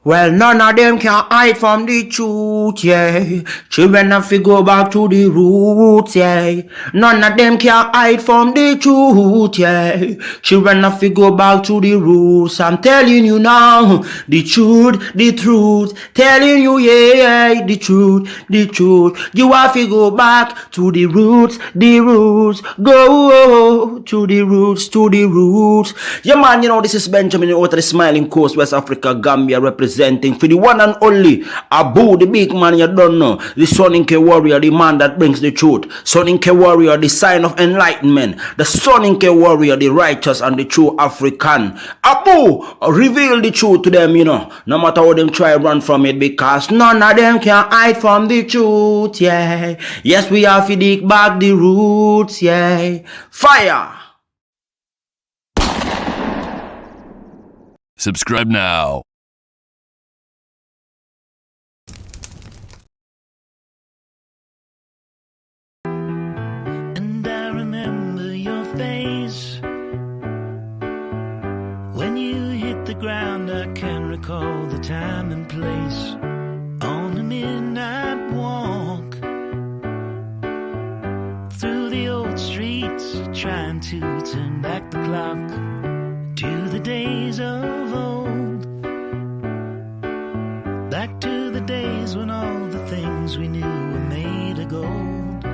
Well, none of them can hide from the truth, yeah. Children have to go back to the roots, yeah. None of them can hide from the truth, yeah. Children have to go back to the roots. I'm telling you now, the truth. Telling you, yeah, the truth, the truth. You have to go back to the roots, the roots. Go to the roots, to the roots. Yeah, man, you know, this is Benjamin out of the Smiling Coast, West Africa, Gambia, representing for the one and only Abu, the big man you don't know, the Soninke warrior, the man that brings the truth, Soninke warrior, the sign of enlightenment, the Soninke warrior, the righteous and the true African. Abu, reveal the truth to them, you know, no matter how them try to run from it, because none of them can hide from the truth, yeah. Yes, we have to dig back the roots, yeah. Fire! Subscribe now. And I remember your face when you hit the ground. I can recall the time and place on a midnight walk through the old streets, trying to turn back the clock to the days of old, back to the days when all the things we knew were made of gold.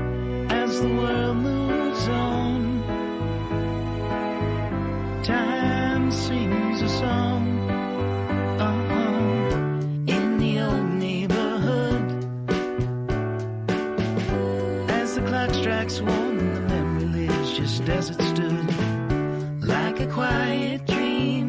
As the world moves on, time sings a song in the old neighborhood. As the clock strikes one, the memory lives just as it stood, like a quiet dream.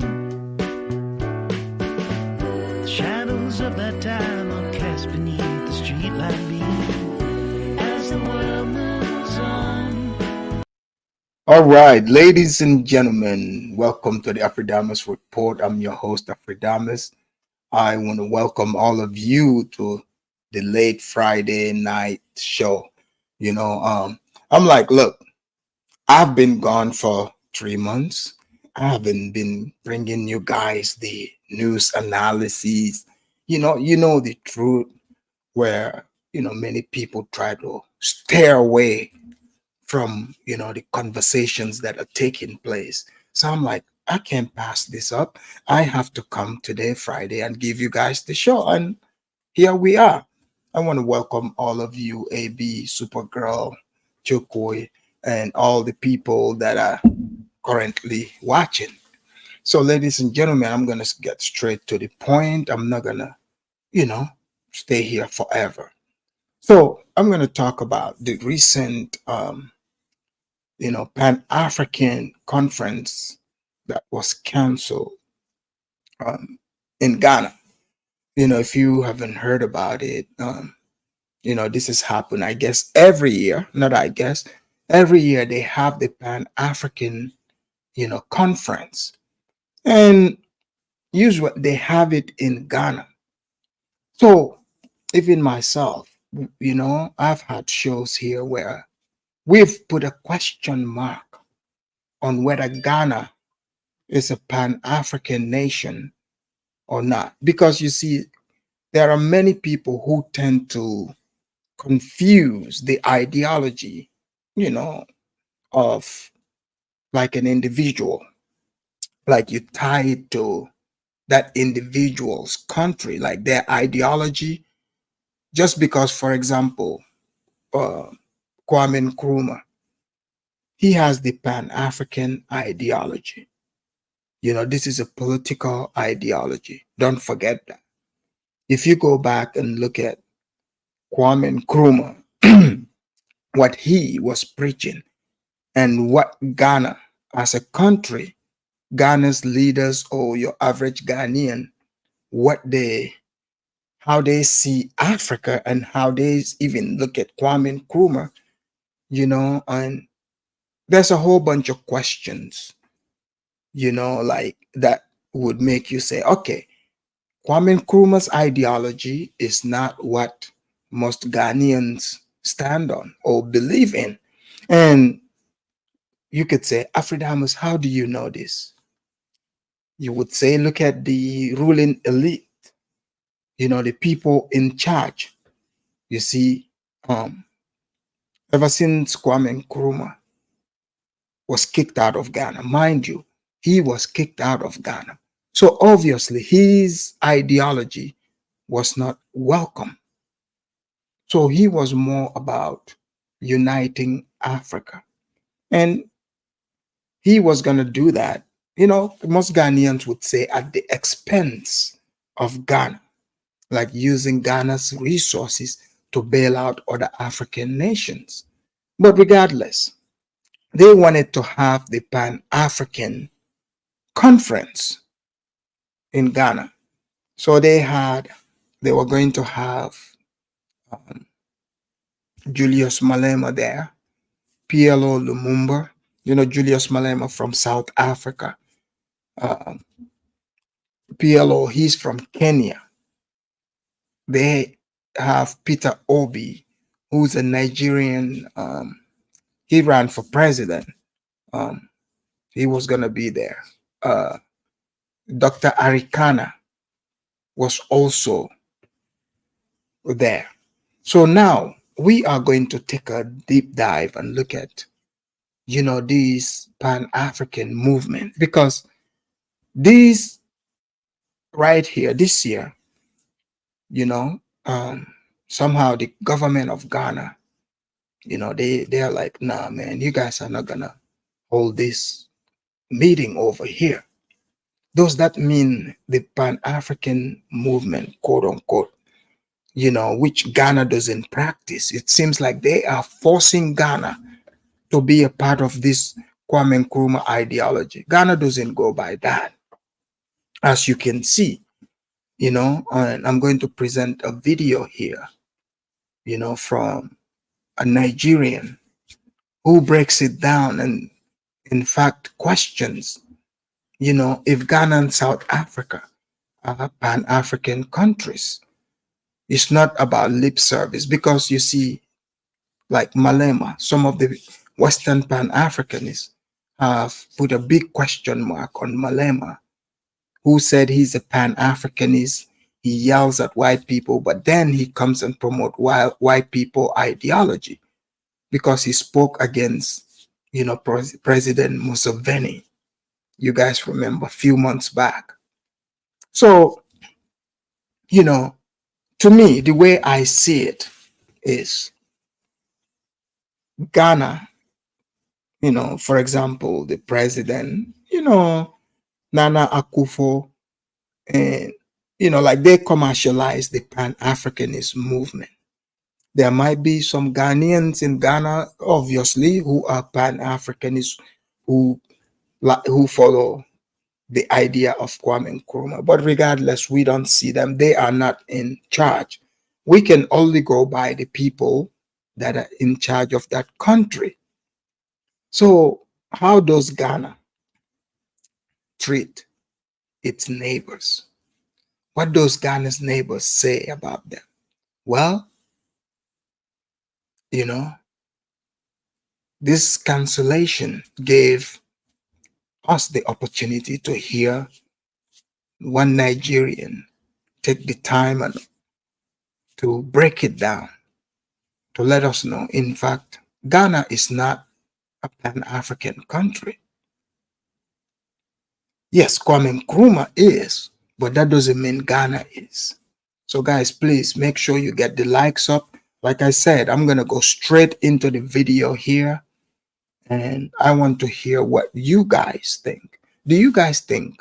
The shadows of that time are cast beneath the streetlight beam as the world moves on. All right, ladies and gentlemen, welcome to the Afridamus Report. I'm your host, Afridamus. I want to welcome all of you to the late Friday night show. You know, I'm like, look, I've been gone for 3 months. I haven't been bringing you guys the news analyses, you know the truth, where, many people try to stay away from, the conversations that are taking place. So I'm like, I can't pass this up. I have to come today, Friday, and give you guys the show. And here we are. I want to welcome all of you, AB, Supergirl, Chokoi, and all the people that are currently watching. So, ladies and gentlemen, I'm going to get straight to the point. I'm not going to, stay here forever. So, I'm going to talk about the recent, Pan-African conference that was canceled in Ghana. If you haven't heard about it, this has happened, I guess, every year. Not I guess. Every year they have the Pan-African, conference. And usually they have it in Ghana. So even myself, I've had shows here where we've put a question mark on whether Ghana is a Pan-African nation or not. Because you see, there are many people who tend to confuse the ideology, of like an individual, like you tie it to that individual's country, like their ideology, just because, for example, Kwame Nkrumah, he has the Pan-African ideology. This is a political ideology. Don't forget that. If you go back and look at Kwame Nkrumah, what he was preaching and what Ghana as a country, Ghana's leaders or your average Ghanaian, how they see Africa and how they even look at Kwame Nkrumah, and there's a whole bunch of questions, like that would make you say, okay, Kwame Nkrumah's ideology is not what most Ghanaians stand on or believe in. And you could say, Afridamus, how do you know this? You would say, look at the ruling elite. the people in charge. You see, um, ever since Kwame Nkrumah was kicked out of Ghana, mind you, he was kicked out of Ghana. So obviously, his ideology was not welcome. So he was more about uniting Africa. And he was going to do that, most Ghanaians would say at the expense of Ghana, like using Ghana's resources to bail out other African nations. But regardless, they wanted to have the Pan African conference in Ghana. So they were going to have um, Julius Malema there, PLO Lumumba, Julius Malema from South Africa. Um, PLO, he's from Kenya. They have Peter Obi, who's a Nigerian. He ran for president. Um, he was going to be there. Dr. Arikana was also there. So now we are going to take a deep dive and look at, this Pan-African movement, because these right here, this year, you know, um, somehow the government of Ghana, they're like, nah, man, you guys are not gonna hold this meeting over here. Does that mean the Pan-African movement, quote unquote, which Ghana doesn't practice? It seems like they are forcing Ghana to be a part of this Kwame Nkrumah ideology. Ghana doesn't go by that, as you can see, and I'm going to present a video here, from a Nigerian who breaks it down and, in fact, questions, if Ghana and South Africa are Pan-African countries. It's not about lip service, because you see, like Malema, some of the Western Pan-Africanists have put a big question mark on Malema, who said he's a Pan-Africanist. He yells at white people, but then he comes and promote white people ideology, because he spoke against, President Museveni. You guys remember a few months back. So, to me, the way I see it is Ghana, for example, the president, Nana Akufo, and, like they commercialize the Pan-Africanist movement. There might be some Ghanaians in Ghana, obviously, who are Pan-Africanists, who follow the idea of Kwame Nkrumah. But regardless, we don't see them. They are not in charge. We can only go by the people that are in charge of that country. So how does Ghana treat its neighbors? What does Ghana's neighbors say about them? Well, this cancellation gave us the opportunity to hear one Nigerian take the time and to break it down, to let us know, in fact, Ghana is not a Pan-African country. Yes, Kwame Nkrumah is, but that doesn't mean Ghana is. So guys, please make sure you get the likes up. Like I said, I'm going to go straight into the video here, and I want to hear what you guys think. Do you guys think,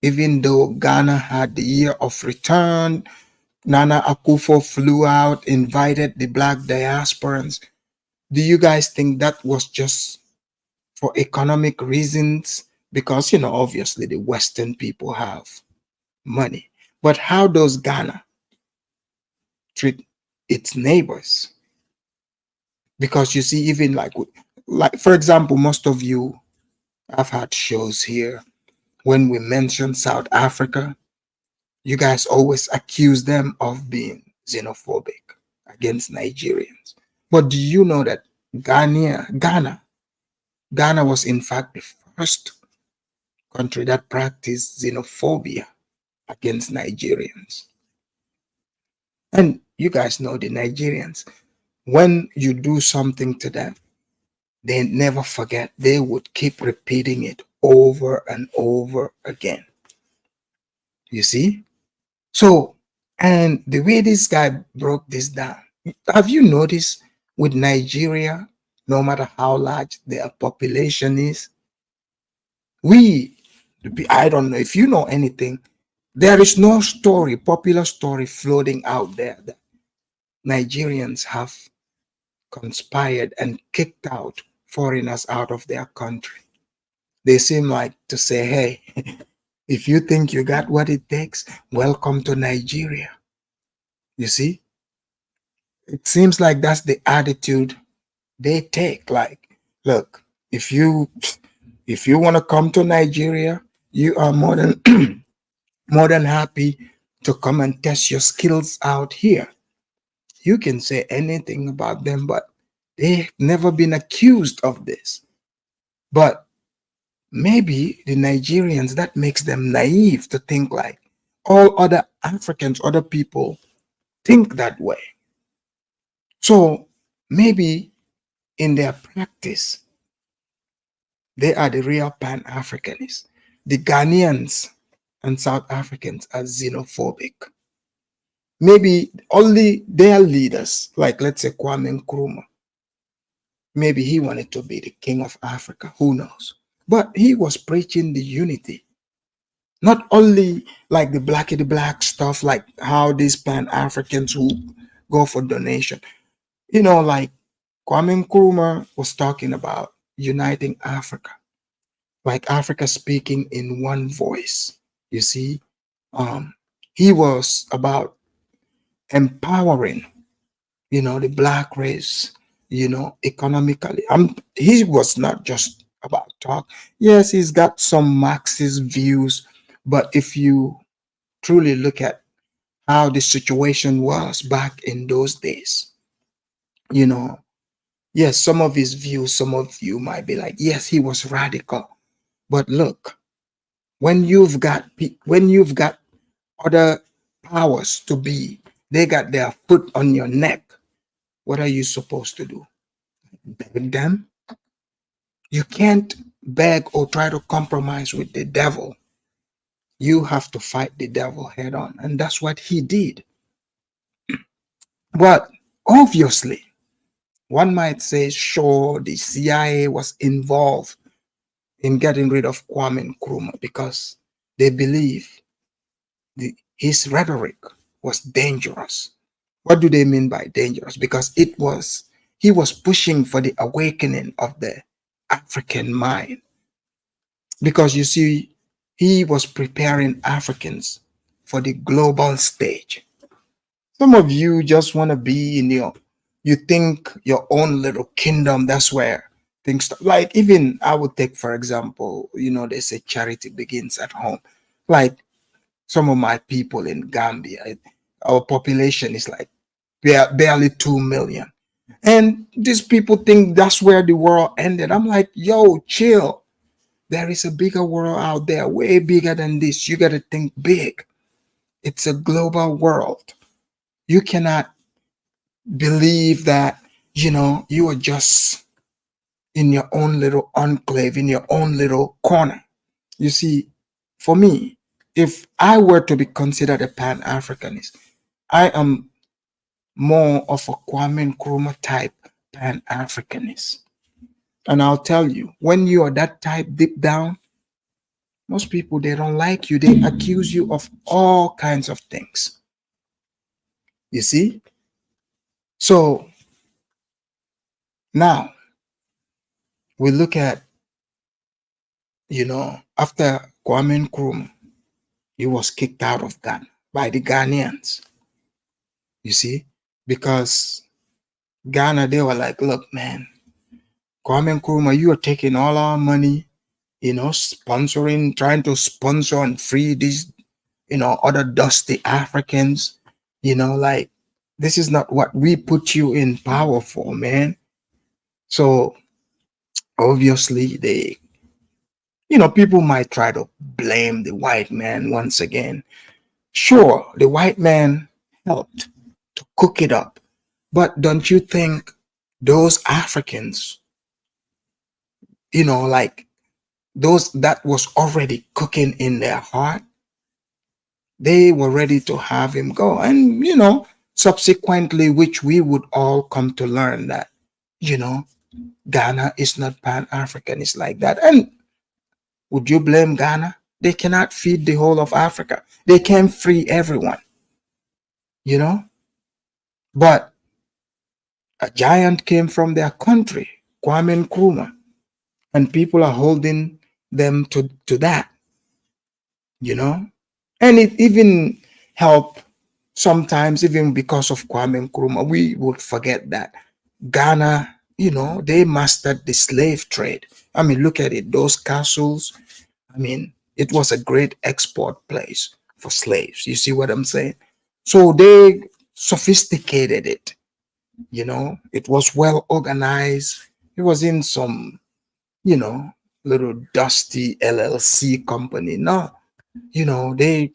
even though Ghana had the year of return, Nana Akufo flew out, invited the black diasporans, do you guys think that was just for economic reasons? Because, obviously the Western people have money. But how does Ghana treat its neighbors? Because you see, even like for example, most of you have had shows here. When we mention South Africa, you guys always accuse them of being xenophobic against Nigerians. But do you know that Ghana was in fact the first country that practiced xenophobia against Nigerians? And you guys know the Nigerians, when you do something to them, they never forget. They would keep repeating it over and over again. You see? So, and the way this guy broke this down, have you noticed with Nigeria, no matter how large their population is, we, I don't know if you know anything, there is no story, popular story floating out there that Nigerians have conspired and kicked out foreigners out of their country. They seem like to say, hey, if you think you got what it takes, welcome to Nigeria. You see, it seems like that's the attitude they take. Like, look, if you want to come to Nigeria, you are more than more than happy to come and test your skills out here. You can say anything about them, but they've never been accused of this. But maybe the Nigerians, that makes them naive to think like all other Africans, other people think that way. So maybe in their practice, they are the real Pan-Africanists. The Ghanaians and South Africans are xenophobic. Maybe only their leaders, like let's say Kwame Nkrumah, maybe he wanted to be the king of Africa, who knows? But he was preaching the unity. Not only like the black stuff, like how these Pan-Africans who go for donation. You know, like Kwame Nkrumah was talking about uniting Africa, like Africa speaking in one voice. You see, he was about empowering, the black race, economically. He was not just about talk. Yes, he's got some Marxist views, but if you truly look at how the situation was back in those days, you know, yes, some of his views, some of you might be like, yes, he was radical. But look, when you've got other powers to be, they got their foot on your neck. What are you supposed to do? Beg them? You can't beg or try to compromise with the devil. You have to fight the devil head on. And that's what he did. But obviously, one might say, sure, the CIA was involved in getting rid of Kwame Nkrumah because they believe his rhetoric was dangerous. What do they mean by dangerous? Because he was pushing for the awakening of the African mind. Because you see, he was preparing Africans for the global stage. Some of you just want to be you think your own little kingdom, that's where things start. Like, even I would take, for example, they say charity begins at home. Like some of my people in Gambia, our population is like barely 2 million. And these people think that's where the world ended. I'm like, yo, chill. There is a bigger world out there, way bigger than this. You got to think big. It's a global world. You cannot believe that, you are just in your own little enclave, in your own little corner. You see, for me, if I were to be considered a Pan-Africanist, I am more of a Kwame Nkrumah type Pan-Africanist. And I'll tell you, when you are that type deep down, most people, they don't like you. They accuse you of all kinds of things. You see? So now we look at, after Kwame Nkrumah, he was kicked out of Ghana by the Ghanaians. You see? Because Ghana, they were like, look, man, Kwame Nkrumah, you are taking all our money, sponsoring, trying to sponsor and free these, other dusty Africans, like, this is not what we put you in power for, man. So obviously people might try to blame the white man once again. Sure, the white man helped, cook it up. But don't you think those Africans, like those that was already cooking in their heart, they were ready to have him go. And, subsequently, which we would all come to learn that, Ghana is not Pan-Africanist like that. And would you blame Ghana? They cannot feed the whole of Africa. They can't free everyone, you know? But a giant came from their country, Kwame Nkrumah, and people are holding them to that, And it even helped sometimes, even because of Kwame Nkrumah, we would forget that Ghana, they mastered the slave trade. I mean, look at it, those castles. I mean, it was a great export place for slaves. You see what I'm saying? So they sophisticated it, it was well organized. It was in some, little dusty LLC company. No, it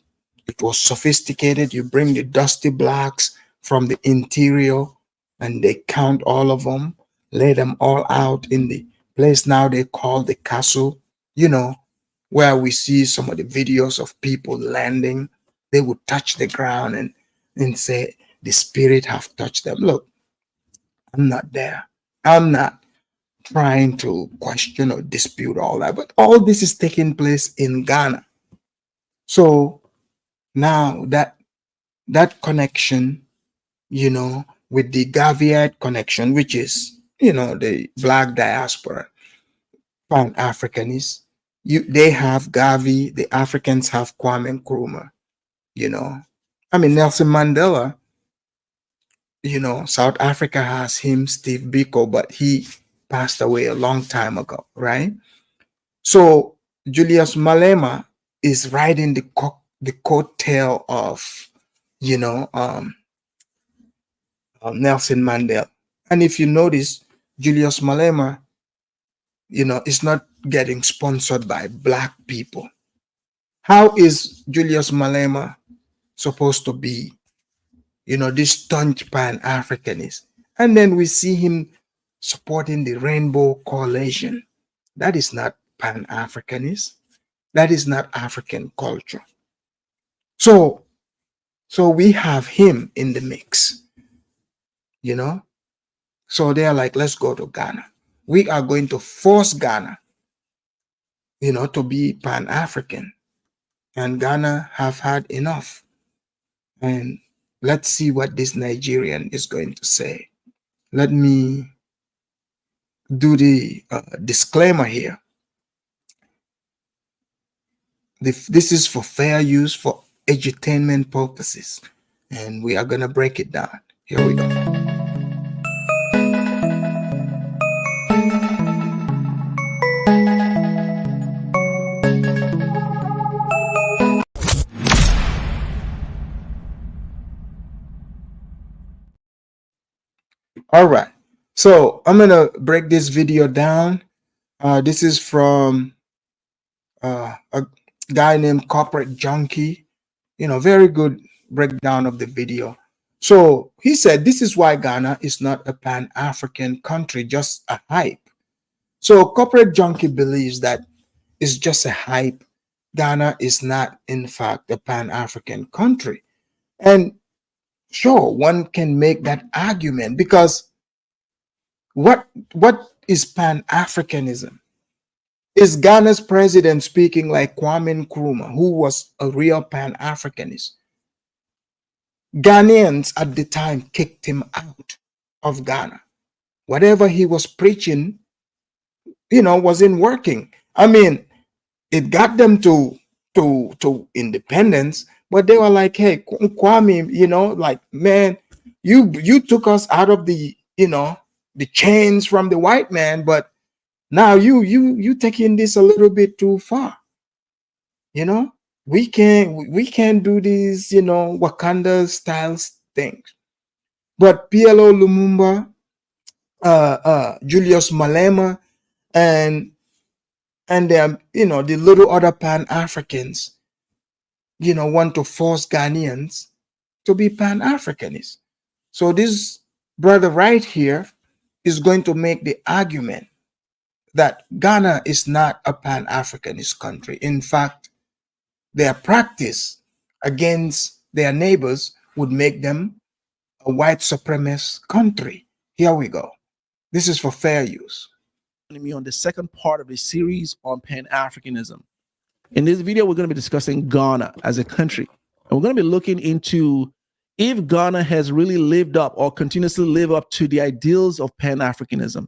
was sophisticated. You bring the dusty blocks from the interior and they count all of them, lay them all out in the place now they call the castle, where we see some of the videos of people landing. They would touch the ground and say, the spirit have touched them. Look, I'm not there. I'm not trying to question or dispute all that, but all this is taking place in Ghana. So now that connection, with the Gaviate connection, which is, the black diaspora, Pan-Africanists, they have Gavi, the Africans have Kwame Nkrumah, I mean, Nelson Mandela, South Africa has him, Steve Biko, but he passed away a long time ago, right? So Julius Malema is riding the coattail of, Nelson Mandela. And if you notice, Julius Malema, is not getting sponsored by black people. How is Julius Malema supposed to be, this staunch Pan-Africanist? And then we see him supporting the Rainbow Coalition. That is not Pan-Africanist. That is not African culture. So we have him in the mix, So they're like, let's go to Ghana. We are going to force Ghana, to be Pan-African. And Ghana have had enough. And let's see what this Nigerian is going to say. Let me do the disclaimer here. This is for fair use for edutainment purposes. And we are going to break it down. Here we go. All right. So I'm going to break this video down. This is from a guy named Corporate Junkie. Very good breakdown of the video. So he said, this is why Ghana is not a Pan-African country, just a hype. So Corporate Junkie believes that it's just a hype. Ghana is not, in fact, a Pan-African country. And sure, one can make that argument because what is Pan-Africanism? Is Ghana's president speaking like Kwame Nkrumah, who was a real Pan-Africanist? Ghanaians at the time kicked him out of Ghana. Whatever he was preaching, wasn't working. I mean, it got them to independence, but they were like, hey, Kwame, like, man, you took us out of the, the chains from the white man, but now you taking this a little bit too far. We can't do these, Wakanda style things. But PLO Lumumba, Julius Malema, and them, the little other Pan-Africans, want to force Ghanaians to be Pan-Africanists. So this brother right here is going to make the argument that Ghana is not a pan-Africanist country. In fact, their practice against their neighbors would make them a white supremacist country. Here we go. This is for fair use. Me on the second part of the series on Pan-Africanism. In this video, we're going to be discussing Ghana as a country. And we're going to be looking into if Ghana has really lived up or continuously live up to the ideals of Pan-Africanism.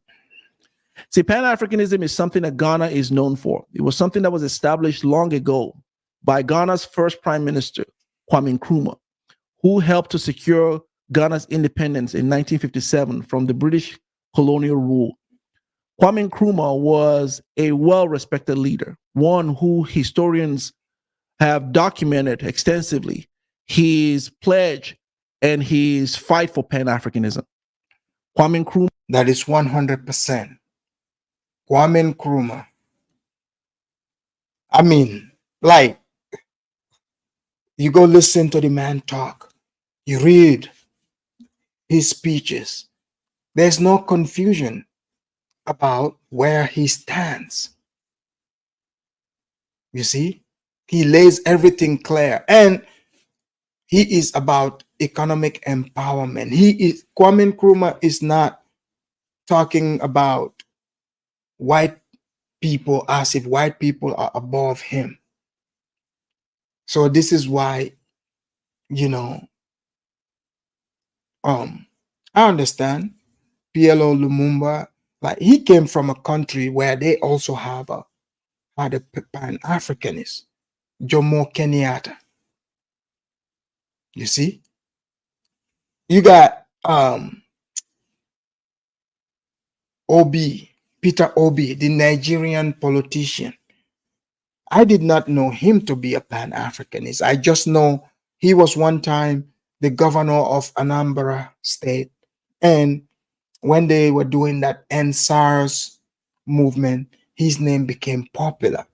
See, Pan-Africanism is something that Ghana is known for. It was something that was established long ago by Ghana's first prime minister, Kwame Nkrumah, who helped to secure Ghana's independence in 1957 from the British colonial rule. Kwame Nkrumah was a well-respected leader, one who historians have documented extensively his pledge and his fight for Pan-Africanism. Kwame Nkrumah. That is 100%. Kwame Nkrumah. I mean, like, you go listen to the man talk. You read his speeches. There's no confusion about where he stands. You see, he lays everything clear, and he is about economic empowerment. Kwame Nkrumah is not talking about white people as if white people are above him. So this is why, you know, I understand PLO Lumumba, like he came from a country where they also had a pan-Africanist, Jomo Kenyatta. You see, you got Peter Obi, the Nigerian politician. I did not know him to be a pan-Africanist. I just know he was one time the governor of Anambra State, and when they were doing that End SARS movement, his name became popular.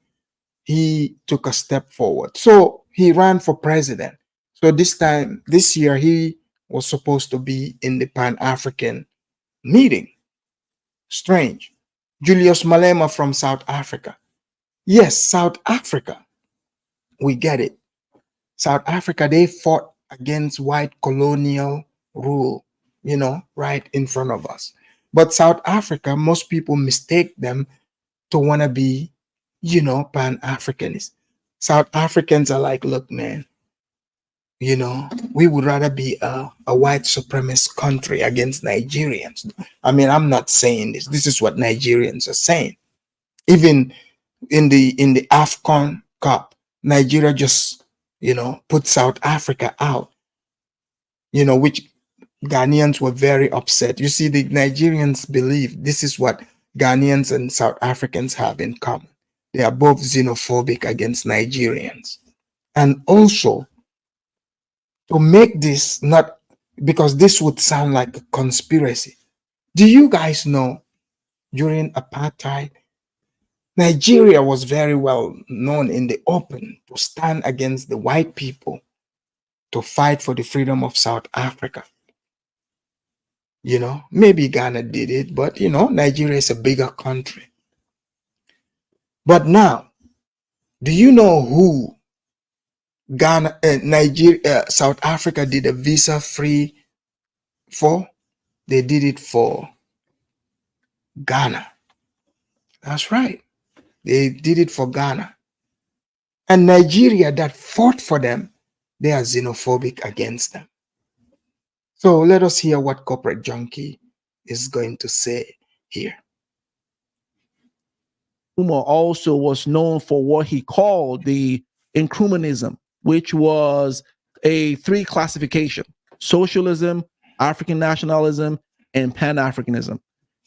He took a step forward. So he ran for president. So this year, he was supposed to be in the Pan-African meeting. Strange. Julius Malema from South Africa. Yes, South Africa. We get it. South Africa, they fought against white colonial rule, you know, right in front of us. But South Africa, most people mistake them to want to be, you know, pan-Africanists. South Africans are like, look, man, you know, we would rather be a white supremacist country against Nigerians. I mean, I'm not saying this. This is what Nigerians are saying. Even in the AFCON Cup, Nigeria just, you know, put South Africa out, you know, which Ghanaians were very upset. You see, the Nigerians believe this is what Ghanaians and South Africans have in common. They are both xenophobic against Nigerians. And also, to make this not, because this would sound like a conspiracy. Do you guys know during apartheid, Nigeria was very well known in the open to stand against the white people to fight for the freedom of South Africa? You know, maybe Ghana did it, but you know, Nigeria is a bigger country. But now, do you know who South Africa did a visa free for? They did it for Ghana. That's right. They did it for Ghana. And Nigeria that fought for them, they are xenophobic against them. So let us hear what Corporate Junkie is going to say here. Nkrumah also was known for what he called the Nkrumahnism, which was a three classification: socialism, African nationalism, and Pan-Africanism.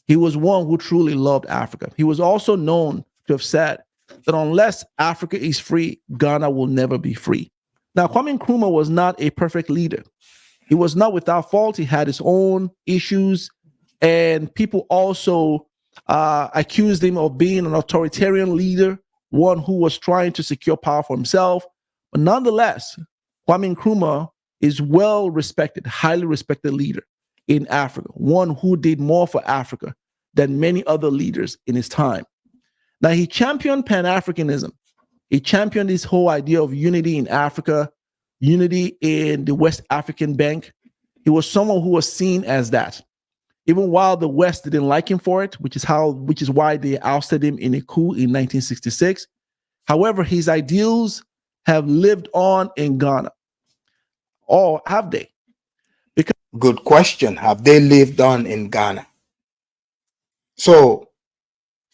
He was one who truly loved Africa. He was also known to have said that unless Africa is free, Ghana will never be free. Now, Kwame Nkrumah was not a perfect leader. He was not without fault. He had his own issues, and people also accused him of being an authoritarian leader, one who was trying to secure power for himself. But nonetheless, Kwame Nkrumah is well respected, highly respected leader. in Africa, one who did more for Africa than many other leaders in his time. Now, he championed Pan-Africanism. He championed this whole idea of unity in Africa, unity in the West African Bank. He was someone who was seen as that. Even while the West didn't like him for it, which is why they ousted him in a coup in 1966. However, his ideals have lived on in Ghana. Or have they? Because Good question. Have they lived on in Ghana? So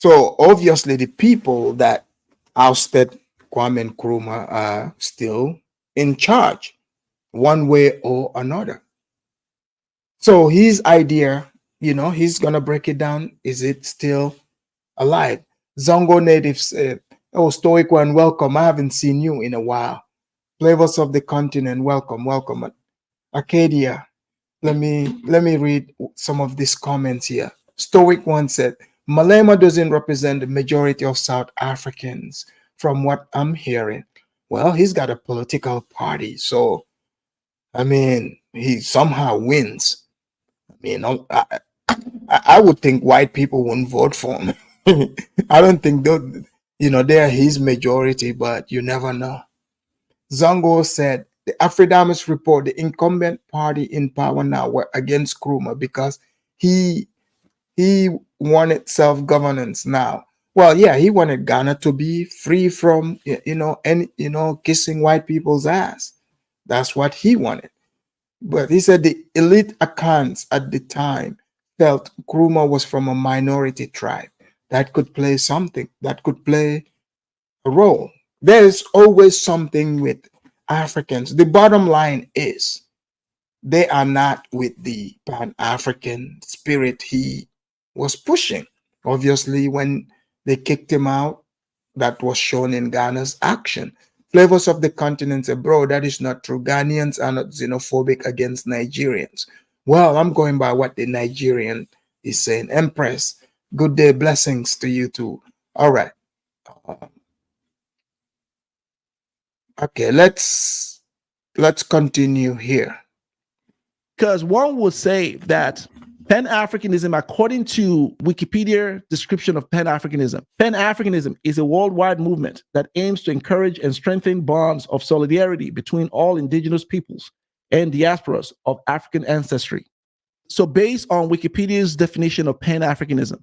obviously the people that ousted Kwame Nkrumah are still in charge, one way or another. So his idea, he's gonna break it down. Is it still alive? Zongo native said, "Oh, Stoic One, welcome. I haven't seen you in a while. Flavors of the continent, welcome, welcome." Arcadia, let me read some of these comments here. Stoic One said, "Malema doesn't represent the majority of South Africans, from what I'm hearing." Well, he's got a political party, so I mean, he somehow wins. I mean, I would think white people wouldn't vote for him. I don't think they're his majority, but you never know. Zongo said, the Afridamus report, the incumbent party in power now were against Nkrumah because he wanted self-governance now. Well, yeah, he wanted Ghana to be free from, kissing white people's ass. That's what he wanted. But he said the elite Akans at the time felt Nkrumah was from a minority tribe that could play a role. There's always something with Africans. The bottom line is they are not with the Pan-African spirit he was pushing. Obviously, when they kicked him out, that was shown in Ghana's action. Flavors of the continent said, bro, that is not true. Ghanaians are not xenophobic against Nigerians. Well, I'm going by what the Nigerian is saying. Empress, good day, blessings to you too. All right. Okay, let's continue here. Because one would say that Pan-Africanism, according to Wikipedia description of Pan-Africanism, Pan-Africanism is a worldwide movement that aims to encourage and strengthen bonds of solidarity between all indigenous peoples and diasporas of African ancestry. So based on Wikipedia's definition of Pan-Africanism,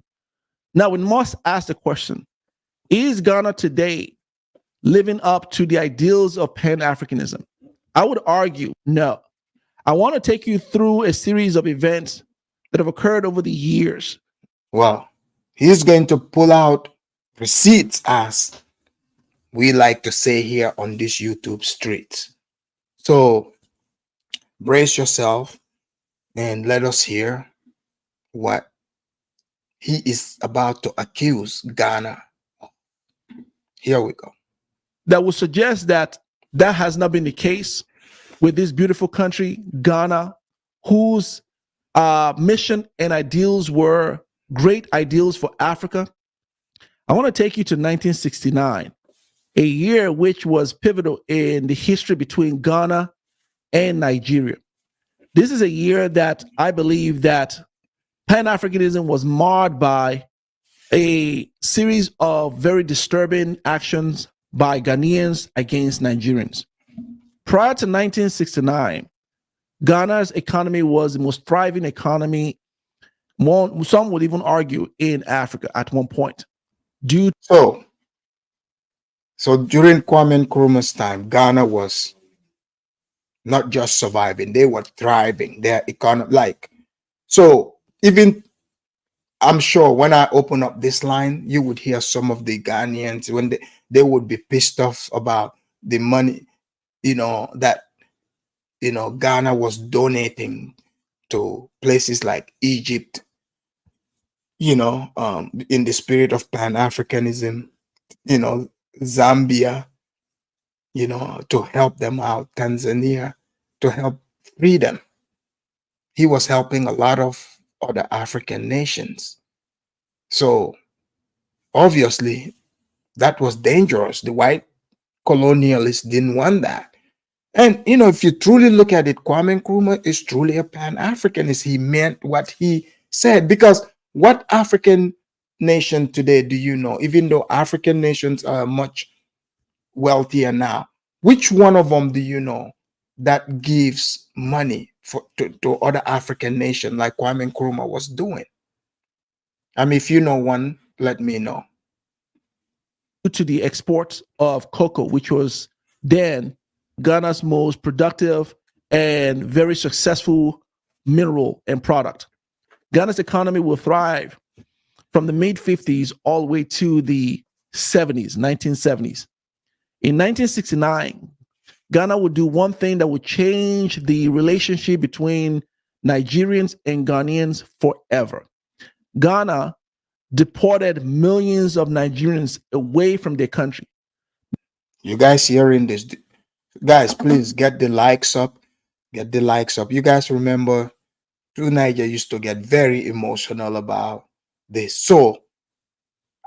now we must ask the question, is Ghana today living up to the ideals of Pan-Africanism? I would argue no. I want to take you through a series of events that have occurred over the years. Well, he's going to pull out receipts, as we like to say here on this YouTube street. So brace yourself and let us hear what he is about to accuse Ghana of. Here we go. That would suggest that that has not been the case with this beautiful country, Ghana, whose mission and ideals were great ideals for Africa. I want to take you to 1969, a year which was pivotal in the history between Ghana and Nigeria. This is a year that I believe that Pan-Africanism was marred by a series of very disturbing actions by Ghanaians against Nigerians. Prior to 1969, Ghana's economy was the most thriving economy, some would even argue, in Africa at one point. So during Kwame Nkrumah's time, Ghana was not just surviving, they were thriving. Their economy, so even I'm sure when I open up this line, you would hear some of the Ghanaians when they would be pissed off about the money, that Ghana was donating to places like Egypt, in the spirit of Pan-Africanism, Zambia, to help them out, Tanzania, to help free them. He was helping a lot of other African nations. So obviously that was dangerous. The white colonialists didn't want that. And if you truly look at it, Kwame Nkrumah is truly a Pan-Africanist. He meant what he said, because what African nation today do you know? Even though African nations are much wealthier now, which one of them do you know that gives money to other African nation like Kwame Nkrumah was doing? I mean, if you know one, let me know. To the export of cocoa, which was then Ghana's most productive and very successful mineral and product. Ghana's economy will thrive from the mid 50s all the way to the 70s, 1970s. In 1969, Ghana would do one thing that would change the relationship between Nigerians and Ghanaians forever. Ghana deported millions of Nigerians away from their country. You guys hearing this? Guys, please get the likes up. Get the likes up. You guys remember True Niger used to get very emotional about this. So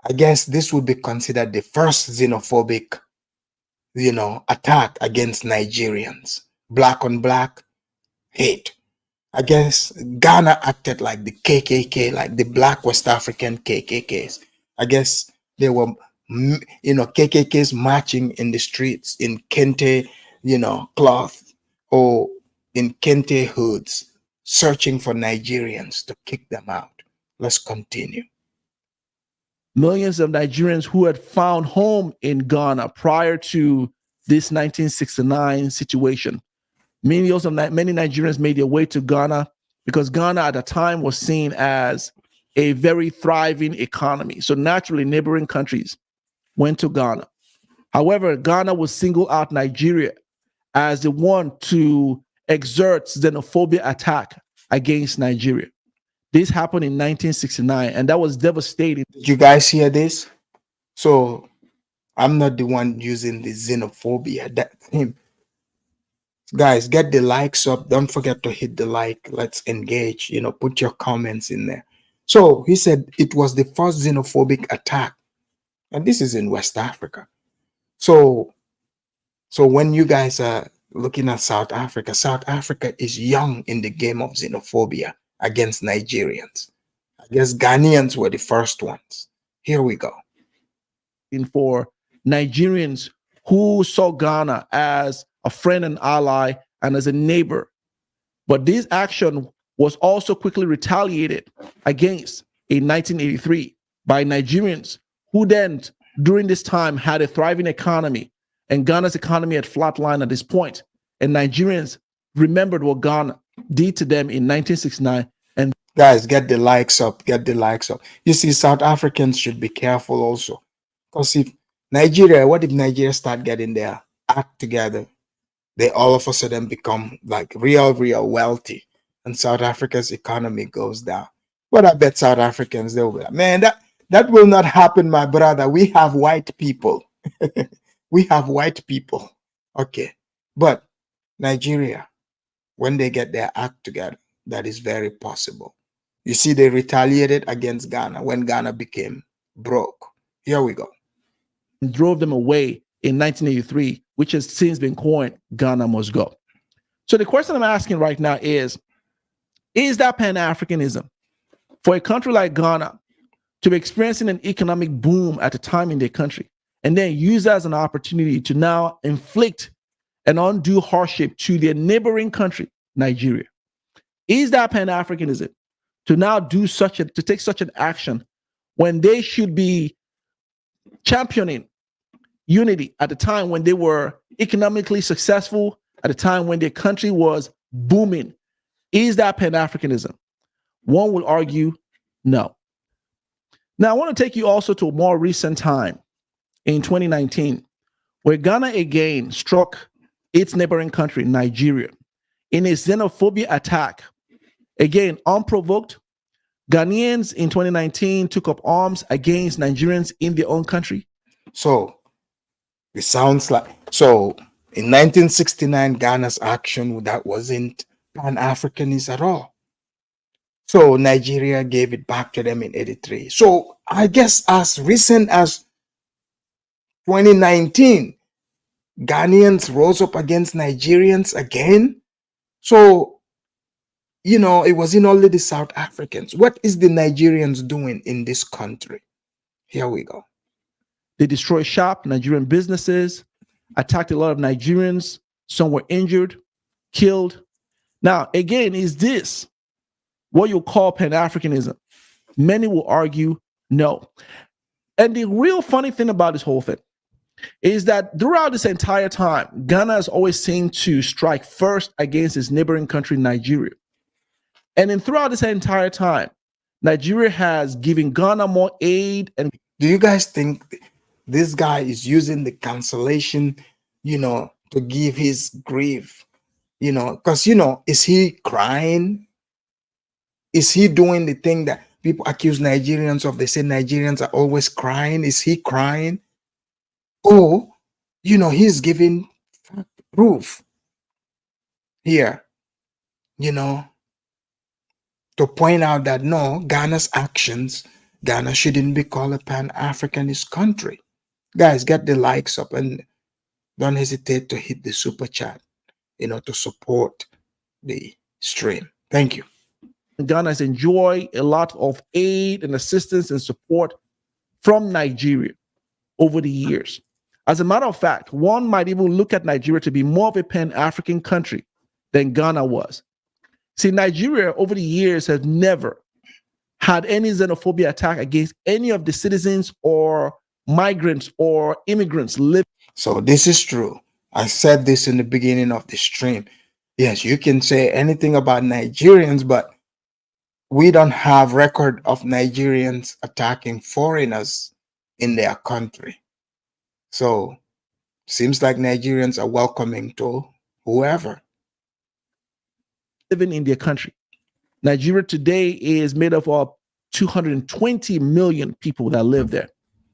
I guess this would be considered the first xenophobic, attack against Nigerians. Black on black hate. I guess Ghana acted like the KKK, like the Black West African KKKs. I guess they were, KKKs marching in the streets in kente, cloth, or in kente hoods, searching for Nigerians to kick them out. Let's continue. Millions of Nigerians who had found home in Ghana prior to this 1969 situation. Many Nigerians made their way to Ghana because Ghana at the time was seen as a very thriving economy. So naturally, neighboring countries went to Ghana. However, Ghana would single out Nigeria as the one to exert xenophobia attack against Nigeria. This happened in 1969, and that was devastating. Did you guys hear this? So I'm not the one using the xenophobia. That him. Guys, get the likes up. Don't forget to hit the like. Let's engage. Put your comments in there. So he said it was the first xenophobic attack, and this is in West Africa. So when you guys are looking at South Africa is young in the game of xenophobia against Nigerians. I guess Ghanaians were the first ones. Here we go. For Nigerians who saw Ghana as a friend and ally and as a neighbor. But this action was also quickly retaliated against in 1983 by Nigerians who then, during this time, had a thriving economy, and Ghana's economy had flatlined at this point. And Nigerians remembered what Ghana did to them in 1969. And guys, get the likes up. Get the likes up. You see, South Africans should be careful also. Because what if Nigeria start getting their act together? They all of a sudden become like real wealthy, and South Africa's economy goes down. But I bet South Africans, they will be like, man, that will not happen, my brother. We have white people. We have white people. Okay. But Nigeria, when they get their act together, that is very possible. You see, they retaliated against Ghana when Ghana became broke. Here we go. Drove them away in 1983, which has since been coined Ghana Must Go. So the question I'm asking right now is that Pan-Africanism for a country like Ghana to be experiencing an economic boom at a time in their country and then use that as an opportunity to now inflict an undue hardship to their neighboring country, Nigeria? Is that Pan-Africanism to now to take such an action when they should be championing unity at the time when they were economically successful, at a time when their country was booming? Is that Pan-Africanism? One will argue no. Now, I want to take you also to a more recent time in 2019, where Ghana again struck its neighboring country, Nigeria, in a xenophobia attack. Again, unprovoked, Ghanaians in 2019 took up arms against Nigerians in their own country. So it sounds like, so in 1969, Ghana's action, that wasn't Pan-Africanist at all. So Nigeria gave it back to them in 83. So I guess as recent as 2019, Ghanaians rose up against Nigerians again. So, it wasn't only the South Africans. What is the Nigerians doing in this country? Here we go. They destroyed shop, Nigerian businesses, attacked a lot of Nigerians. Some were injured, killed. Now, again, is this what you call Pan-Africanism? Many will argue no. And the real funny thing about this whole thing is that throughout this entire time, Ghana has always seemed to strike first against its neighboring country, Nigeria. And then throughout this entire time, Nigeria has given Ghana more aid. And do you guys think this guy is using the cancellation, to give his grief? Because, is he crying? Is he doing the thing that people accuse Nigerians of? They say Nigerians are always crying. Is he crying? Or, he's giving proof here, to point out that no, Ghana's actions, Ghana shouldn't be called a Pan-Africanist country. Guys, get the likes up and don't hesitate to hit the super chat, to support the stream. Thank you. Ghana has enjoyed a lot of aid and assistance and support from Nigeria over the years. As a matter of fact, one might even look at Nigeria to be more of a Pan-African country than Ghana was. See, Nigeria over the years has never had any xenophobia attack against any of the citizens or migrants or immigrants living. So this is true. I said this in the beginning of the stream. Yes, you can say anything about Nigerians, but we don't have record of Nigerians attacking foreigners in their country. So seems like Nigerians are welcoming to whoever living in their country. Nigeria today is made up of 220 million people that live there,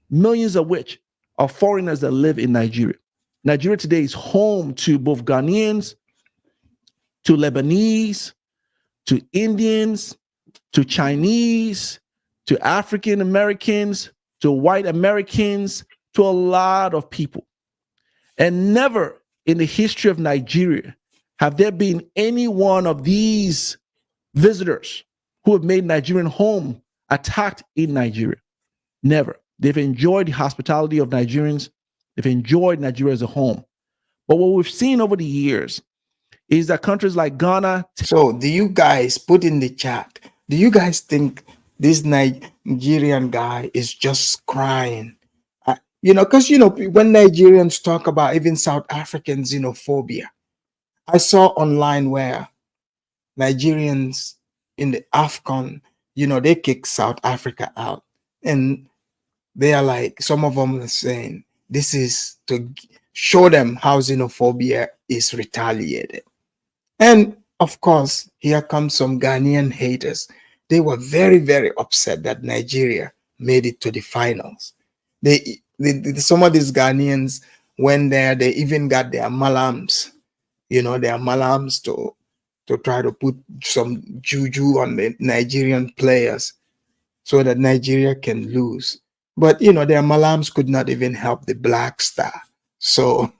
millions of which are foreigners that live in Nigeria. Nigeria today is home to both Ghanaians, to Lebanese, to Indians, to Chinese, to African Americans, to white Americans, to a lot of people. And never in the history of Nigeria have there been any one of these visitors who have made Nigerian home attacked in Nigeria. Never. They've enjoyed the hospitality of Nigerians. They've enjoyed Nigeria as a home. But what we've seen over the years is that countries like Ghana. So do you guys put in the chat, do you guys think this Nigerian guy is just crying? Because, when Nigerians talk about even South African xenophobia, I saw online where Nigerians in the AFCON, they kick South Africa out. And they are like, some of them are saying, this is to show them how xenophobia is retaliated. And of course, here comes some Ghanaian haters. They were very, very upset that Nigeria made it to the finals. Some of these Ghanaians went there, they even got their malams, their malams to try to put some juju on the Nigerian players so that Nigeria can lose. But, their malams could not even help the Black Star. So,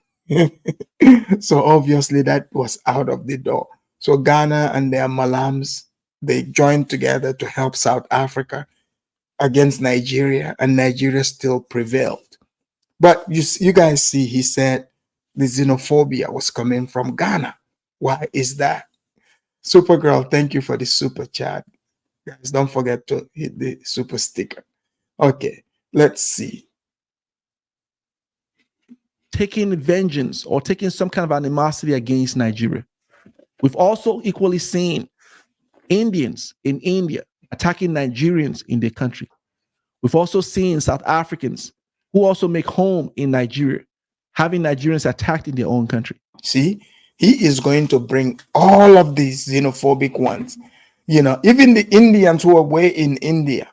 so obviously that was out of the door. So Ghana and their malams, they joined together to help South Africa against Nigeria, and Nigeria still prevailed. But you guys see, he said the xenophobia was coming from Ghana. Why is that? Supergirl, thank you for the super chat. Guys, don't forget to hit the super sticker. Okay, let's see. Taking vengeance or taking some kind of animosity against Nigeria. We've also equally seen Indians in India attacking Nigerians in their country. We've also seen South Africans who also make home in Nigeria, having Nigerians attacked in their own country. See, he is going to bring all of these xenophobic ones. Even the Indians who are way in India,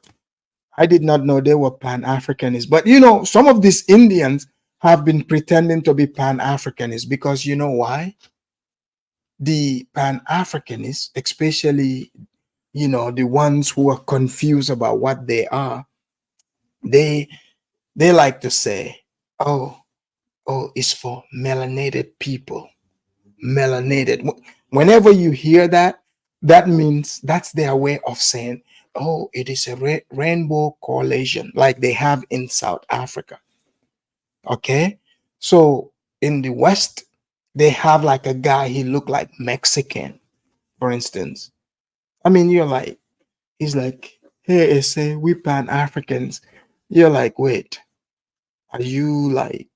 I did not know they were Pan-Africanists. But, some of these Indians have been pretending to be Pan-Africanists because you know why? The Pan-Africanists, especially, the ones who are confused about what they are, they like to say, oh, oh, it's for melanated people. Melanated. Whenever you hear that, that means that's their way of saying, oh, it is a rainbow coalition like they have in South Africa. Okay. So in the West, they have like a guy, he looked like Mexican, for instance. I mean, you're like, he's like, hey, say we Pan Africans. You're like, wait, are you like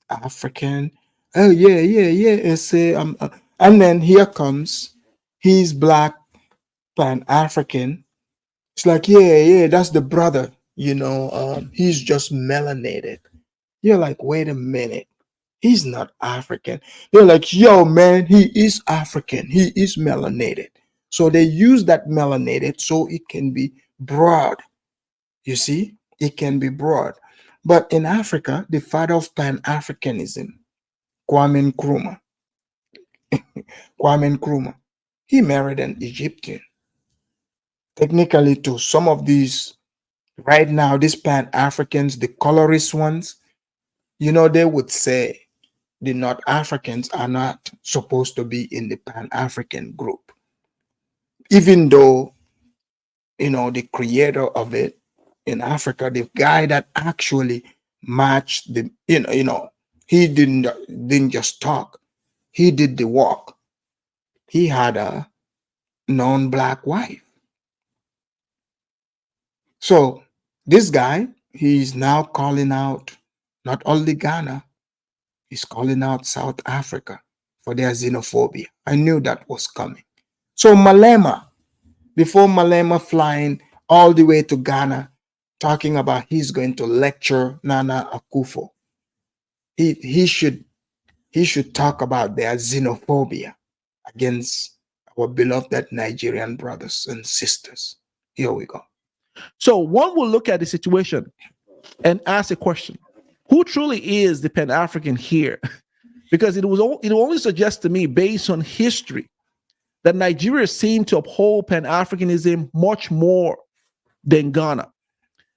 African? Oh yeah, yeah, yeah. Say and then here comes, he's black Pan African. It's like, yeah, yeah, that's the brother. He's just melanated. You're like, wait a minute. He's not African. They're like, yo, man, he is African. He is melanated. So they use that melanated so it can be broad. You see, it can be broad. But in Africa, the father of Pan-Africanism, Kwame Nkrumah, Kwame Nkrumah, he married an Egyptian. Technically, to some of these, right now, these Pan-Africans, the colorist ones, they would say the North Africans are not supposed to be in the Pan-African group. Even though, the creator of it in Africa, the guy that actually matched the, he didn't just talk. He did the work. He had a non-black wife. So this guy, he's now calling out not only Ghana, he's calling out South Africa for their xenophobia. I knew that was coming. So Malema, before Malema flying all the way to Ghana, talking about he's going to lecture Nana Akufo, he should talk about their xenophobia against our beloved Nigerian brothers and sisters. Here we go. So one will look at the situation and ask a question: who truly is the Pan-African here? Because it only suggests to me, based on history, that Nigeria seemed to uphold Pan-Africanism much more than Ghana.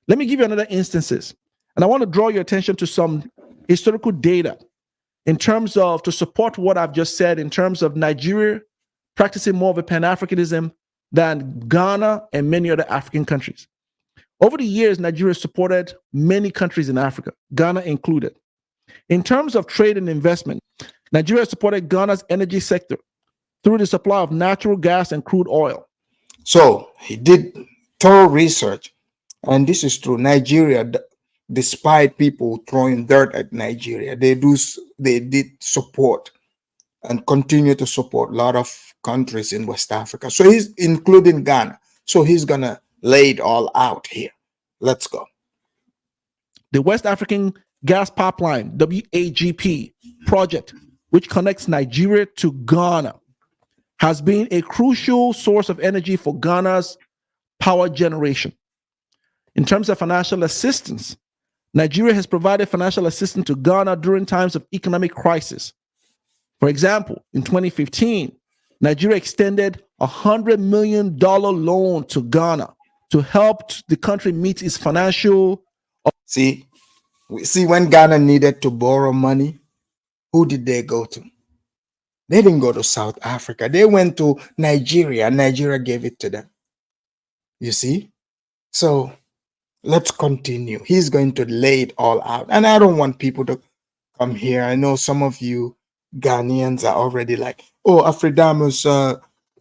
Let me give you another instances, and I want to draw your attention to some historical data in terms of, to support what I've just said, in terms of Nigeria practicing more of a Pan-Africanism than Ghana and many other African countries. Over the years, Nigeria supported many countries in Africa, Ghana included. In terms of trade and investment, Nigeria supported Ghana's energy sector through the supply of natural gas and crude oil. So he did thorough research, and this is true. Nigeria, despite people throwing dirt at Nigeria, they did support and continue to support a lot of countries in West Africa. So he's including Ghana. So he's gonna lay it all out here. Let's go. The West African Gas Pipeline, WAGP project, which connects Nigeria to Ghana, has been a crucial source of energy for Ghana's power generation. In terms of financial assistance, Nigeria has provided financial assistance to Ghana during times of economic crisis. For example, in 2015, Nigeria extended a $100 million loan to Ghana to help the country meet its financial. See, when Ghana needed to borrow money, who did they go to? They didn't go to South Africa. They went to Nigeria, and Nigeria gave it to them. You see? So let's continue. He's going to lay it all out. And I don't want people to come here. I know some of you Ghanaians are already like, oh, Afridamus,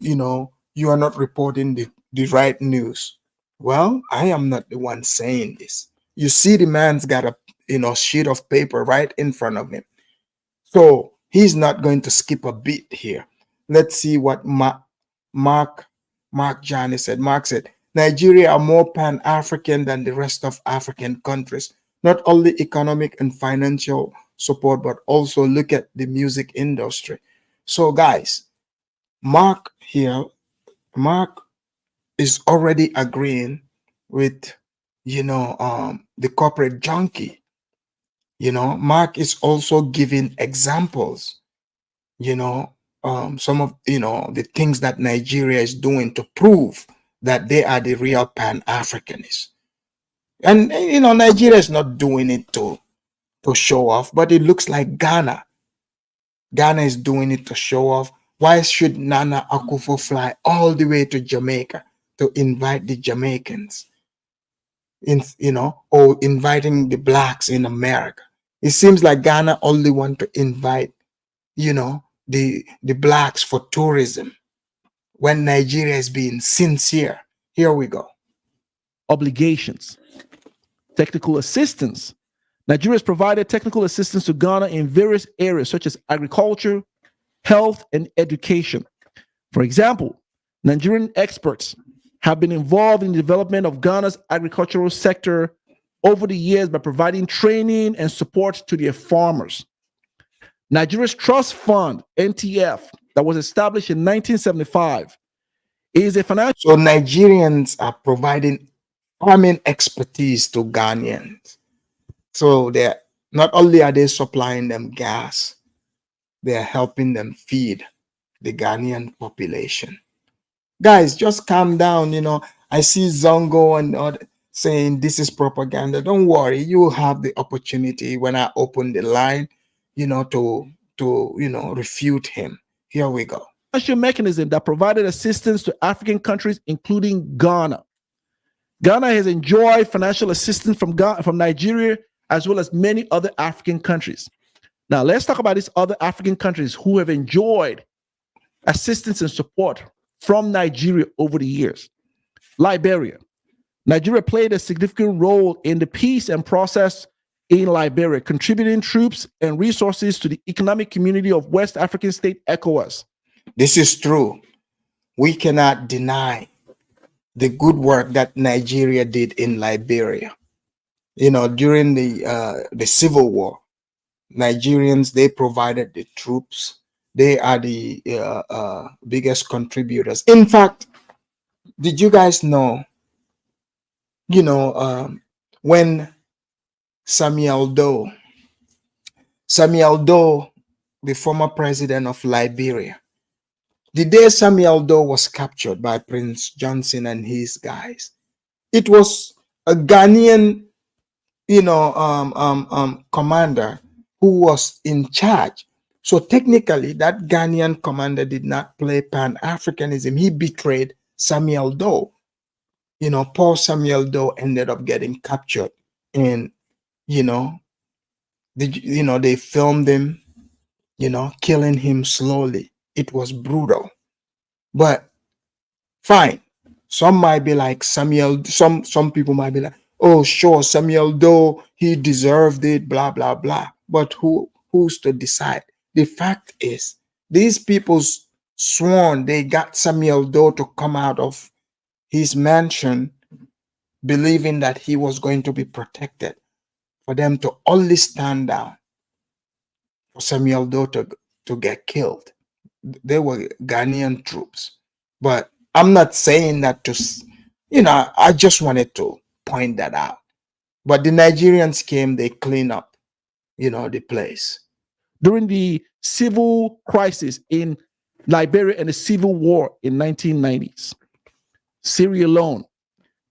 you are not reporting the right news. Well, I am not the one saying this. You see, the man's got a sheet of paper right in front of him. So he's not going to skip a beat here. Let's see what Mark Johnny said. Mark said, Nigeria are more Pan-African than the rest of African countries. Not only economic and financial support, but also look at the music industry. So guys, Mark is already agreeing with, the corporate junkie. Mark is also giving examples, some of, the things that Nigeria is doing to prove that they are the real Pan-Africanists. And, Nigeria is not doing it to to show off, but it looks like Ghana is doing it to show off. Why should Nana Akufo fly all the way to Jamaica to invite the Jamaicans or inviting the blacks in America? It seems like Ghana only want to invite, the blacks for tourism when Nigeria is being sincere. Here we go. Obligations. Technical assistance. Nigeria has provided technical assistance to Ghana in various areas such as agriculture, health, and education. For example, Nigerian experts have been involved in the development of Ghana's agricultural sector over the years by providing training and support to their farmers. Nigeria's Trust Fund, NTF, that was established in 1975, is a financial... So Nigerians are providing farming expertise to Ghanaians. So they're not only are they supplying them gas, they're helping them feed the Ghanaian population. Guys, just calm down. I see Zongo and other saying this is propaganda. Don't worry, you will have the opportunity when I open the line, to refute him. Here we go. Financial mechanism that provided assistance to African countries, including Ghana. Ghana has enjoyed financial assistance from Nigeria as well as many other African countries. Now, let's talk about these other African countries who have enjoyed assistance and support from Nigeria over the years. Liberia. Nigeria played a significant role in the peace and process in Liberia, contributing troops and resources to the economic community of West African state ECOWAS. This is true. We cannot deny the good work that Nigeria did in Liberia. During the Civil War, Nigerians, they provided the troops. They are the biggest contributors. In fact, did you guys know, when Samuel Doe, the former president of Liberia, the day Samuel Doe was captured by Prince Johnson and his guys, it was a Ghanaian, commander who was in charge. So technically, that Ghanaian commander did not play Pan-Africanism. He betrayed Samuel Doe. Poor Samuel Doe ended up getting captured, and they filmed him, killing him slowly. It was brutal, but fine. Some might be like Samuel. Some people might be like, oh, sure, Samuel Doe, he deserved it, blah blah blah. But who's to decide? The fact is, these people sworn they got Samuel Doe to come out of his mansion, believing that he was going to be protected, for them to only stand down for Samuel Doe to get killed. They were Ghanaian troops. But I'm not saying that I just wanted to point that out. But the Nigerians came, they cleaned up, the place. During the civil crisis in Liberia and the civil war in 1990s, Sierra Leone,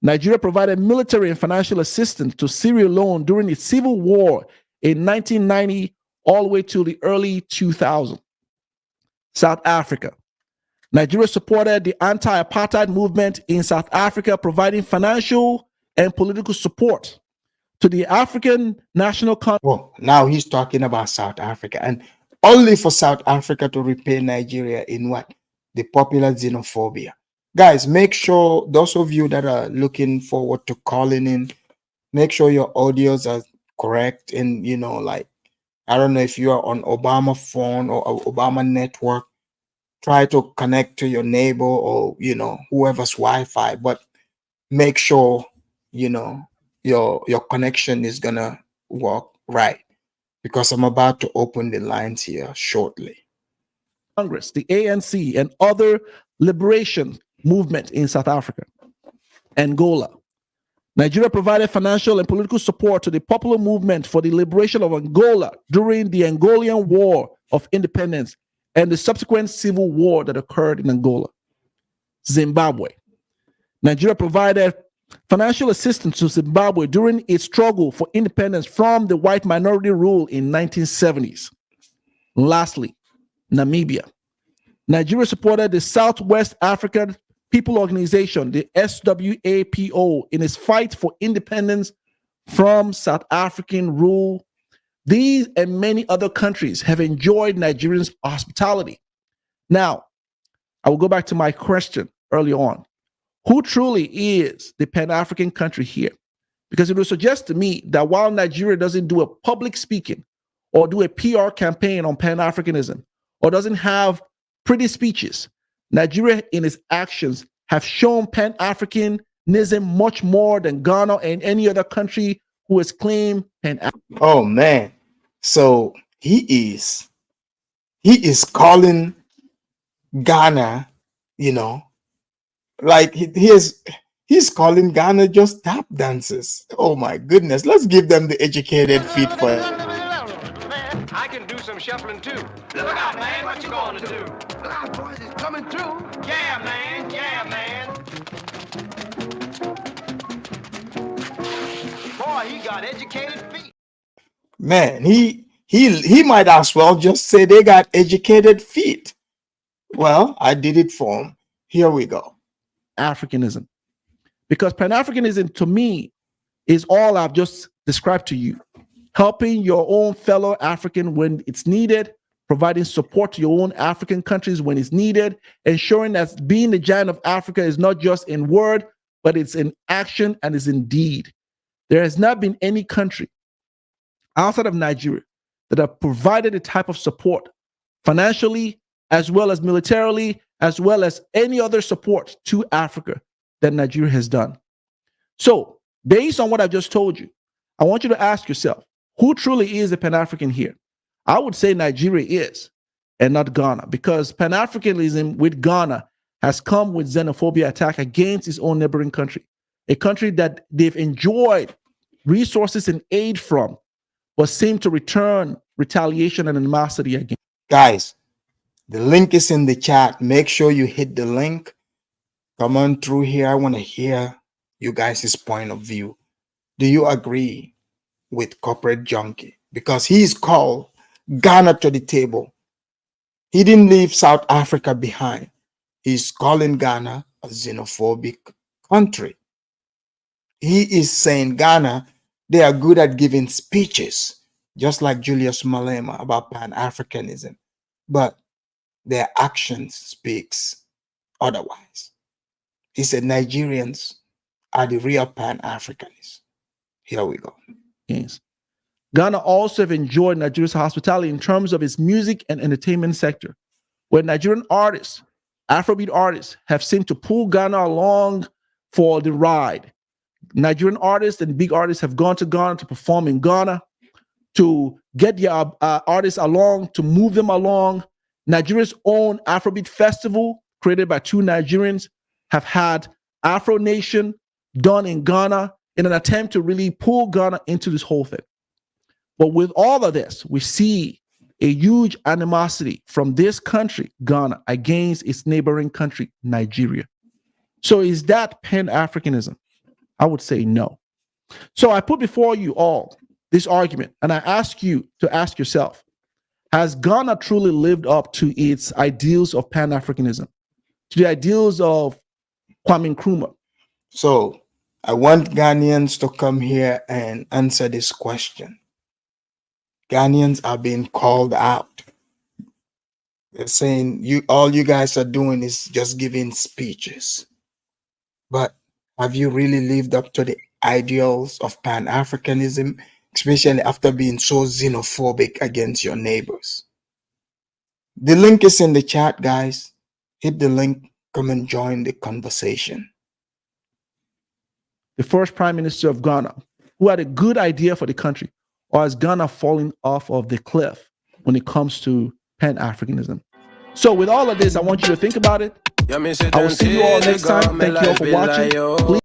Nigeria provided military and financial assistance to Sierra Leone during the civil war in 1990 all the way to the early 2000s. South Africa. Nigeria supported the anti-apartheid movement in South Africa, providing financial and political support to the African National Congress. Oh, now he's talking about South Africa, and only for South Africa to repay Nigeria in what? The popular xenophobia. Guys, make sure, those of you that are looking forward to calling in, make sure your audios are correct. And, I don't know if you are on Obama phone or Obama network, try to connect to your neighbor or, whoever's Wi-Fi, but make sure, your connection is gonna work right, because I'm about to open the lines here shortly. Congress, the ANC, and other liberation movement in South Africa. Angola. Nigeria provided financial and political support to the popular movement for the liberation of Angola during the Angolan War of Independence and the subsequent civil war that occurred in Angola. Zimbabwe. Nigeria provided Financial assistance to Zimbabwe during its struggle for independence from the white minority rule in 1970s. Lastly, Namibia. Nigeria supported the Southwest African People Organization, the SWAPO, in its fight for independence from South African rule. These and many other countries have enjoyed Nigerians' hospitality. Now, I will go back to my question earlier on. Who truly is the Pan-African country here? Because it would suggest to me that while Nigeria doesn't do a public speaking or do a PR campaign on Pan-Africanism or doesn't have pretty speeches, Nigeria in its actions have shown Pan-Africanism much more than Ghana and any other country who has claimed Pan-Africanism. Oh man. So he is calling Ghana, you know, like he's calling Ghana just tap dancers. Oh my goodness. Let's give them the educated feet for it. I can do some shuffling too. Look out, man, what you gonna do? Look out, boys, it's coming through. Yeah, man, yeah, man. Boy, he got educated feet. Man, he might as well just say they got educated feet. Well, I did it for him. Here we go. Africanism. Because Pan-Africanism to me is all I've just described to you. Helping your own fellow African when it's needed, providing support to your own African countries when it's needed, ensuring that being the giant of Africa is not just in word, but it's in action and is in deed. There has not been any country outside of Nigeria that have provided the type of support financially, as well as militarily, as well as any other support to Africa that Nigeria has done. So, based on what I've just told you, I want you to ask yourself, who truly is a Pan-African here? I would say Nigeria is, and not Ghana, because Pan-Africanism with Ghana has come with xenophobia attack against its own neighboring country, a country that they've enjoyed resources and aid from, but seem to return retaliation and animosity again. Guys, the link is in the chat. Make sure you hit the link. Come on through here. I want to hear you guys' point of view. Do you agree with Corporate Junkie? Because he's called Ghana to the table. He didn't leave South Africa behind. He's calling Ghana a xenophobic country. He is saying Ghana, they are good at giving speeches, just like Julius Malema about Pan-Africanism, but their actions speaks otherwise. He said Nigerians are the real Pan-Africanists. Here we go. Yes. Ghana also have enjoyed Nigeria's hospitality in terms of its music and entertainment sector, where Nigerian artists, Afrobeat artists, have seemed to pull Ghana along for the ride. Nigerian artists and big artists have gone to Ghana to perform in Ghana, to get their artists along, to move them along. Nigeria's own Afrobeat festival, created by two Nigerians, have had Afro Nation done in Ghana in an attempt to really pull Ghana into this whole thing. But with all of this, we see a huge animosity from this country, Ghana, against its neighboring country, Nigeria. So is that Pan-Africanism? I would say no. So I put before you all this argument, and I ask you to ask yourself, has Ghana truly lived up to its ideals of Pan-Africanism, to the ideals of Kwame Nkrumah? So I want Ghanaians to come here and answer this question. Ghanaians are being called out. They're saying all you guys are doing is just giving speeches. But have you really lived up to the ideals of Pan-Africanism, especially after being so xenophobic against your neighbors? The link is in the chat, guys. Hit the link, come and join the conversation. The first prime minister of Ghana, who had a good idea for the country, or has Ghana falling off of the cliff when it comes to Pan-Africanism? So with all of this, I want you to think about it. I will see you all next time. Thank you all for watching. Please.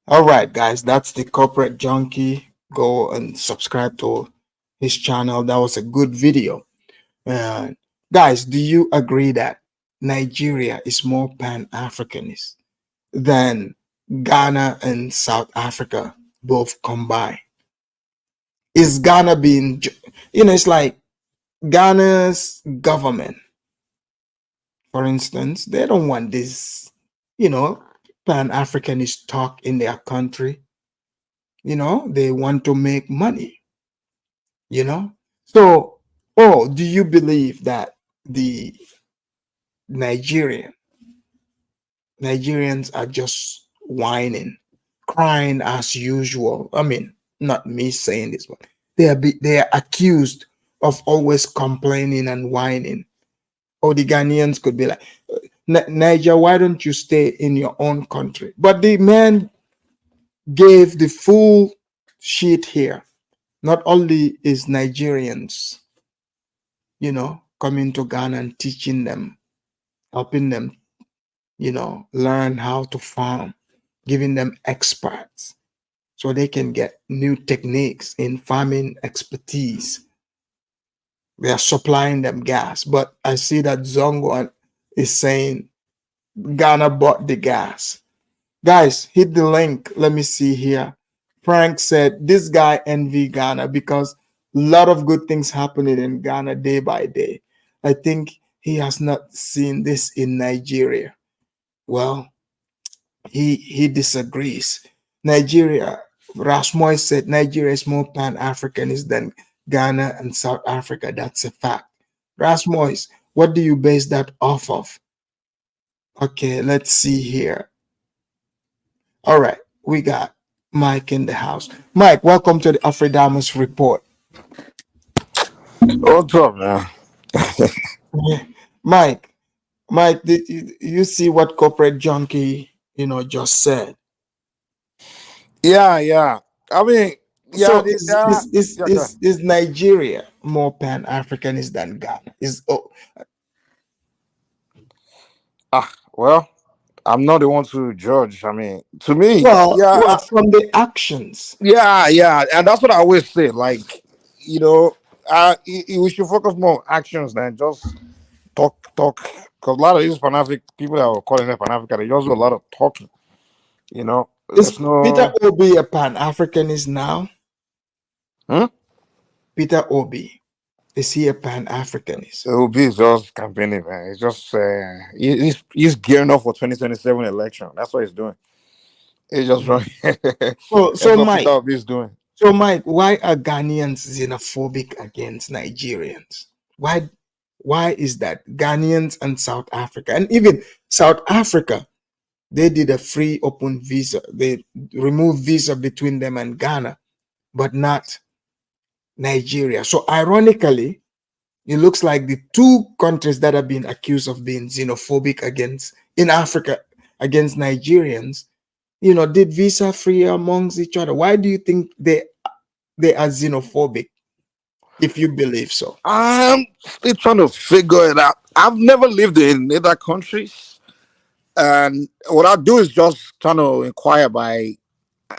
All right, guys, that's the Corporate Junkie. Go and subscribe to his channel. That was a good video. Guys, do you agree that Nigeria is more Pan-Africanist than Ghana and South Africa both combined? Is Ghana being, it's like Ghana's government, for instance, they don't want this, Pan-Africanist talk in their country. They want to make money, So, do you believe that the Nigerians are just whining, crying as usual? I mean, not me saying this, but they are accused of always complaining and whining. Or the Ghanaians could be like, Niger, why don't you stay in your own country? But the man gave the full sheet here. Not only is Nigerians, coming to Ghana and teaching them, helping them, learn how to farm, giving them experts so they can get new techniques in farming expertise. They are supplying them gas. But I see that Zongo is saying Ghana bought the gas. Guys, hit the link. Let me see here. Frank said this guy envy Ghana because a lot of good things happening in Ghana day by day. I think he has not seen this in Nigeria. Well, he disagrees. Nigeria, Rasmoy said Nigeria is more Pan-Africanist than Ghana and South Africa. That's a fact. Rasmoy, what do you base that off of? Okay, let's see here. All right, we got Mike in the house. Mike, welcome to the Afridamus Report. What's up, man? Mike, did you see what Corporate Junkie, just said? Yeah. I mean, So is Nigeria more Pan-Africanist than Ghana? Well, I'm not the one to judge. I mean, to me, from the actions. Yeah, and that's what I always say. Like, we should focus more on actions than just talk. Because a lot of these people that are calling it Pan-Africa, they just do a lot of talking. Is Peter Obi a Pan-Africanist now? Peter Obi, is he a Pan-Africanist? Obi is just campaigning, man. He's just he's gearing up for 2027 election. That's what he's doing. He's just running. So Mike, Peter Obi is doing. So Mike, why are Ghanaians xenophobic against Nigerians? Why is that? Ghanaians and South Africa, and even South Africa, they did a free open visa. They removed visa between them and Ghana, but not Nigeria. So ironically, it looks like the two countries that have been accused of being xenophobic in Africa against Nigerians, did visa free amongst each other. Why do you think they are xenophobic, if you believe so? I'm still trying to figure it out. I've never lived in other countries, and what I do is just trying to inquire by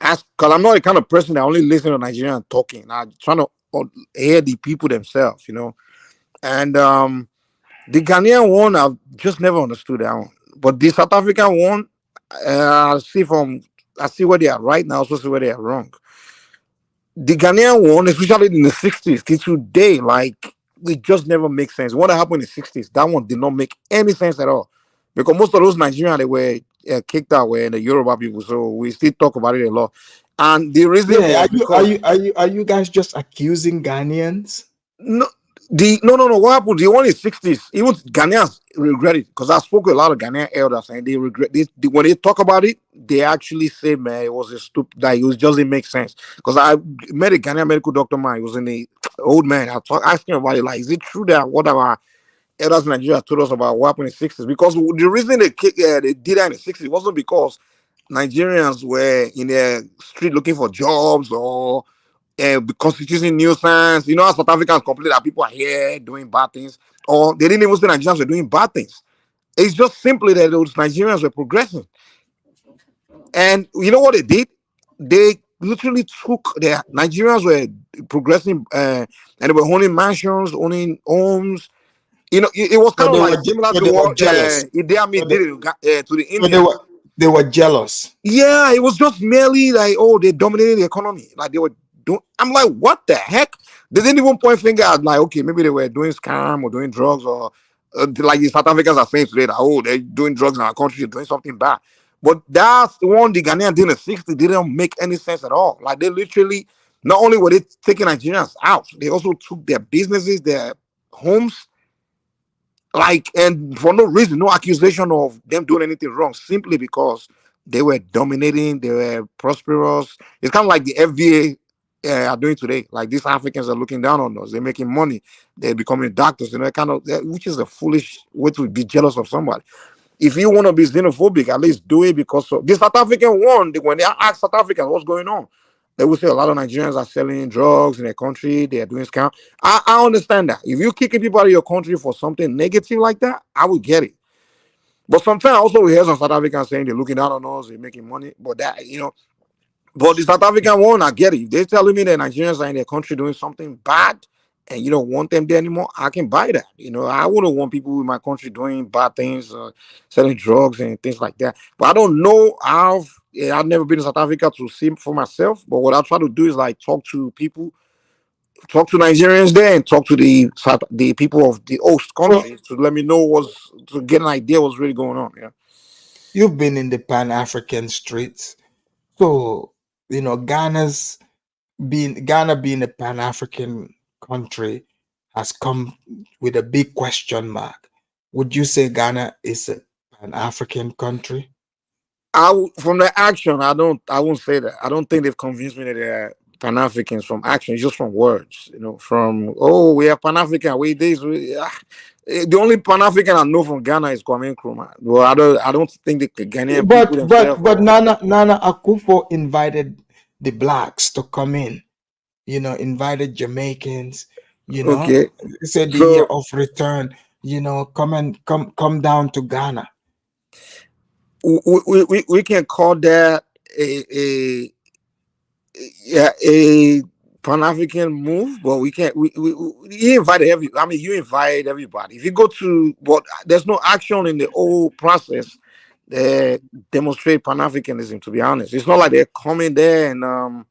ask, because I'm not the kind of person that only listen to Nigerian talking. I'm trying to hear the people themselves, and the Ghanaian one, I've just never understood that one. But the South African one, I see where they are right now, so see where they are wrong. The Ghanaian one, especially in the 60s, till today, like, it just never makes sense. What happened in the 60s, that one did not make any sense at all. Because most of those Nigerians, they were kicked out, were the Yoruba people, so we still talk about it a lot. And the reason are you guys just accusing Ghanaians? No. What happened? The one in the 60s, even Ghanaians regret it, because I spoke with a lot of Ghanaian elders and they regret this. When they talk about it, they actually say, man, it was a stupid, that it just didn't make sense. Because I met a Ghanaian medical doctor, man, he was in the old man. I asking about it, like, is it true that what our elders in Nigeria told us about what happened in the 60s? Because the reason they did that in the 60s wasn't because Nigerians were in the street looking for jobs or constituting nuisance. How South Africans complain that people are here doing bad things, or they didn't even say Nigerians were doing bad things. It's just simply that those Nigerians were progressing. And you know what they did? They literally took their Nigerians were progressing and they were owning mansions, owning homes. It was kind of like similar to what Idi Amin did to the Indians. They were jealous. Yeah, it was just merely like, oh, they dominated the economy. Like they were doing. I'm like, what the heck? They didn't even point finger at like, okay, maybe they were doing scam or doing drugs or like the South Africans are saying today that oh, they're doing drugs in our country, they're doing something bad. But that's the one the Ghanaians did in the 60s didn't make any sense at all. Like they literally, not only were they taking Nigerians out, they also took their businesses, their homes, like, and for no reason, no accusation of them doing anything wrong, simply because they were dominating, they were prosperous. It's kind of like the FBA are doing today. Like these Africans are looking down on us. They're making money. They're becoming doctors. You know, kind of, which is a foolish way to be jealous of somebody. If you want to be xenophobic, at least do it because of, the South African one. When they ask South Africans what's going on, they will say a lot of Nigerians are selling drugs in their country. They are doing scam. I understand that. If you're kicking people out of your country for something negative like that, I would get it. But sometimes also we hear some South Africans saying they're looking down on us, they're making money. But that, you know, but the South African one, I get it. If they're telling me that Nigerians are in their country doing something bad and you don't want them there anymore, I can buy that. You know, I wouldn't want people in my country doing bad things, selling drugs and things like that. But I don't know how. I've never been to South Africa to see for myself. But what I try to do is like talk to people, talk to Nigerians there, and talk to the people of the host country to let me know to get an idea what's really going on. Yeah, You've been in the Pan-African streets. So, you know, Ghana being a Pan-African country has come with a big question mark. Would you say Ghana is a Pan-African country? From the action, I won't say that. I don't think they've convinced me that they're Pan Africans from action. It's just from words, you know. From we are Pan African. The only Pan African I know from Ghana is Kwame Nkrumah. Well, I don't think the Ghanaian people themselves. But Nana Akufo invited the blacks to come in. You know, invited Jamaicans. You know, Okay, said the so year of return. You know, come down to Ghana. we can call that a Pan African move, but we can't. You invited you invite everybody. If you go to, but there's no action in the whole process that demonstrate Pan Africanism. To be honest, it's not like they're coming there and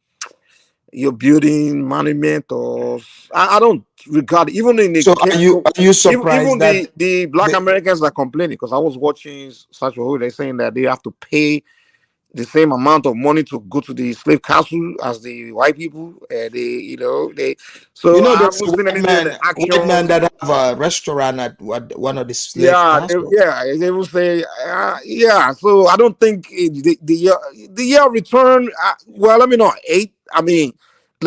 you're building monument or I don't regard even in the So are you surprised even that the Black Americans are complaining because I was watching such a they're saying that they have to pay the same amount of money to go to the slave castle as the white people. So I there's haven't seen anything in white man action. that have a restaurant at one of the slave Yeah, castles. they will say, yeah. So I don't think the year of return. Well, let me know. I mean,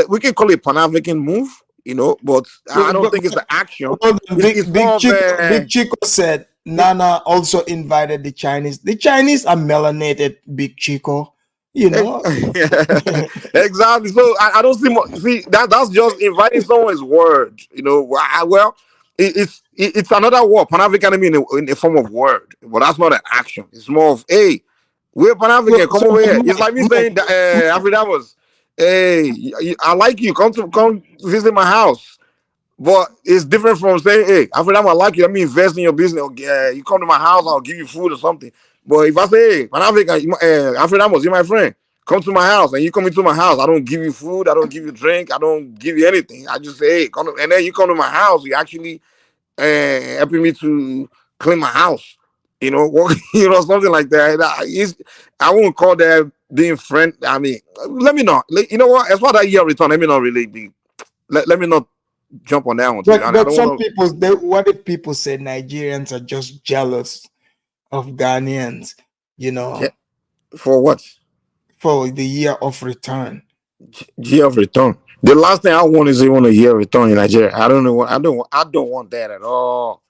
we can call it Pan African move, you know, but I don't think it's the action. Hold on, It's more of Big Chico said Nana also invited the Chinese. The Chinese are melanated, Big Chico. You know, exactly. So I don't see that's just inviting someone's word. You know, it's another word, Pan Africanism in a form of word, but that's not an action. It's more of hey, we're Pan African. Come over here. It's like me saying that Africa was, hey, I like you. Come visit my house. But it's different from saying, hey, Africa, I like you. Let me invest in your business. You come to my house, I'll give you food or something. But if I say, hey, Pan Africa, Africa, you're my friend. Come to my house, and you come into my house. I don't give you food. I don't give you drink. I don't give you anything. I just say, hey, come to, and then you come to my house. You actually helping me to clean my house. You know, something like that. I won't call that being friend. I mean, let me not. You know what? As far as that year return, let me not really be. Let me not jump on that one. but I don't some want to. people, what if people say Nigerians are just jealous of Ghanaians? You know, For what? for the year of return. Year of return. The last thing I want is even a year of return in Nigeria. I don't know what I don't want that at all.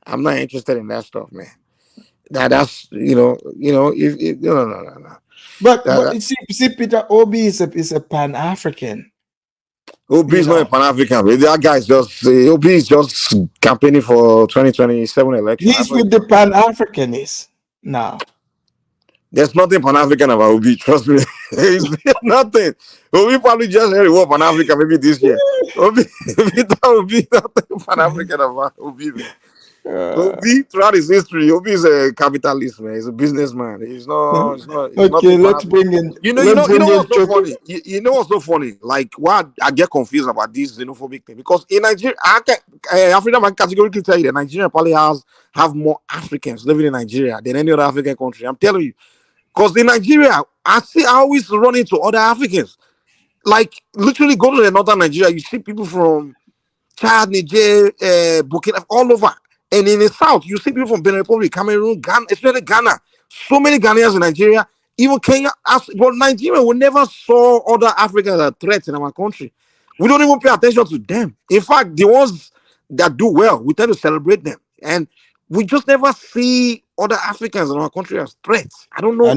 I'm not interested in that stuff, man. That's if no. But see, Peter Obi is a Pan African. OB is not a Pan African. That guy is just OB is just campaigning for 2027 election. He's with the Pan Africanists now. There's nothing Pan African about OB. Trust me, there's nothing. OB probably just heard what Pan African maybe this year. OB nothing Pan African about OB. Obi, throughout his history, Obi is a capitalist, man. He's a businessman. He's Okay, nothing bad. let's bring in What's so funny? You know what's so funny? Like, why I get confused about this xenophobic thing, because in Nigeria, Africa, I can categorically tell you that Nigeria probably have more Africans living in Nigeria than any other African country. I'm telling you, because in Nigeria, I always run into other Africans. Like, literally, go to the northern Nigeria, you see people from Chad, Niger, Burkina, all over. And in the south, you see people from Benin Republic, Cameroon, Ghana, especially Ghana. So many Ghanaians in Nigeria, even Kenya. But Nigeria, we never saw other Africans as threats in our country. We don't even pay attention to them. In fact, the ones that do well, we tend to celebrate them. And we just never see other Africans in our country as threats. I don't know. I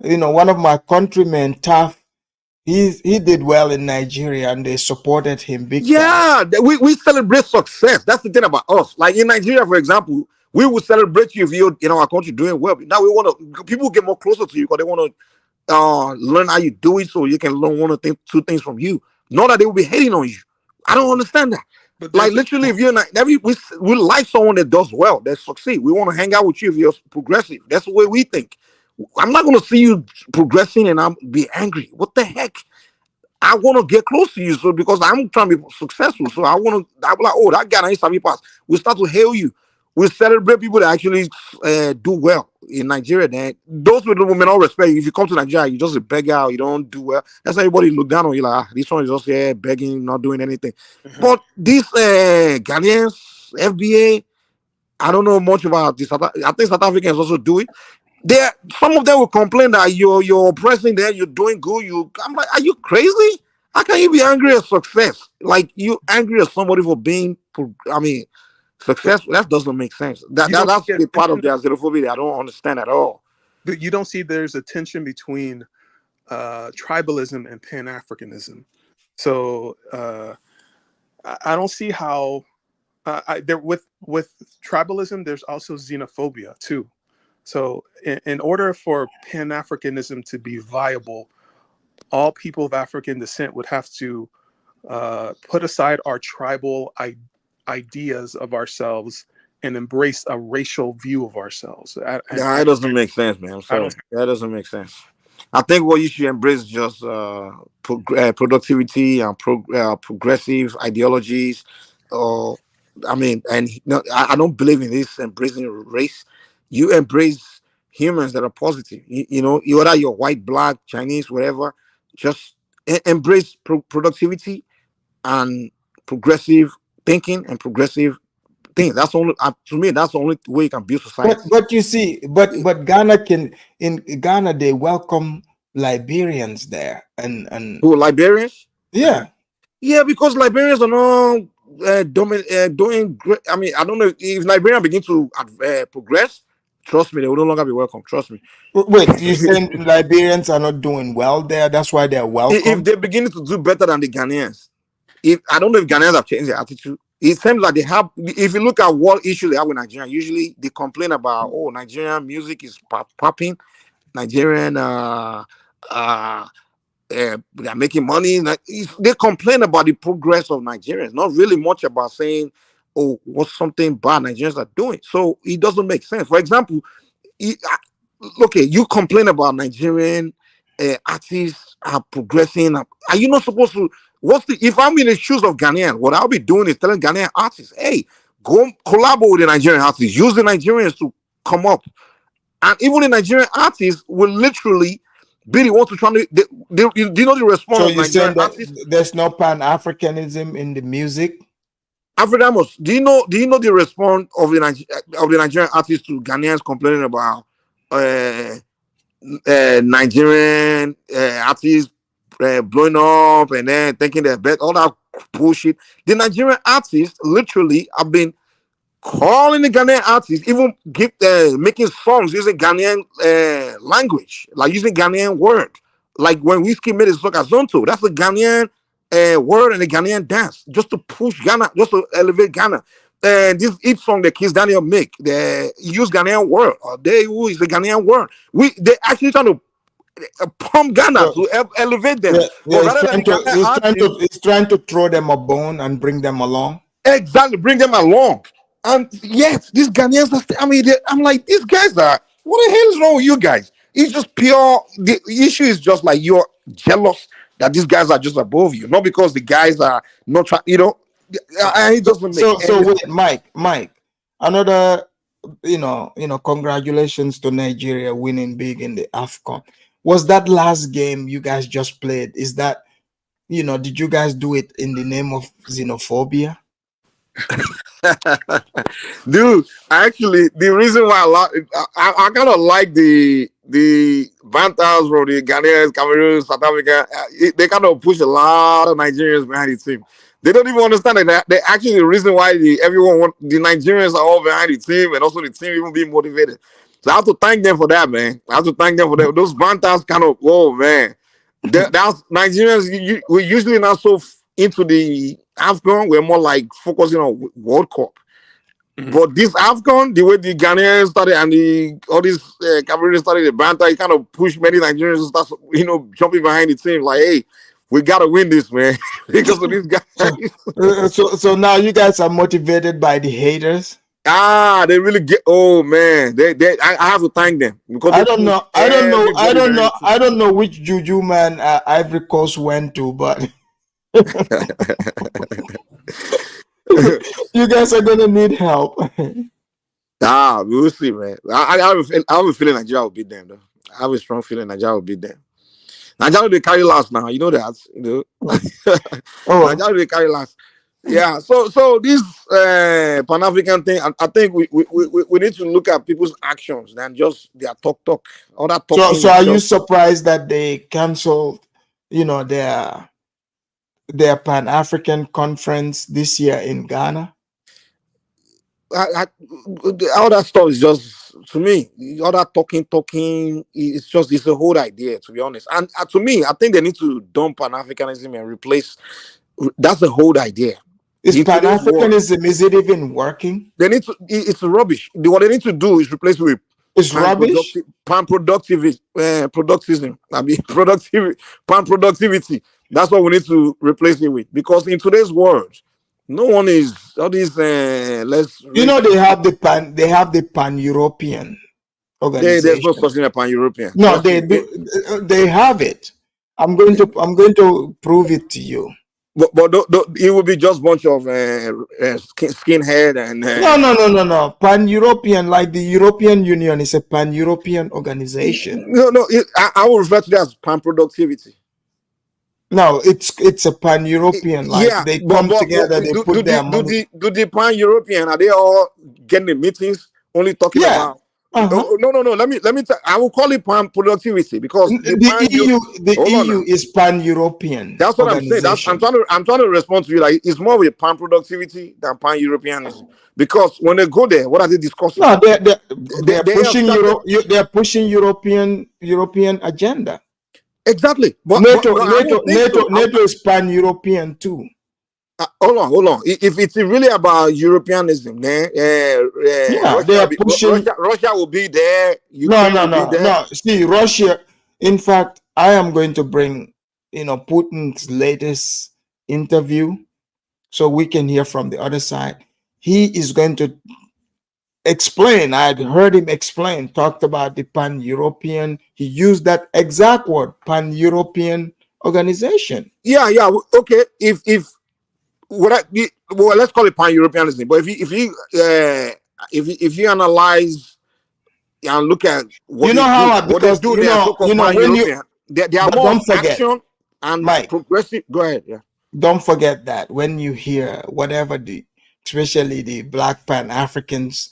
know. One of my countrymen, Taff, he did well in Nigeria, and they supported him big time. Yeah, we celebrate success. That's the thing about us. Like in Nigeria, for example, we will celebrate you if you're in our country doing well. Now we want to, people get more closer to you because they want to learn how you do it, so you can learn one or two things from you. Not that they will be hating on you. I don't understand that. But Like literally, if you're not, we like someone that does well, that succeed. We want to hang out with you if you're progressive. That's the way we think. I'm not going to see you progressing and I'm be angry. What the heck? I want to get close to you, so because I'm trying to be successful. So I'm like, oh, that guy needs to pass. We start to hail you. We celebrate people that actually do well in Nigeria. Then those people may not respect you. If you come to Nigeria, you just a beggar, you don't do well. That's everybody look down on you like, this one is just here begging, not doing anything. But these Ghanaians, FBA, I don't know much about this. I think South Africans also do it. Some of them will complain that you're oppressing them, you're doing good. I'm like, are you crazy? How can you be angry at success? Like, you angry at somebody for being, successful? That doesn't make sense. That's the part of the xenophobia that I don't understand at all. But you don't see there's a tension between tribalism and Pan-Africanism. So I don't see how there with tribalism, there's also xenophobia too. So in order for Pan-Africanism to be viable, all people of African descent would have to put aside our tribal ideas of ourselves and embrace a racial view of ourselves. That doesn't make sense, man. I'm sorry. That doesn't make sense. I think what you should embrace is just productivity and progressive ideologies. I don't believe in this embracing race. You embrace humans that are positive. Whether you're white, black, Chinese, whatever, just embrace productivity and progressive thinking and progressive things. That's only to me. That's the only way you can build society. But you see, but Ghana in Ghana they welcome Liberians there and who, Liberians? Yeah. Yeah, because Liberians are not doing great. I mean, I don't know if Liberians begin to progress. Trust me, they will no longer be welcome. Trust me. Wait, you saying Liberians are not doing well there? That's why they're welcome. If they're beginning to do better than the Ghanaians, I don't know if Ghanaians have changed their attitude. It seems like they have. If you look at what issues they have with Nigeria, usually they complain about, Nigerian music is popping, Nigerian they're making money. They complain about the progress of Nigerians, not really much about saying, what's something bad Nigerians are doing. So it doesn't make sense. For example, you complain about Nigerian artists are progressing. Are you not supposed to? If I'm in the shoes of Ghanaian, what I'll be doing is telling Ghanaian artists, hey, go collaborate with the Nigerian artists. Use the Nigerians to come up. And even the Nigerian artists will literally be the ones to try to. Do you know the response so of Nigerian artists? There's no Pan-Africanism in the music? Africanos, do you know the response of the Nigerian artists to Ghanaians complaining about Nigerian artists blowing up and then thinking they're better, all that bullshit? The Nigerian artists literally have been calling the Ghanaian artists, even making songs using Ghanaian language, like using Ghanaian word. Like when Whiskey made his song Azonto, that's a Ghanaian word and a Ghanaian dance, just to push Ghana, just to elevate Ghana. And each song that Kiss Daniel make, they use Ghanaian word, or they use the Ghanaian word. They actually trying to pump Ghana to elevate them. He's trying to throw them a bone and bring them along. Exactly, bring them along. And yes, these Ghanaians are I mean, I'm like, these guys are, what the hell is wrong with you guys? It's just pure, the issue is just like you're jealous that these guys are just above you, not because the guys are not trying, it doesn't make So any sense. wait, Mike, another, congratulations to Nigeria winning big in the AFCON. Was that last game you guys just played? Is that, did you guys do it in the name of xenophobia? Dude, actually, the reason why I kind of like the banters from the Ghanaians, Cameroon, South Africa. They kind of push a lot of Nigerians behind the team. They don't even understand that they actually the reason why the Nigerians are all behind the team, and also the team even being motivated. So I have to thank them for that, man. I have to thank them for that. Those banters kind of, oh man, that's Nigerians. We're usually not so into the AFCON. We're more like focusing on World Cup. But this AFCON, the way the Ghanaians started and all these Cameroonians started the banter, it kind of pushed many Nigerians to start, jumping behind the team. Like, hey, we gotta win this, man, because of these guys. So now you guys are motivated by the haters. They really get. Oh man, I have to thank them because I don't know which juju man Ivory Coast went to, but you guys are gonna need help. We'll see, man. I have a feeling Nigeria will beat them, though. I have a strong feeling Nigeria will beat them. Nigeria they carry last now, you know that. Oh, Nigeria they carry last. Yeah. So this Pan-African thing, I think we need to look at people's actions than just their talk. All that talking. So are you surprised that they canceled, their Pan-African conference this year in Ghana? All that stuff is just, to me, all that talking, it's a whole idea, to be honest. And to me, I think they need to dump Pan-Africanism and replace. That's the whole idea. Is Pan-Africanism, is it even working? They need to. It's rubbish. What they need to do is replace it with rubbish. Pan-productivism. I mean, pan-productivity. That's what we need to replace it with, because in today's world, no one is all these. They have the Pan-European organization. There's no such thing as Pan-European. No, they do. They have it. I'm going to prove it to you. But it will be just a bunch of skinhead and no. Pan-European, like the European Union, is a Pan-European organization. No. I will refer to that as pan-productivity. No, it's a Pan-European. Like they come together, they put their money. Do the Pan-European, are they all getting the meetings only talking about? No. Let me. I will call it pan-productivity because the EU is pan-European. That's what I'm saying. I'm trying to respond to you. Like, it's more with pan-productivity than pan-Europeanism. Because when they go there, what are they discussing? No, they're pushing They're pushing European agenda. Exactly. But NATO is pan-European too. Hold on. If it's really about Europeanism, then Russia will be there. No. See, Russia. In fact, I am going to bring, Putin's latest interview, so we can hear from the other side. He is going to explain. I had heard him explain. Talked about the pan-European. He used that exact word, pan-European organization. Yeah. Okay. Let's call it pan-Europeanism. But if you analyze and look at what they do, they are so-called pan-European. They are more action and progressive. Go ahead. Yeah. Don't forget that when you hear whatever especially the Black Pan-Africans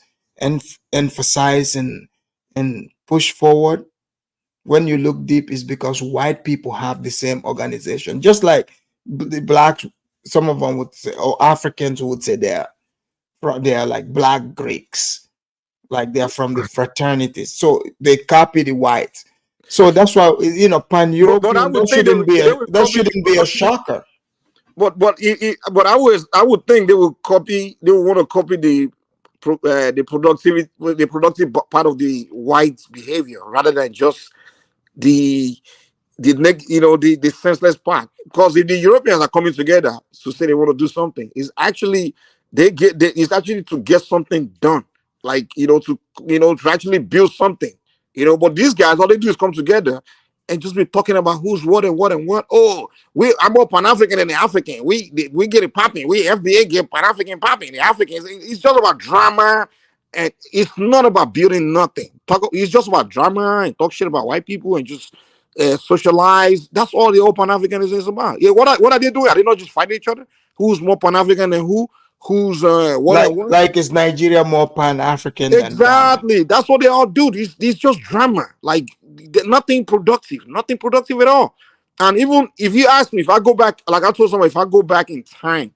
emphasize and push forward, when you look deep, is because white people have the same organization, just like the blacks. Some of them would say, or Africans would say they are like Black Greeks, like they are from the fraternities. So they copy the whites. So that's why pan-European. That shouldn't be a shocker. But I would think they will copy. They will want to copy the productive part of the white behavior rather than just the senseless part. Because if the Europeans are coming together to say they want to do something, it's actually it's actually to get something done, like to actually build something, but these guys, all they do is come together and just be talking about who's what and what and what. Oh, I'm more Pan-African than the African. We get it popping. We FBA get Pan-African popping. The Africans, it's just about drama, and it's not about building nothing. It's just about drama and talk shit about white people and just socialize. That's all the old Pan-Africanism is about. Yeah, what are they doing? Are they not just fighting each other? Who's more Pan-African than who? Who's what and what? Like is Nigeria more Pan-African than Ghana? Exactly. That's what they all do. This just drama. Like nothing productive at all. And even if you ask me, if I go back, like I told someone, if I go back in time,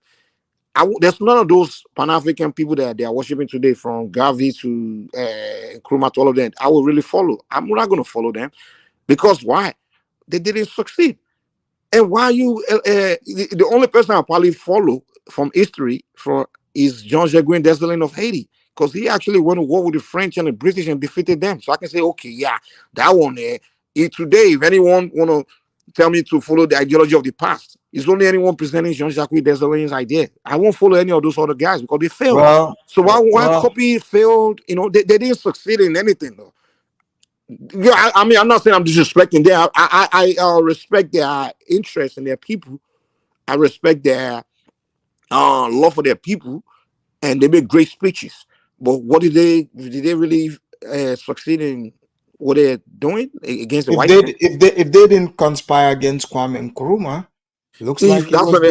there's none of those Pan-African people that they are worshiping today, from Gavi to Nkrumah to all of them, I will really follow. I'm not going to follow them, because why? They didn't succeed. And why the only person I probably follow from history is Jean-Jacques Dessalines of Haiti, because he actually went to war with the French and the British and defeated them. So I can say, okay, yeah, that one there. Today, if anyone want to tell me to follow the ideology of the past, it's only anyone presenting Jean-Jacques Dessalines' idea. I won't follow any of those other guys because they failed. So why copy failed? They didn't succeed in anything, though. Yeah, I mean, I'm not saying I'm disrespecting them. I respect their interest in their people. I respect their love for their people, and they make great speeches. But what did they really succeed in what they're doing against the white man? If they didn't conspire against Kwame Nkrumah, looks like that's what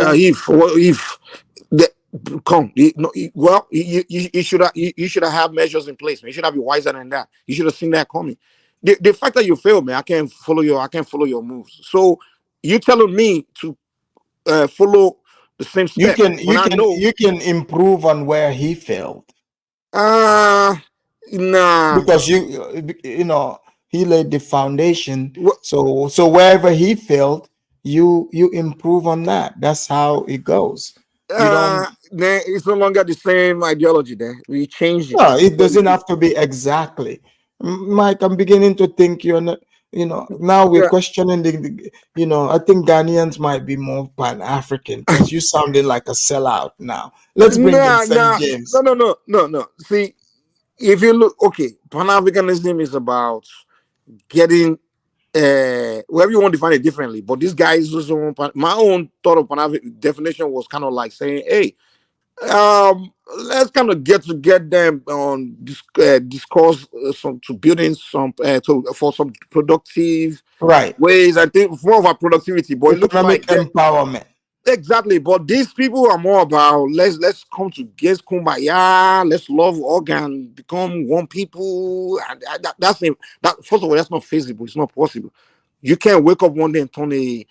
you should have measures in place. You should have been wiser than that. You should have seen that coming. The fact that you failed, man, I can't follow your moves. So you telling me to follow the same step? You can improve on where he failed. Nah. Because he laid the foundation. So wherever he failed, you improve on that. That's how it goes. It's no longer the same ideology there. We changed it. No, it doesn't have to be exactly. Mike, I'm beginning to think you're not, now we're questioning I think Ghanaians might be more Pan-African, because you sounded like a sellout now. Let's bring in St. James. No. See, if you look, okay, Pan-Africanism is about getting wherever you want to define it differently, but this guy is also my own thought of Pan-African definition was kind of like saying, hey, let's kind of get them on discourse to building some for some productive ways. I think more of our productivity, but it looks like empowerment. Exactly, but these people are more about let's come together, kumbaya, let's love organ, become one people. And that's first of all, that's not feasible. It's not possible. You can't wake up one day and turn a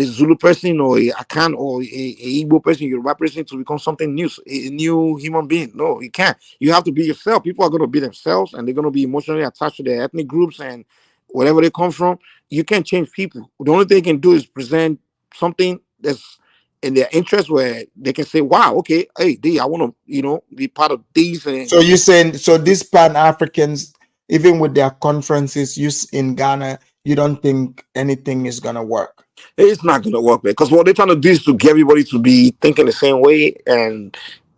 Zulu person or a Akan or a Igbo person, Yoruba person to become something new, a new human being. No, you can't. You have to be yourself. People are going to be themselves, and they're going to be emotionally attached to their ethnic groups and wherever they come from. You can't change people. The only thing you can do is present something that's in their interest, where they can say, wow, okay, hey, I want to, be part of these. So you're saying, these Pan-Africans, even with their conferences in Ghana, you don't think anything is going to work? It's not going to work, because what they're trying to do is to get everybody to be thinking the same way and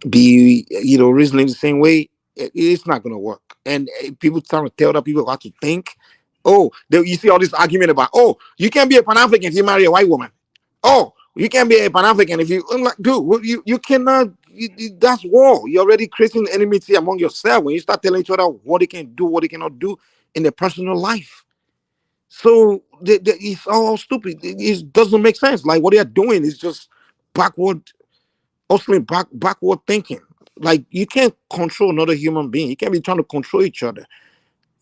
be, reasoning the same way. It's not going to work. And people trying to tell other people how to think. Oh, you see all this argument about, oh, you can't be a Pan-African if you marry a white woman. Oh, you can't be a Pan-African if you, like, dude, you cannot, that's war. You're already creating enmity among yourself when you start telling each other what they can do, what they cannot do in their personal life. So it's all stupid. It doesn't make sense. Like, what they are doing is just backward thinking. Like, you can't control another human being. You can't be trying to control each other.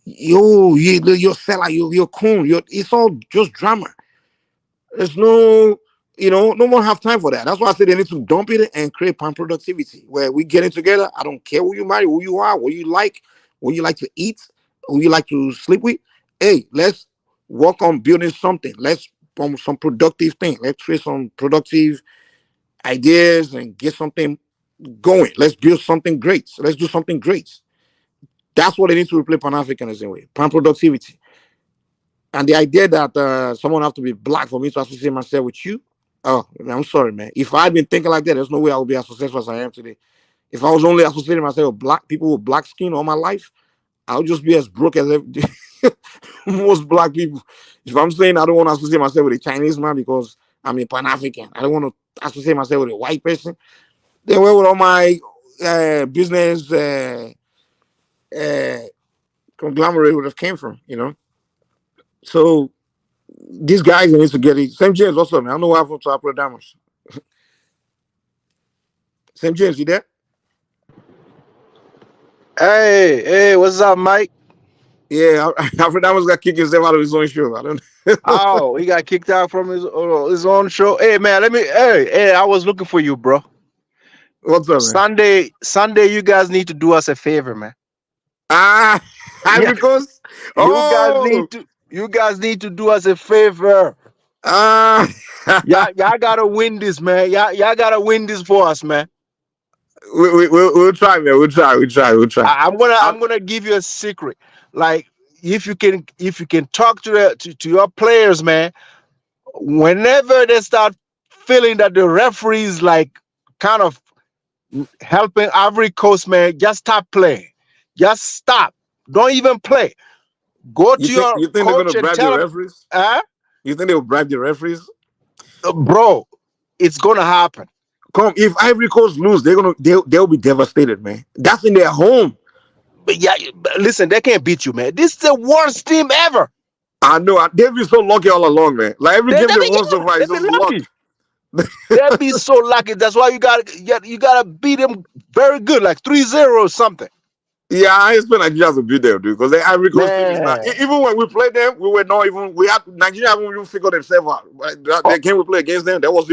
You're seller, you're coon. It's all just drama. There's no one have time for that. That's why I say they need to dump it and create pan productivity, where we get in together. I don't care who you marry, who you are, what you like to eat, who you like to sleep with. Hey, let's work on building something. Let's form some productive thing. Let's create some productive ideas and get something going. Let's build something great. Let's do something great. That's what they need to replace Pan-Africanism with, pan productivity. And the idea that someone have to be black for me to associate myself with you, Oh, I'm sorry, man. If I'd been thinking like that, there's no way I would be as successful as I am today. If I was only associating myself with black people with black skin all my life, I would just be as broke as most black people. If I'm saying I don't want to associate myself with a Chinese man because I'm a Pan-African, I don't want to associate myself with a white person, then where would all my business uh, conglomerate would have came from, you know? So these guys need to get it. Same James also, man. I don't know what happened to Apple Diamonds. Same James, you there? Hey, what's up, Mike? Yeah, Alfred Diamonds got kicked himself out of his own show. I don't know. Oh, he got kicked out from his own show. Hey, man, hey, I was looking for you, bro. What's up, man? Sunday, you guys need to do us a favor, man. Ah, Yeah, Ivory Coast. Oh, you guys need to do us a favor. ah. Y'all gotta win this, man. Y'all gotta win this for us, man. We'll try, man. We'll try. I'm gonna give you a secret. Like, if you can talk to your players, man, whenever they start feeling that the referees like kind of helping Ivory Coast, man, just stop playing. Just stop. Don't even play. Go to your you think they're coach gonna and bribe the tell him, referees? You think they'll bribe the referees? bro, it's gonna happen. Come, if Ivory Coast lose, they'll be devastated, man. That's in their home. But yeah, listen, they can't beat you, man. This is the worst team ever. I know. They've been so lucky all along, man. Like every game they won so far is They've just been luck. lucky. They'll be so lucky. That's why you gotta beat them very good, like 3-0 or something. Yeah, I expect Nigeria to beat them, dude, because the Ivory Coast team is not. Man. Even when we played them, we were not even. Nigeria haven't even figured themselves out. The game we played against them, that was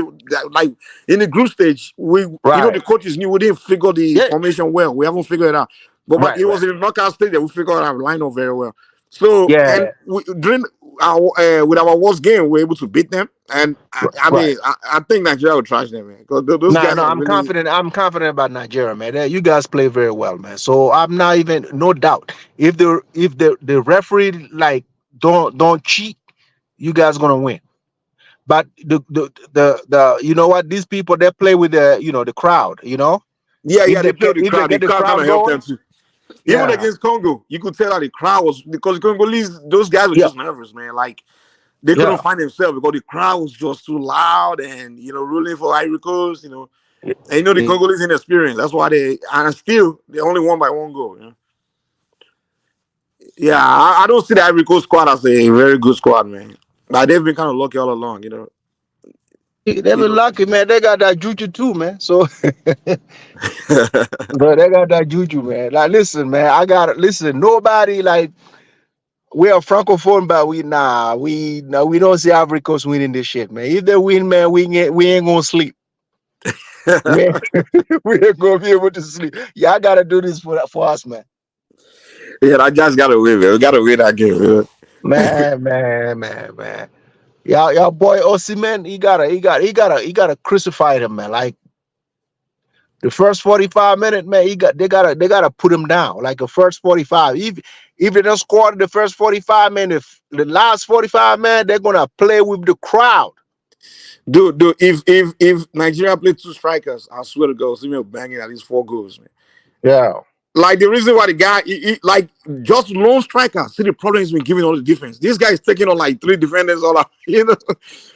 like in the group stage. The coaches knew we didn't figure the formation well. We haven't figured it out. But it was in the knockout stage that we figured out our lineup very well. So and during our with our worst game, we were able to beat them. And I think Nigeria will trash them, man. Because those guys. I'm confident. I'm confident about Nigeria, man. You guys play very well, man. So I'm not even no doubt if the referee like don't cheat, you guys gonna win. But the you know what, these people, they play with the crowd, Yeah, they play with the crowd. The crowd kind of helped them too. Even against Congo, you could tell that the crowd was, because the Congolese, those guys were just nervous, man. Like they couldn't find themselves because the crowd was just too loud and ruling for Ivory Coast, And the Congolese inexperienced. That's why they only won by 1 goal. Yeah, I don't see the Ivory Coast squad as a very good squad, man. Like they've been kind of lucky all along, They've been lucky, man. They got that juju too, man. So bro, they got that juju, man. Like, listen, man, listen. Nobody, like, we are francophone, but we don't see Ivory Coast winning this shit, man. If they win, man, we ain't gonna sleep. we ain't gonna be able to sleep. Y'all gotta do this for us, man. Yeah, I just gotta win, man. We gotta win that game, man. Y'all boy Osimhen, he gotta crucify him, man. Like the first 45 minutes, man, they gotta put him down. Like the first 45. If they don't score in the first 45 minutes, the last 45 minutes, they're gonna play with the crowd. Dude, if Nigeria play 2 strikers, I swear to God, Osimhen will bang in at least 4 goals, man. Yeah. Like the reason why the guy, like just lone striker, see the problem he's been giving all the defense. This guy is taking on like 3 defenders all out, Yeah.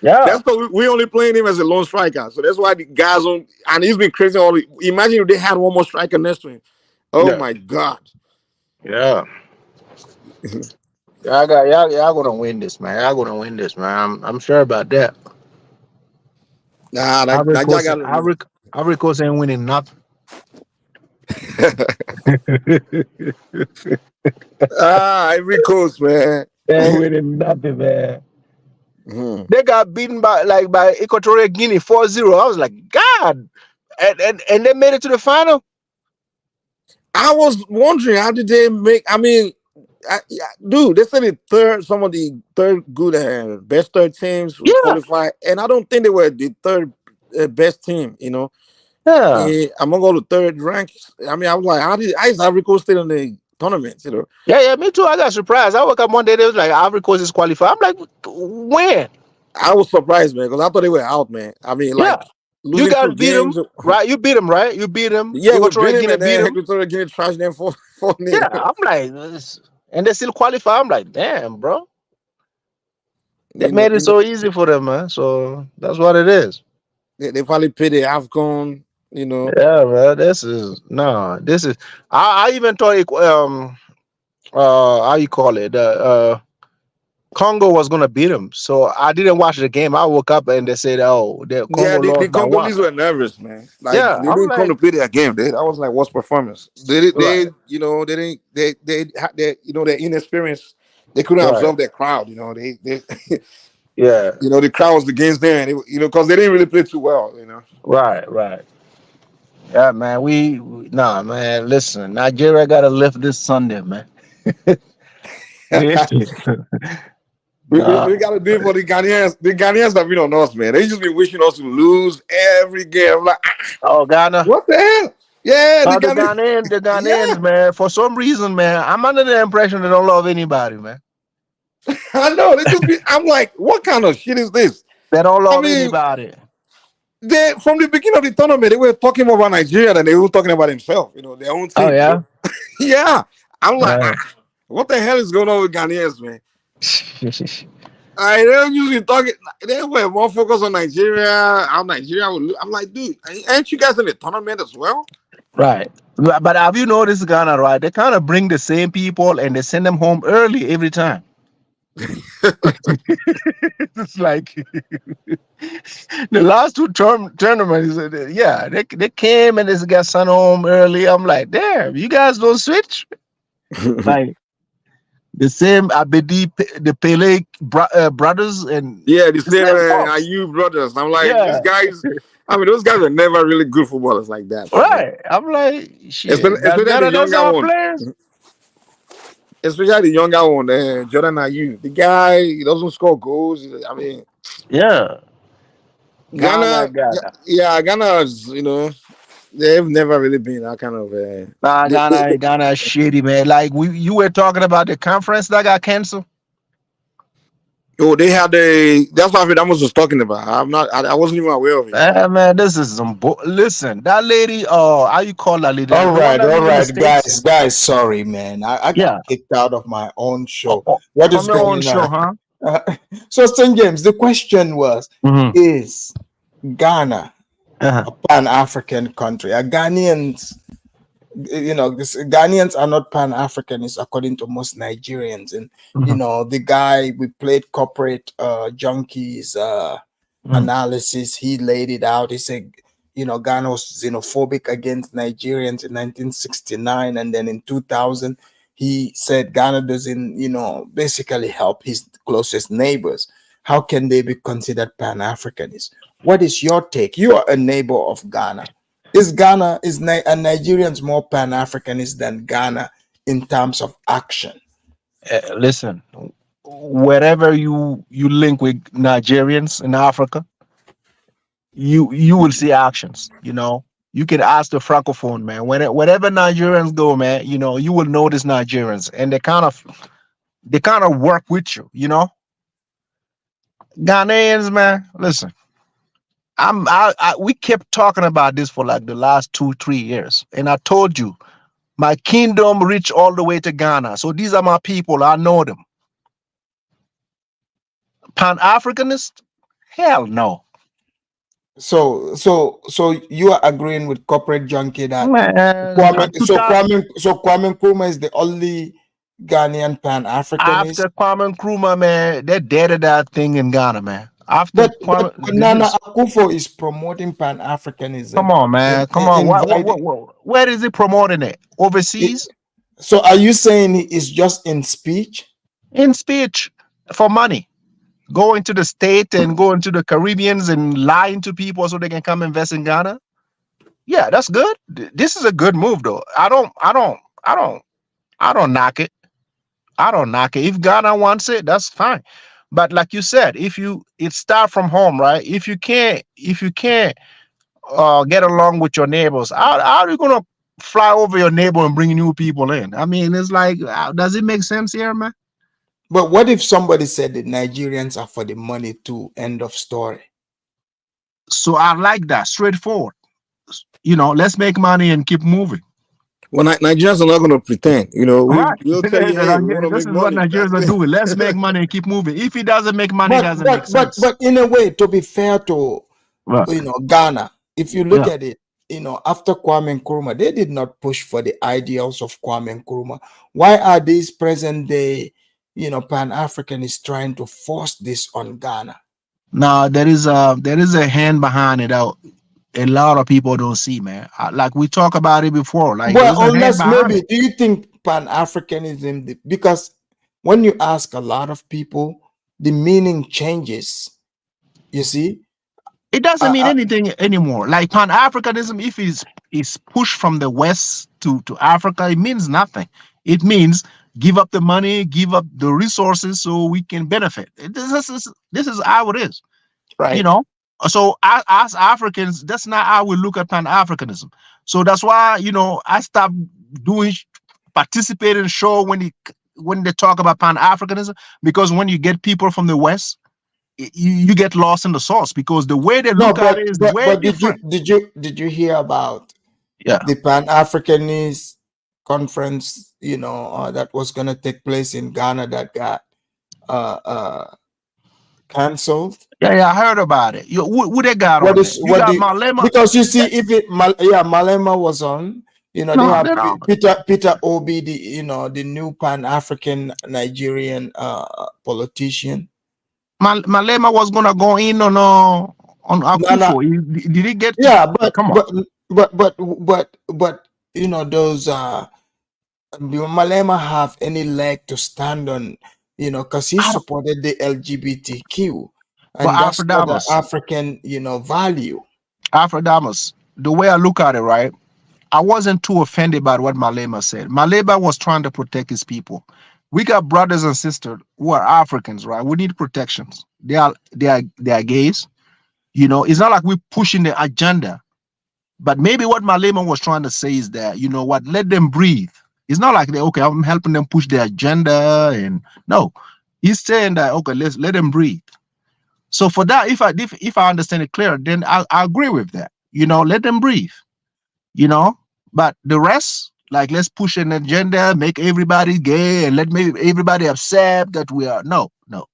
That's why we only playing him as a lone striker. So that's why the guys and he's been crazy all. Imagine if they had one more striker next to him. Oh my God. Yeah. Y'all gonna win this, man. Y'all gonna win this, man. I'm sure about that. Nah, Ivory Coast ain't winning nothing. Ivory Coast, man. They ain't winning nothing, man. Mm-hmm. They got beaten by Equatorial Guinea 4-0. I was like, God, and they made it to the final. I was wondering, how did they make? I mean, dude, they said some of the third good best third teams will qualify, and I don't think they were the third best team. Yeah, among all the third ranks. I mean, I was like, how is Ivory Coast still in the tournament? Yeah, me too. I got surprised. I woke up one day, they was like, Ivory Coast is qualified. I'm like, when? I was surprised, man, because I thought they were out, man. I mean, Yeah, like you losing guys two beat him, games. right? You beat him, right? You beat him. Yeah, we beat Equatorial him, Guinea and beat then him. Equatorial Guinea trashed them for Yeah, 0. I'm like, and they still qualify. I'm like, damn, bro. They You know, made it so easy for them, man. So that's what it is. they probably played the AFCON. You know, Yeah, man. This is no. This is. I even thought how you call it Congo was gonna beat them. So I didn't watch the game. I woke up and they said, "Oh, the yeah, Congo the lost by one." Congolese were nervous, man. Like Yeah, they I'm didn't come like, to play their game. That was like worst performance. right, You know, they didn't. They had their, you know, their inexperience. They couldn't right, absorb their crowd. You know, they yeah, you know, the crowd was against them. And you know, because they didn't really play too well. You know. right, right. Yeah, man. Nah, man. Listen, Nigeria got to lift this Sunday, man. Yeah. We Nah. got to do it for the Ghanaians. The Ghanaians have been on us, man. They just been wishing us to lose every game. I'm like, Oh, Ghana. what the hell? Yeah, the Ghanaians. The Yeah, Ghanaians, man. For some reason, man, I'm under the impression they don't love anybody, man. I know. They just be. I'm like, what kind of shit is this? They don't I love mean, anybody. they from the beginning of the tournament, they were talking more about Nigeria than they were talking about themselves. You know, their own Oh team. You yeah. know? Yeah, I'm like, Uh, what the hell is going on with Ghanaians, man? I don't usually talking. They were more focused on Nigeria. How Nigeria would. I'm like, dude, ain't you guys in the tournament as well? right. But have you noticed Ghana, right? They kind of bring the same people and they send them home early every time. It's like the last two tournaments, yeah, they came and they got sent home early. I'm like, damn, you guys don't switch. Like the same Abedi, the Pele brothers, and Yeah, the the same same folks. IU brothers. I'm like, these Yeah, guys. I mean, those guys were never really good footballers like that. You know, right. I'm like, shit, that especially the Ghana does younger have one. players. Especially the younger one, Jordan Ayew. The guy, he doesn't score goals. I mean, Yeah, Ghana, Ghana. yeah, Ghana's, you know, they've never really been that kind of. Nah, Ghana is shitty, man. Like you were talking about the conference that got canceled. Oh, they had a. That's what I was just talking about. I'm not. I wasn't even aware of it. Man, this is some listen, that lady, how you call that lady? The one that All live in the right, States? guys. Sorry, man. I got Yeah. kicked out of my own Oh, show. oh, What from is your own going show, on? huh? So, St. James, the question was: Mm-hmm. is Ghana Uh-huh. a Pan-African country? Are Ghanaians, Ghanaians are not Pan-Africanists according to most Nigerians. And Mm-hmm. the guy we played corporate junkies Mm-hmm. analysis, he laid it out. He said, Ghana was xenophobic against Nigerians in 1969, and then in 2000, he said Ghana doesn't, basically help his closest neighbors. How can they be considered Pan-Africanists? What is your take? You are a neighbor of Ghana. Is Ghana and Nigerians more Pan-Africanist than Ghana in terms of action? Listen, wherever you link with Nigerians in Africa, you will see actions. You can ask the francophone man. Whenever Nigerians go, man, you will notice Nigerians, and they kind of work with you. Ghanaians, man. Listen, we kept talking about this for like the last 2-3 years, and I told you my kingdom reach all the way to Ghana. So these are my people. I know them. Pan-Africanist? Hell no. So you are agreeing with corporate junkie that Man, Kwame Nkrumah is the only Ghanaian Pan-Africanist. after Kwame Nkrumah, man, they deaded that thing in Ghana, man. After But Kwame, Nana Akufo is promoting Pan-Africanism come on, man, come on. inviting. Where is he promoting it? Overseas? So are you saying it's just in speech? In speech for money. Going to the state and going to the Caribbeans and lying to people so they can come invest in Ghana. Yeah, that's good. This is a good move, though. I don't knock it. I don't knock it. If Ghana wants it, that's fine. But like you said, it start from home, right? If you can't get along with your neighbors, how are you gonna fly over your neighbor and bring new people in? I mean, it's like, does it make sense here, man? But what if somebody said the Nigerians are for the money too? End of story. So I like that, straightforward. Let's make money and keep moving. Well, Nigerians are not going to pretend. Right. We'll tell you, hey, we want to This make is what money. Nigerians That's are it. doing. Let's make money and keep moving. If it doesn't make money, it But doesn't make but but sense. but in a way, to be fair to Right. Ghana, if you look Yeah. at it, after Kwame Nkrumah, they did not push for the ideals of Kwame Nkrumah. Why are these present day, Pan-Africanists trying to force this on Ghana? Now there is a hand behind it out. A lot of people don't see, man. Like we talked about it before. Like Well, there's a hand unless behind maybe, it. do you think Pan-Africanism, because when you ask a lot of people, the meaning changes. You see? It doesn't Uh, mean uh, anything anymore. Like Pan Africanism, if it's pushed from the West to Africa, it means nothing. It means give up the money, give up the resources so we can benefit. This is how it is. you right. know so as Africans, that's not how we look at pan-africanism. So that's why I stopped doing participating show when they talk about pan-africanism, because when you get people from the West, you get lost in the sauce, because the way they No, look at it is way but did you different. hear about Yeah. the Pan-Africanist conference, that was going to take place in Ghana that got uh, uh, canceled? Yeah, I heard about it. Who they got What on there? is You what got the Malema. Because you see, if Malema was on, they No, have they don't. Peter Obi, the new Pan-African Nigerian politician. Malema was gonna go in on Nana, Akufo. Did he get to? yeah, Come on. but those will Malema have any leg to stand on, because he I don't, supported the LGBTQ, but and that's not an Afrodamus, African, value. Afrodamus, the way I look at it, right? I wasn't too offended by what Malema said. Malema was trying to protect his people. We got brothers and sisters who are Africans, right? We need protections. They are gays. It's not like we're pushing the agenda. But maybe what Malema was trying to say is that, let them breathe. It's not like okay, I'm helping them push their agenda, and no, he's saying that okay, let them breathe. So for that, if I understand it clear, then I agree with that. Let them breathe. You know, but the rest, like let's push an agenda, make everybody gay, and let everybody accept that we are no, no.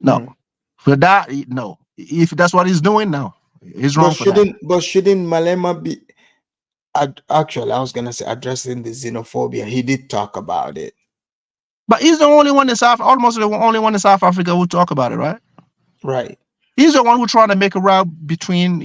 Mm. For that, no. If that's what he's doing, no, he's But wrong for that. shouldn't Malema be actually, I was gonna say, addressing the xenophobia? He did talk about it. But he's the only one in almost the only one in South Africa who talk about it, right? Right. He's the one who trying to make a route between,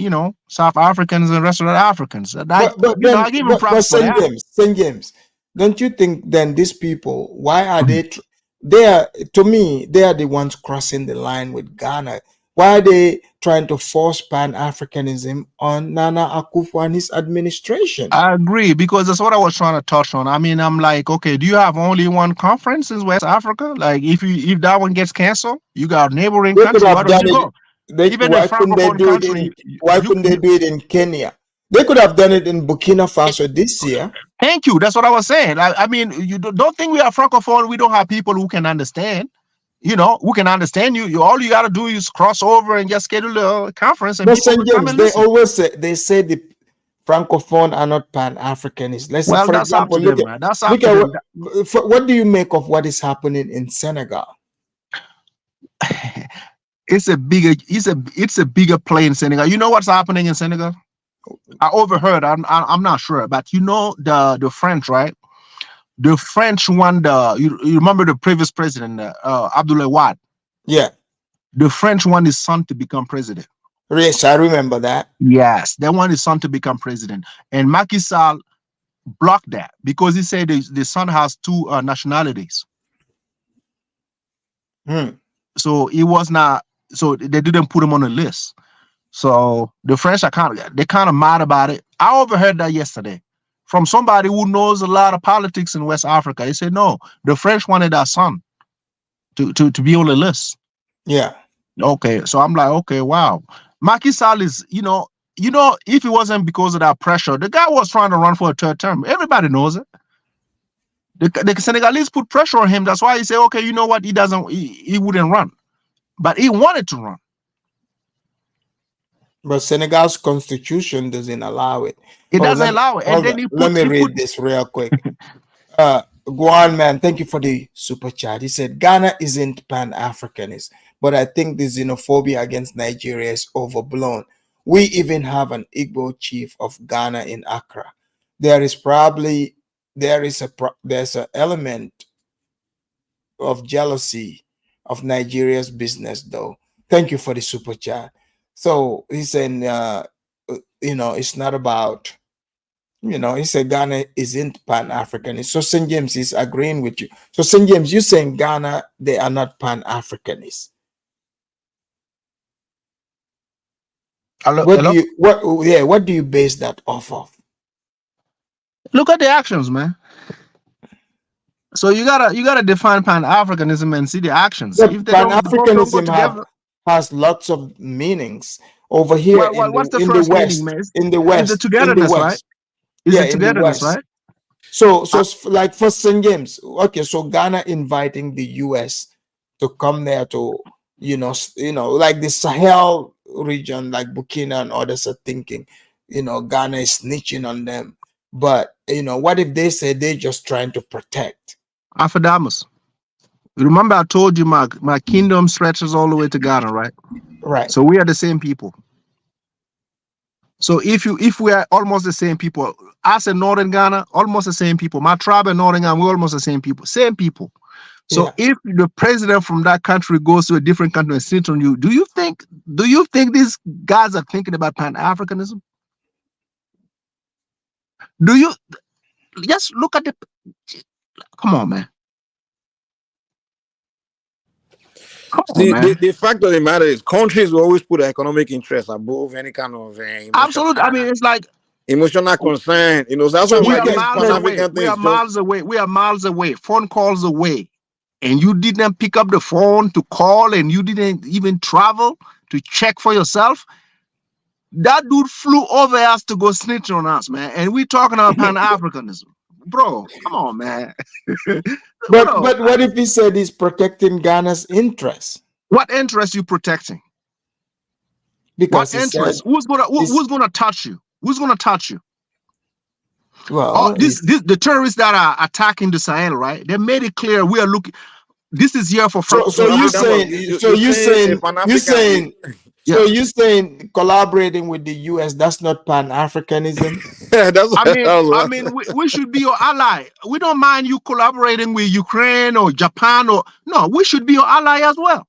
South Africans and the rest of the Africans. I give him props for Saint that. James, don't you think then these people, why are they are, to me, they are the ones crossing the line with Ghana? Why are they trying to force Pan-Africanism on Nana Akufo and his administration? I agree, because that's what I was trying to touch on. I mean, I'm like, okay, do you have only one conference in West Africa? Like, if that one gets canceled, you got neighboring They could country. Why have don't done you it. go? Even the francophone country, Why couldn't they do it in Kenya? They could have done it in Burkina Faso this year. thank you. That's what I was saying. I mean, you don't think we are francophone. We don't have people who can understand. Who can understand you. All you got to do is cross over and just schedule a conference, and But people St. will come James, and listen. they say the Francophone are not Pan-Africanists. Let's say, Well, for that's up example, to them, man. That's up look to at them. what do you make of what is happening in Senegal? It's a bigger play in Senegal. You know what's happening in Senegal? I overheard. I'm not sure, but the French, right? The French won you remember the previous president, Abdoulaye Wade. Yeah. The French want his son to become president. Yes, I remember that. Yes, they want his son to become president, and Macky Sall blocked that because he said the son has two nationalities. So he was not. So they didn't put him on the list. So the French are kind of mad about it. I overheard that yesterday from somebody who knows a lot of politics in West Africa. He said no, the French wanted our son to be on the list. Yeah. Okay, so I'm like, okay, wow. Macky Sall is, if it wasn't because of that pressure, the guy was trying to run for a third term. Everybody knows it. The Senegalese put pressure on him. That's why he said, okay, you know what? He wouldn't run, but he wanted to run. But Senegal's constitution doesn't allow it. It doesn't allow it. And then Let me read this real quick. Guan man, thank you for the super chat. He said Ghana isn't pan-Africanist, but I think the xenophobia against Nigeria is overblown. We even have an Igbo chief of Ghana in Accra. There's an element of jealousy of Nigeria's business, though. Thank you for the super chat. So he's saying, it's not about, he said Ghana isn't pan-Africanist. So St. James is agreeing with you. So St. James, you're saying Ghana, they are not pan-Africanist. What do you base that off of? Look at the actions, man. So you gotta define pan-Africanism and see the actions. But if they pan-Africanism has lots of meanings over here. What's the first meaning, man? In the West, the togetherness, right? Yeah, in the West, right? So like for St. James, okay, so Ghana inviting the US to come there to, like the Sahel region, like Burkina and others are thinking, Ghana is snitching on them. But, what if they say they're just trying to protect? Afadamus. Remember I told you my kingdom stretches all the way to Ghana, right? Right. So we are the same people. So if we are almost the same people, us in Northern Ghana, almost the same people. My tribe in Northern Ghana, we're almost the same people. Same people. So if the president from that country goes to a different country and sits on you, do you think these guys are thinking about pan-Africanism? Do you just look at come on, man. The fact of the matter is countries will always put economic interest above any kind of absolutely. I mean, it's like emotional concern. That's why we are miles away. We are miles away, phone calls away. And you didn't pick up the phone to call, and you didn't even travel to check for yourself. That dude flew over us to go snitch on us, man. And we talking about pan-Africanism. Bro, come on, man. But what if he said he's protecting Ghana's interests? What interest you protecting? Because what interest? Who's gonna touch you? Who's gonna touch you? Well, the terrorists that are attacking the Sahel, right? They made it clear we are looking. This is here for France. So you're saying collaborating with the US, that's not pan-Africanism? I mean, we should be your ally. We don't mind you collaborating with Ukraine or Japan we should be your ally as well.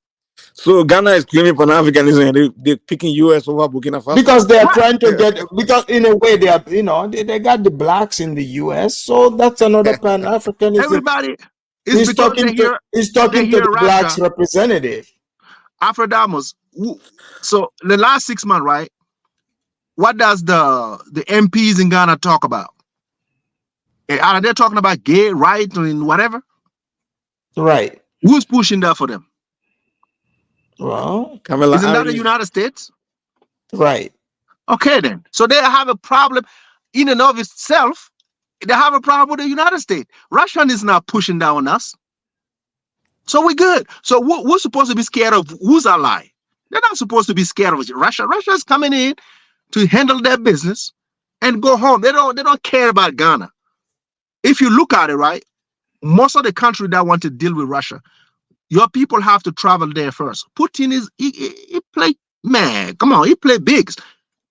So Ghana is claiming pan-Africanism and they're picking US over Burkina Faso because they are trying to because in a way they are they got the blacks in the US, so that's another pan-Africanism. Everybody he's talking to the blacks representative. Afrodamus. So the last 6 months, right? What does the MPs in Ghana talk about? Are they talking about gay rights and whatever? Right. Who's pushing that for them? Well, isn't that the United States? Right. Okay, then. So they have a problem in and of itself. They have a problem with the United States. Russia is not pushing down us. So we're good. So we're supposed to be scared of who's ally? They're not supposed to be scared of Russia. Russia is coming in to handle their business and go home. They don't care about Ghana. If you look at it, right, most of the country that want to deal with Russia, your people have to travel there first. Putin he play, man, come on, he play bigs.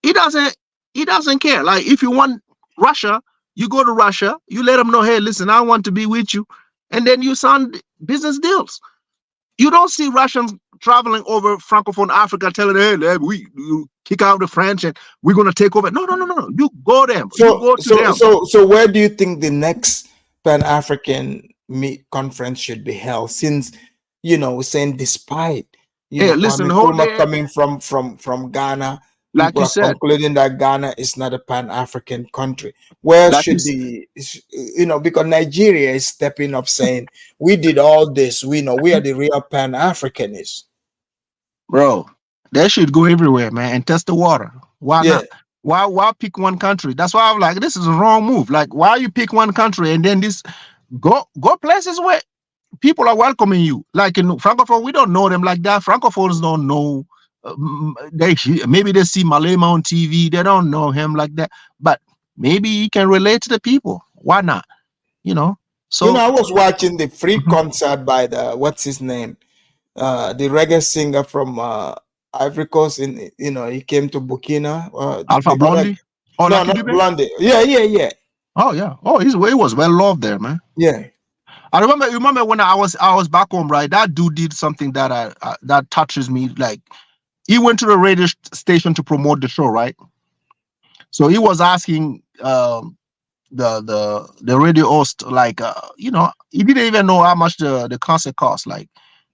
He doesn't care. Like if you want Russia, you go to Russia, you let them know, hey, listen, I want to be with you. And then you sign business deals. You don't see Russians traveling over Francophone Africa telling, hey, you kick out the French and we're going to take over. No. You go there. So where do you think the next Pan-African conference should be held? Since, we're saying despite, coming from Ghana, like you said, concluding that Ghana is not a Pan-African country. Where should because Nigeria is stepping up saying, we did all this. We know we are the real Pan-Africanists. Bro, they should go everywhere, man, and test the water. Why not? Why pick one country? That's why I'm like, this is a wrong move. Like, why you pick one country and then this Go places where people are welcoming you. Like in Francophone, we don't know them like that. Francophones don't know. Maybe they see Malema on TV. They don't know him like that. But maybe he can relate to the people. Why not? You know. You know, So I was watching the free Mhm. concert by the what's his name, the reggae singer from Ivory Coast. In he came to Burkina. Alpha The other, Blondie or no, Lucky not Dube. Blondie. Yeah. Oh yeah. Oh, he was well loved there, man. Yeah. I remember. You remember when I was back home, right? That dude did something that that touches me. Like he went to the radio station to promote the show, right? So he was asking the radio host, like, he didn't even know how much the concert cost. Like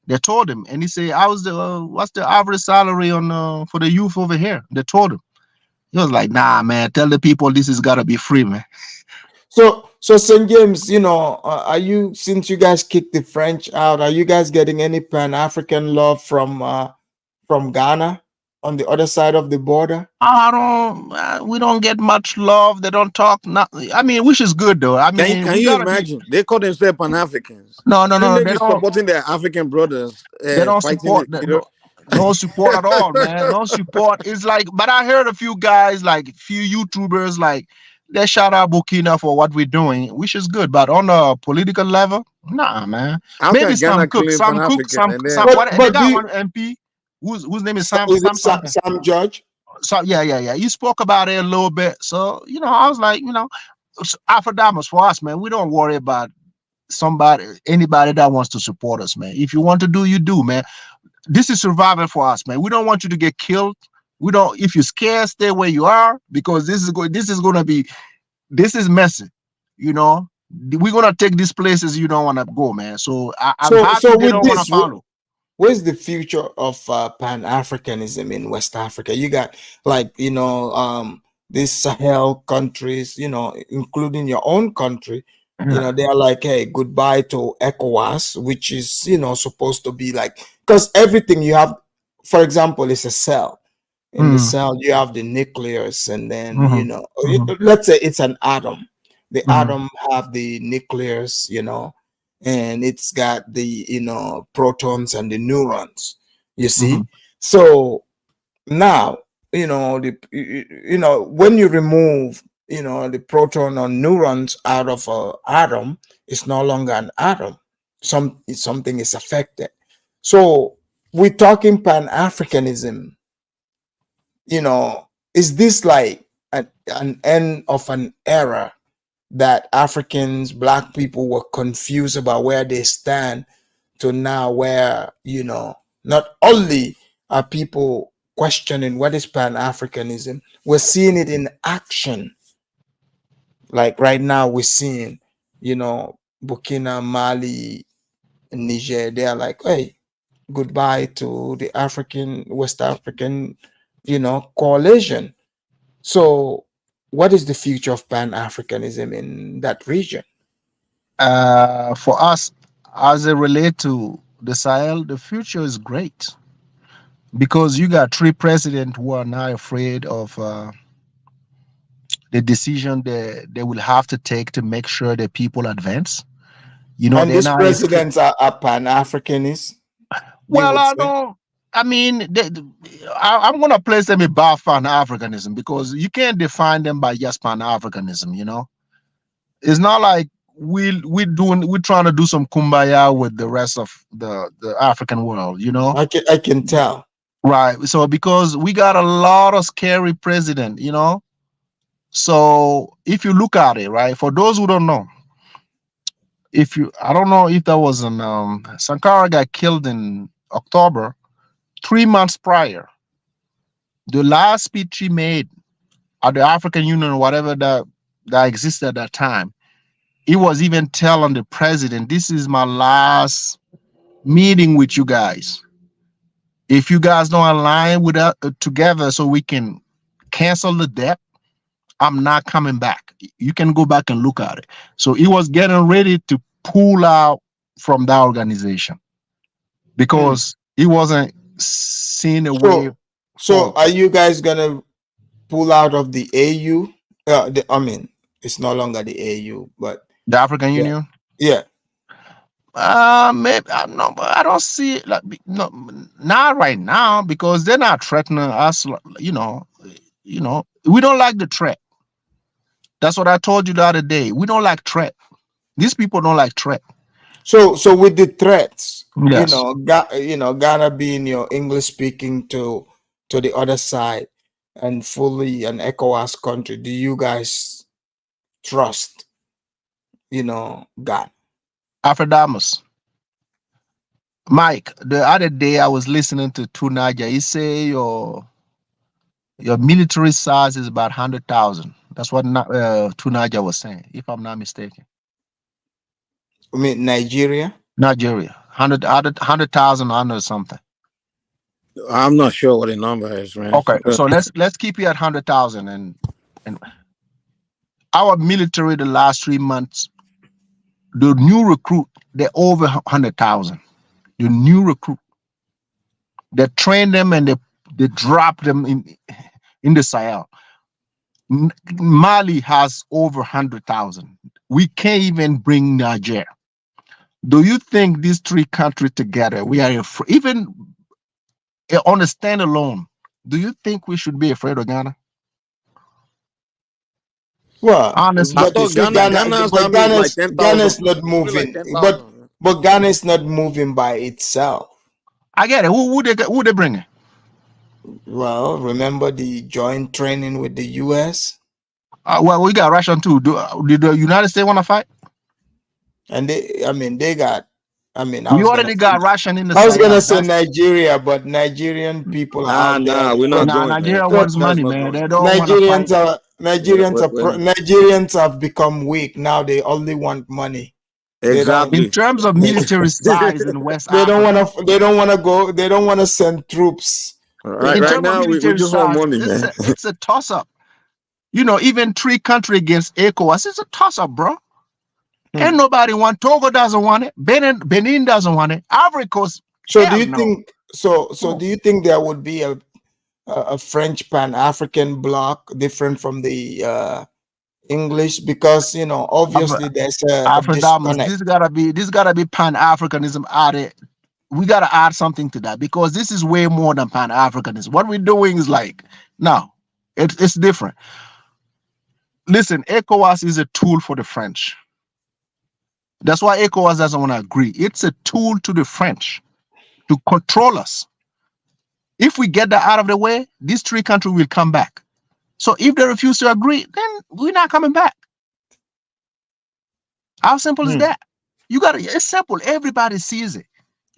they told him, and he said, "How's what's the average salary on for the youth over here?" They told him. He was like, "Nah, man, tell the people this has got to be free, man." So St. James, are you, since you guys kicked the French out, are you guys getting any Pan-African love from Ghana on the other side of the border? I don't. We don't get much love. They don't talk. Not. I mean, which is good though. I mean, Can we you gotta be. imagine? They call themselves Pan-Africans. No, no, no. Shouldn't they They be don't. supporting their African brothers They don't fighting support the, that. No, no support at all, man. No support. It's like, but I heard a few guys, like few YouTubers, like they shout out Burkina for what we're doing, which is good. But on a political level, nah, man. How Maybe can Ghana claim Some cook, Pan-African and some. then But What they but do got you, one MP whose name is is it Sam something. Sam Judge? So yeah. You spoke about it a little bit. So I was like, Afrodamas for us, man. We don't worry about anybody that wants to support us, man. If you want to do, you do, man. This is survival for us, man. We don't want you to get killed. We don't. If you're scared, stay where you are, because this is messy. You know, we're gonna take these places you don't want to go, man. So I'm happy So they with don't want to this, follow. where's the future of Pan-Africanism in West Africa? You got, like, these Sahel countries, including your own country, they are like, hey, goodbye to ECOWAS, which is, supposed to be like, because everything you have, for example, is a cell. In the Mm, cell, you have the nucleus, and then, mhm, mhm, let's say it's an atom. The mhm, atom have the nucleus, and it's got the protons and the neurons, you see. mhm. So now, when you remove the proton or neurons out of an atom, it's no longer an atom. Something is affected. So we're talking Pan-Africanism. Is this like an end of an era that Africans, Black people were confused about where they stand, to now where, not only are people questioning what is Pan-Africanism, we're seeing it in action. Like right now, we're seeing, Burkina, Mali, Niger, they are like, hey, goodbye to the West African, coalition. So what is the future of Pan-Africanism in that region? For us, as it relate to the Sahel, the future is great, because you got three presidents who are not afraid of the decision they will have to take to make sure the people advance. And They're these not afraid. presidents are Pan-Africanists, you Well, would I say. don't. I mean, I'm gonna place them above Pan Africanism, because you can't define them by just Pan Africanism. It's not like we're trying to do some kumbaya with the rest of the African world. I can tell. Right. So because we got a lot of scary president. So if you look at it, right, for those who don't know, I don't know if that was Sankara got killed in October, 3 months prior. The last speech he made at the African Union or whatever that existed at that time, he was even telling the president, "This is my last meeting with you guys. If you guys don't align with us together so we can cancel the debt, I'm not coming back." You can go back and look at it. So he was getting ready to pull out from that organization, Hmm. because he wasn't seeing a way So forward. are you guys gonna pull out of the AU? I mean, it's no longer the AU, but The African yeah, Union. Yeah. Maybe no, but I don't see it like no, not right now because they're not threatening us. You know, we don't like the threat. That's what I told you the other day. We don't like threat. These people don't like threat. So with the threats, Yes. Ghana being your English speaking to the other side and fully an ECOWAS country, do you guys trust, Ghana? Afrodamus. Mike, the other day I was listening to Tunaja. He say your military size is about 100,000. That's what Tunaja was saying, if I'm not mistaken. I mean Nigeria? Nigeria, 100,000 under something. I'm not sure what the number is, man. Okay, so let's keep it at 100,000, and our military the last 3 months, the new recruit, they're over 100,000. The new recruit, they train them and they drop them in the Sahel. Mali has over 100,000. We can't even bring Niger. Do you think these three countries together, we are even on a standalone? Do you think we should be afraid of Ghana? Well, Honestly, I but you thought see, Ghana, Ghana's but army is like 10,000. Ghana's not Only like moving. 10,000. But Ghana is not moving by itself. I get it. Who they bringing? Well, remember the joint training with the U.S. Well, we got Russian too. Did the United States want to fight? and they got. I mean, We already got Russian in the I was gonna Sahel. say Nigeria, but Nigerian people are out there. Nah, we're not Nah, going, man. Nigeria wants That's money, not man. going. They don't want to fight. Nigerians have become weak now. They only want money. In Exactly. terms of military size in West They don't Africa, want to. They don't want to go. They don't want to send troops. Right, in right terms of now, we military just want size, money, man. it's a toss up. Even three countries against ECOWAS, it's a toss up, bro. Ain't nobody want. Togo doesn't want it. Benin doesn't want it. Ivory Coast, So do hell you no. think? So do you think there would be a French Pan-African bloc different from the English? Because obviously there's a Afrodamus, disconnect. this gotta be Pan-Africanism added. We gotta add something to that because this is way more than Pan-Africanism. What we're doing is no, it's different. Listen, ECOWAS is a tool for the French. That's why ECOWAS doesn't want to agree. It's a tool to the French to control us. If we get that out of the way, these three countries will come back. So if they refuse to agree, then we're not coming back. How simple is that? It's simple. Everybody sees it.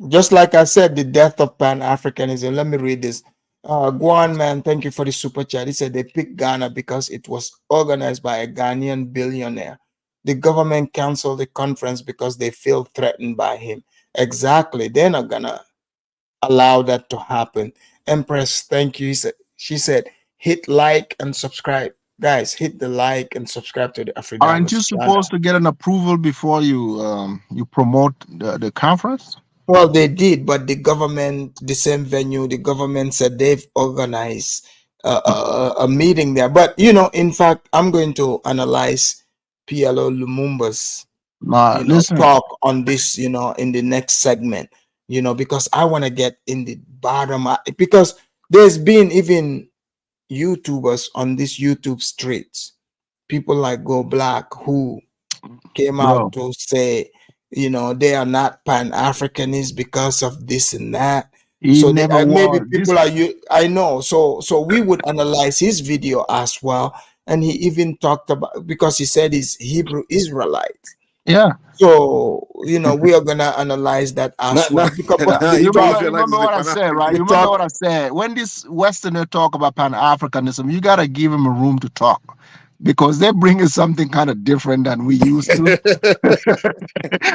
Just like I said, the death of Pan-Africanism. Let me read this. Guan man, thank you for the super chat. He said they picked Ghana because it was organized by a Ghanaian billionaire. The government canceled the conference because they feel threatened by him. Exactly. They're not gonna allow that to happen. Empress, thank you. She said, hit like and subscribe. Guys, hit the like and subscribe to the Afridamus Aren't you supposed to get an approval before you promote the conference? Well, they did, but the government, the same venue, the government said they've organized a meeting there. But in fact, I'm going to analyze PLO Lumumba's Listen, talk on this, in the next segment, because I want to get in the bottom, because there's been even YouTubers on these YouTube streets, people like Go Black, who came out to say, they are not Pan-Africanists because of this and that. he So never maybe was. people are you. I know. So we would analyze his video as well, and he even talked about, because he said he's Hebrew Israelite. Yeah. So we are gonna analyze that as well. Because, You remember what I said, right? You remember what I said? When this Westerner talk about Pan-Africanism, you gotta give him a room to talk, because they're bringing something kind of different than we used to.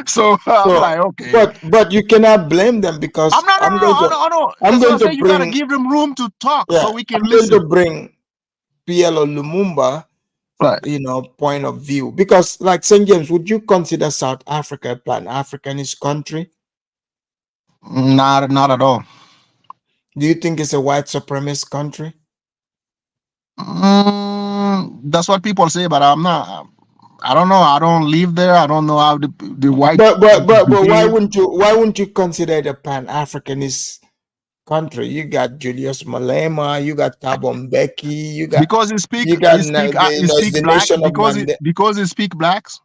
So I'm like, okay. But you cannot blame them, because I'm not. I know. I'm That's going what I to say. You gotta give them room to talk so we can I'm listen. going to bring PLO Lumumba, point of view, because like St. James, would you consider South Africa a Pan-Africanist country? Not at all. Do you think it's a white supremacist country? That's what people say, but I'm not. I don't know. I don't live there. I don't know how the white. But why behave. wouldn't you consider it a Pan-Africanist country? You got Julius Malema, you got Thabo Mbeki, Because he speak you got he it's speak the black nation of Mande. because he speak blacks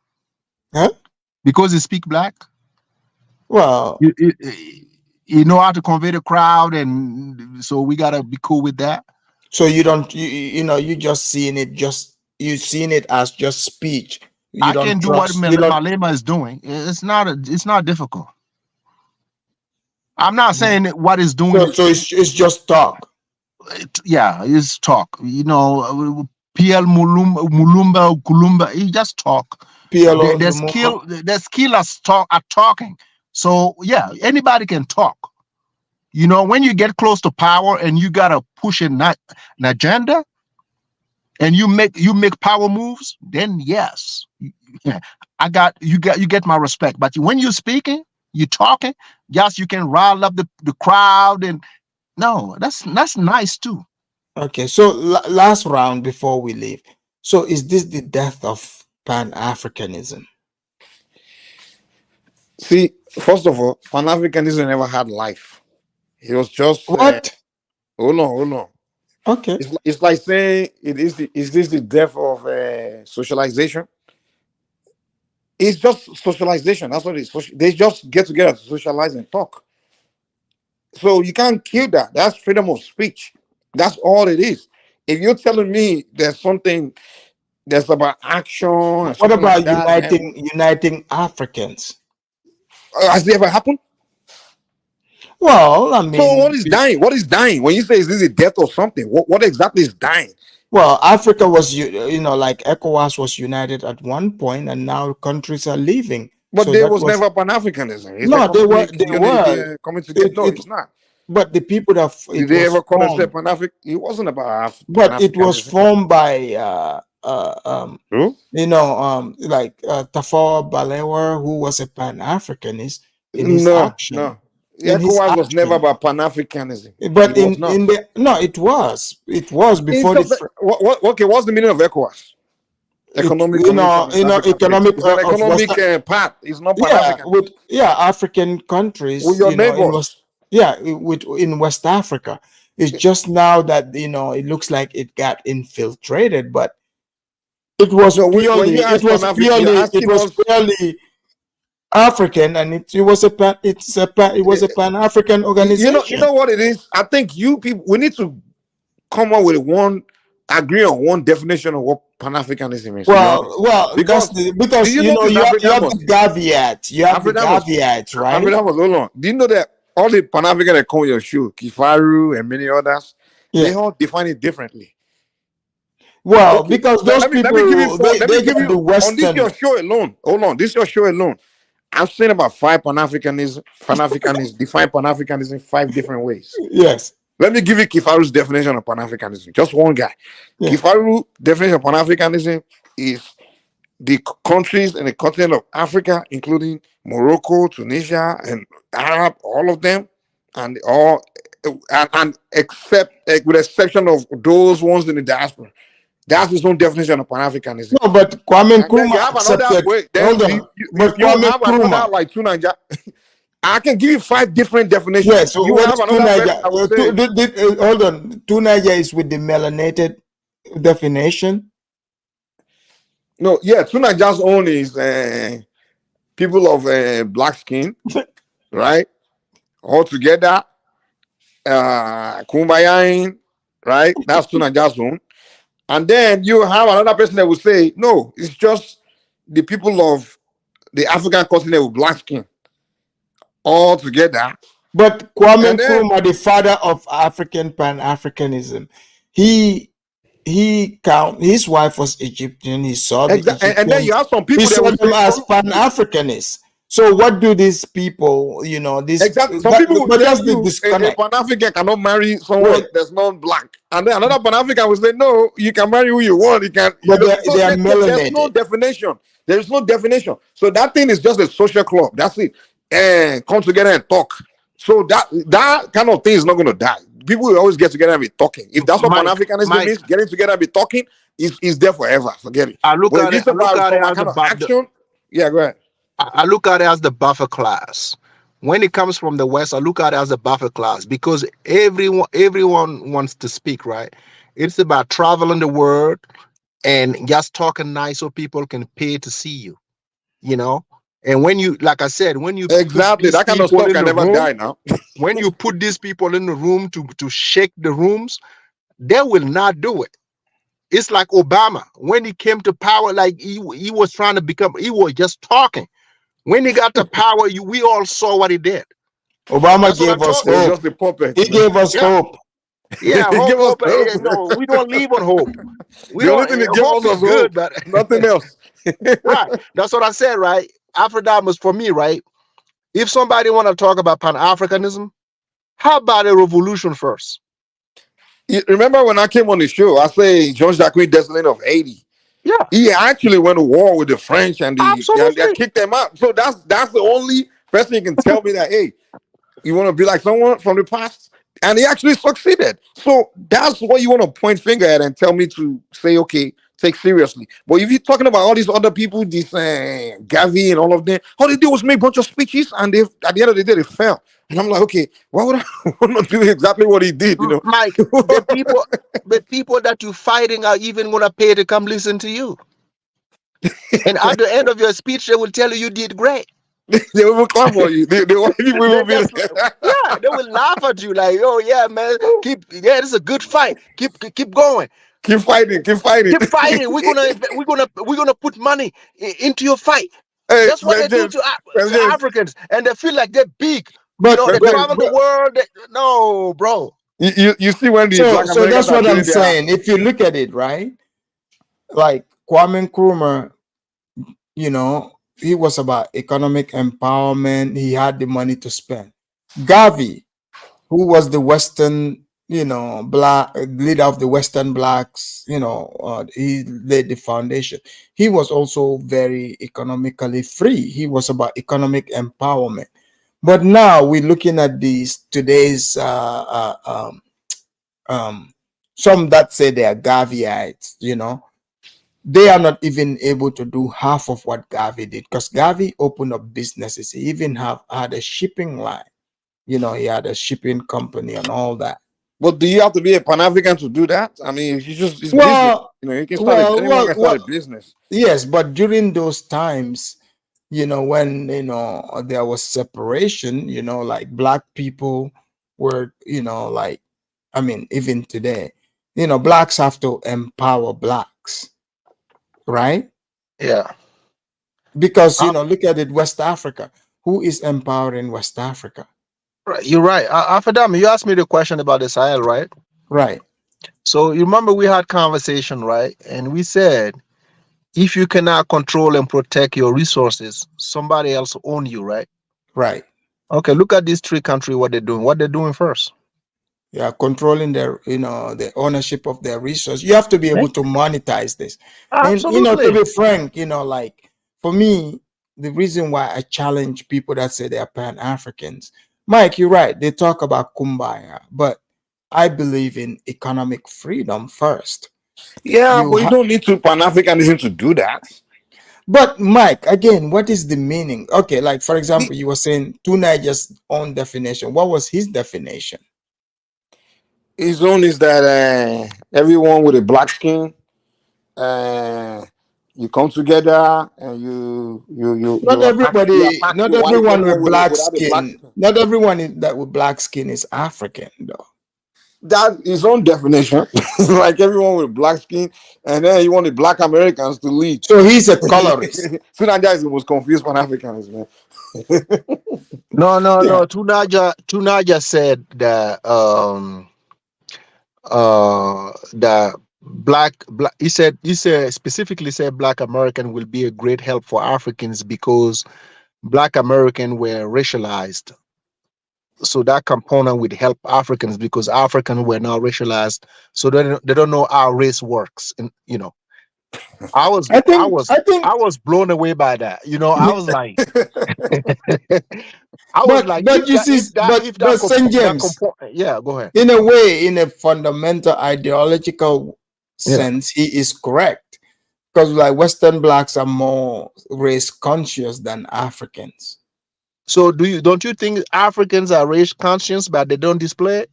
Huh? because he speak black. Well, You know how to convey the crowd, and so we gotta be cool with that. so you don't you just seeing it you seeing it as just speech. You I don't can do what trust. You don't. Malema is doing. It's not difficult. I'm not saying that what he's doing. So it's just talk. Yeah, it's talk. You know, PL Mulumba Kulumba. He just talk. PLO Their Lumumba. skill at talking. So yeah, anybody can talk. You know, when you get close to power and you gotta push an agenda, and you make power moves, then yes, you get my respect. But when you're speaking, you're talking, yes, you can rile up the crowd, and no, that's nice too. Okay, so last round before we leave. So is this the death of Pan-Africanism? See, first of all, Pan-Africanism never had life. It was just What? hold on. Okay. It's like saying is this the death of socialization? It's just socialization. That's what it is. They just get together to socialize and talk. So you can't kill that. That's freedom of speech. That's all it is. If you're telling me there's something that's about action and What something like about that, uniting Africans? has it ever happened? Well, I So mean, what is dying? What is dying? When you say is this a death or something? What exactly is dying? well, Africa was like ECOWAS was united at one point, and now countries are leaving. But So there that was never Pan-Africanism. It's no, they were coming together. No, it's not. but the people that Did it they was ever call themselves formed, Pan-African? It wasn't about but it was Pan-Africanism. formed by Who? like Tafawa Balewa, who was a Pan-Africanist in his No. action. ECOWAS was never about Pan-Africanism. But It was not. it was before Okay, what's the meaning of ECOWAS? Economic community. economic It's an of economic Western, path. It's not Pan-African. African countries With your neighbors. in West Africa. It's just now that it looks like it got infiltrated, but it was So when you ask Pan-African, you're asking us. purely African, and it was a Pan-African organization. You know what it is? I think you people, we need to come up with agree on one definition of what Pan-Africanism is. Well, because you have the caveat. You have the caveat, right? Hold on. Do you know that all the Pan-African that come on your show, Kifaru and many others, they all define it differently. Well, because those let me people, give you the Western. on this your show alone. Hold on, this your show alone. I've seen about 5 Pan-Africanists define Pan-Africanism 5 different ways. Yes. Let me give you Kifaru's definition of Pan-Africanism. Just one guy. Yeah. Kifaru's definition of Pan-Africanism is the countries and the continent of Africa, including Morocco, Tunisia, and Arab, all of them, and except with exception of those ones in the diaspora. That's his own definition of Pan-Africanism. No, but Kwame Nkrumah accepted. Hold on. But Kwame Nkrumah, like Tunanja, I can give you 5 different definitions. Yes. So you have another. Hold on. Tunanja is with the melanated definition. No, yeah, Tunanja's own is people of black skin, right? All together, Kumbayain, right? That's Tunanja's own. And then you have another person that will say, no, it's just the people of the African continent with black skin all together. But Kwame Nkrumah, the father of African Pan-Africanism, his wife was Egyptian. He saw the Egyptian, and then you have some people that saw them as Pan-Africanists. So what do these people, Exactly. Some people will tell you a Pan-African cannot marry someone that's not black. And then another Pan-African will say, no, you can marry who you want. You can. But they are melanated. There's no definition. There is no definition. So that thing is just a social club. That's it. And come together and talk. So that kind of thing is not going to die. people will always get together and be talking. If that's what Pan-Africanism Mike, means, getting together and be talking is there forever. Forget it. I look But at if it. it's I look about at it some as kind of action, yeah, go ahead. I look at it as the buffer class. When it comes from the West, I look at it as a buffer class because everyone wants to speak, right? It's about traveling the world and just talking nice so people can pay to see you, you know. And when you, like I said, when you put Exactly. these That kind of people stuff in can the never room, die now. when you put these people in the room to shake the rooms, they will not do it. It's like Obama when he came to power, like he was trying to become, he was just talking. When he got to power, we all saw what he did. Obama That's what I gave us told It you. was hope. just a puppet, He man. gave us Yeah, hope. yeah. He gave us Hope. hope. No, we don't leave on hope. We The only don't. thing he gave Hope us is was good, hope. but Nothing else. right. That's what I said. Right. Aphrodite for me. Right. If somebody want to talk about Pan-Africanism, how about a revolution first? You remember when I came on the show, I say Jean-Jacques Dessalines of Haiti. Yeah, He actually went to war with the French and they absolutely. kicked them out. So that's the only person you can tell me that, hey, you want to be like someone from the past? And he actually succeeded. So that's what you want to point finger at and tell me to say, okay, take seriously. But if you're talking about all these other people, this Gavi and all of them, all they did was make a bunch of speeches and they at the end of the day they fell. And I'm like, okay, why would I want to do exactly what he did, you know? Mike, the people that you're fighting are even gonna pay to come listen to you. And at the end of your speech, they will tell you did great. They will clap for you. They will They be just, yeah, they will laugh at you like, oh yeah, man, this is a good fight. Keep going. keep fighting, keep fighting. Keep fighting. We're gonna put money into your fight. Hey, That's what St. they do James, to St. James, Africans, and they feel like they're big. But They St. but James. travel the world. No, bro. You see when the so Black so Americans that's are what I'm doing their saying. If you look at it, right? Like Kwame Nkrumah, you know, he was about economic empowerment. He had the money to spend. Gavi, who was the Western, black leader of the Western blacks, he laid the foundation. He was also very economically free. He was about economic empowerment. But now we're looking at these today's some that say they are Gaviites, they are not even able to do half of what Gavi did because Gavi opened up businesses. He even had a shipping line. He had a shipping company and all that. But do you have to be a Pan African to do that? I mean, it's business. Well, You can start anyone can start a business. yes, but during those times, when there was separation, like black people were, like, I mean, even today, blacks have to empower blacks, right? Yeah. Because look at it, West Africa. Who is empowering West Africa? Right, you're right. Afadam, you asked me the question about the Sahel, right? Right. So you remember we had conversation, right? And we said if you cannot control and protect your resources, somebody else own you, right? Right. Okay, look at these three countries, what they're doing. What they're doing first. Yeah, controlling their, the ownership of their resource. You have to be able to monetize this. And to be frank, like for me, the reason why I challenge people that say they are Pan-Africans, Mike, you're right. They talk about kumbaya, but I believe in economic freedom first. Yeah, but you don't need to Pan Africanism to do that. But Mike, again, what is the meaning? Okay, like for example, you were saying Two Nigerians' own definition. What was his definition? His own is that everyone with a black skin, you come together and Not everybody, attack not the white everyone people with black without a black skin, skin. not everyone that with black skin is African, though. That his own definition. Like everyone with black skin, and then you want the black Americans to lead. So he's a colorist. Sunaja is the most confused Pan Africans, man. No. Yeah. Tunaja said that the black he said specifically said black American will be a great help for Africans because black American were racialized. So that component would help Africans because Africans were now racialized, so they don't know how race works. And I was I think blown away by that. I was like, I was like, but you see, but St. James, yeah, go ahead. in a way, in a fundamental ideological Yeah. sense, he is correct, because like Western blacks are more race conscious than Africans. So don't you think Africans are race conscious, but they don't display it?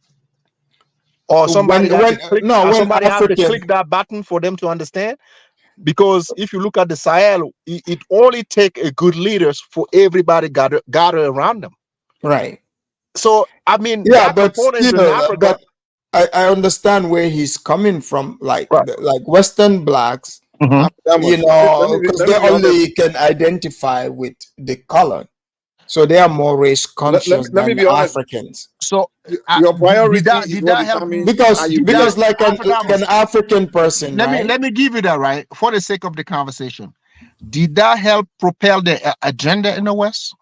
Or somebody has to click, no, or when somebody has to African, click that button for them to understand? Because if you look at the Sahel, it only take a good leaders for everybody gather around them. right? So I mean, Yeah, black but components in still, Africa. I understand where he's coming from. Like Right. like Western blacks, Mhm. you know, because they only can identify with the color, so they are more race conscious let me than be honest. Africans. So Your priority is did what that help you? determines Because how you because live. like an African person, right? Let me give you that, right, for the sake of the conversation. Did that help propel the agenda in the West?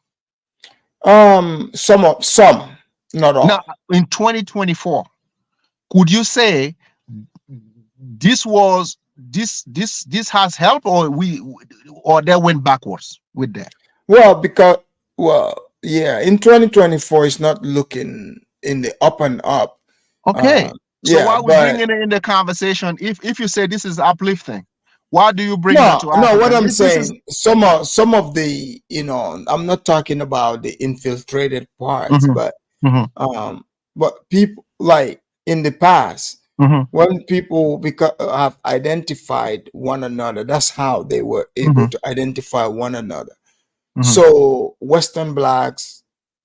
Some, not all. Now, in 2024, could you say this was this has helped, or they went backwards with that? Well, because yeah, in 2024, it's not looking in the up and up. Okay. So Yeah, why we but bringing it in the conversation? If you say this is uplifting, why do you bring that no, to no. What Africa? I'm If this is saying, some of the, you know, I'm not talking about the infiltrated parts, Mhm, mhm, but people like in the past, mhm, when people have identified one another, that's how they were able mhm, to identify one another. mhm, So Western blacks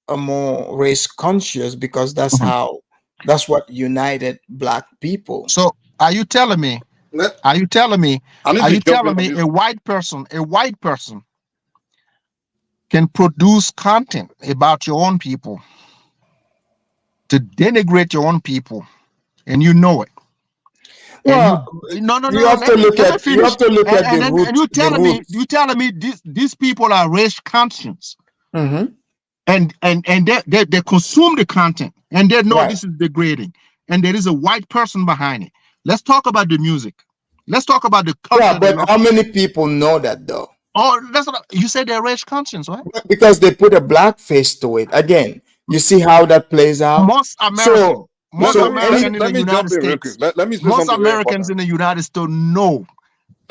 are more race conscious because mhm. that's what united black people. So are you telling me? Let, Are you telling me? I need Are to you jump in telling on me this. a white person can produce content about your own people to denigrate your own people, and you know it? And you Well, no no no you no. have to look Let me at finish. And the then root, the roots. you telling me these people are race conscious, Mhm. and they consume the content, and they know Right. this is degrading, and there is a white person behind it. Let's talk about the music. Let's talk about the Yeah, culture they but love. how many people know that though? Oh, that's what you said. They're race conscious, right? Because they put a black face to it. Again, you see how that plays out. Most American, So most any American in Let the me United jump in real States, quick. Let me say most something very Americans important. in the United States know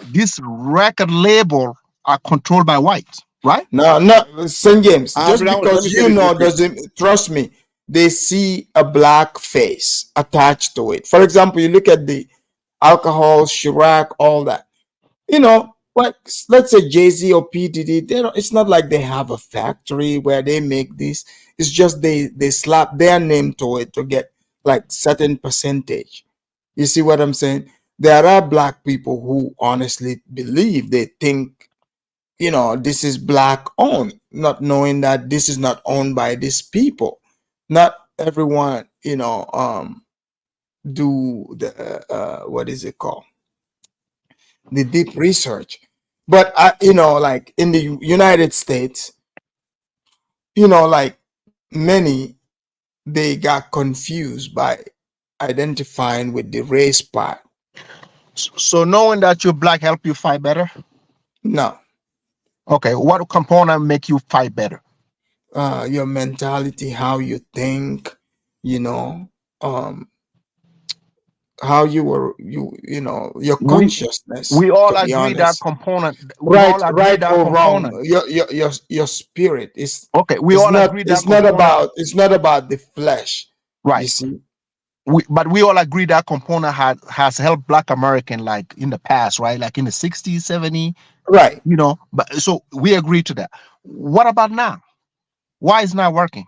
this record label are controlled by whites, right? no, St. James, just Let because me say you this real know quick. doesn't, trust me, they see a black face attached to it. For example, you look at the alcohol, Chirac, all that. You know, like let's say Jay-Z or P. Diddy, they don't, it's not like they have a factory where they make this. It's just they slap their name to it to get like certain percentage. You see what I'm saying? There are black people who honestly believe, they think, you know, this is black owned, not knowing that this is not owned by these people. Not everyone, you know, do the what is it called, the deep research. But I, you know, like in the United States, you know, like many, they got confused by identifying with the race part. So knowing that you're black help you fight better. No, Okay, what component make you fight better? your mentality, how you think, you know, um, how you were, you know, your We consciousness. we To all be agree that honest, component. We all agree right that or component. wrong, your spirit is. Okay, we all agree that component. It's not about the flesh. You Right. see, But we all agree that component has helped Black American, like in the past, right? Like in the 60s, 70s, right? But so we agree to that. What about now? Why is not working?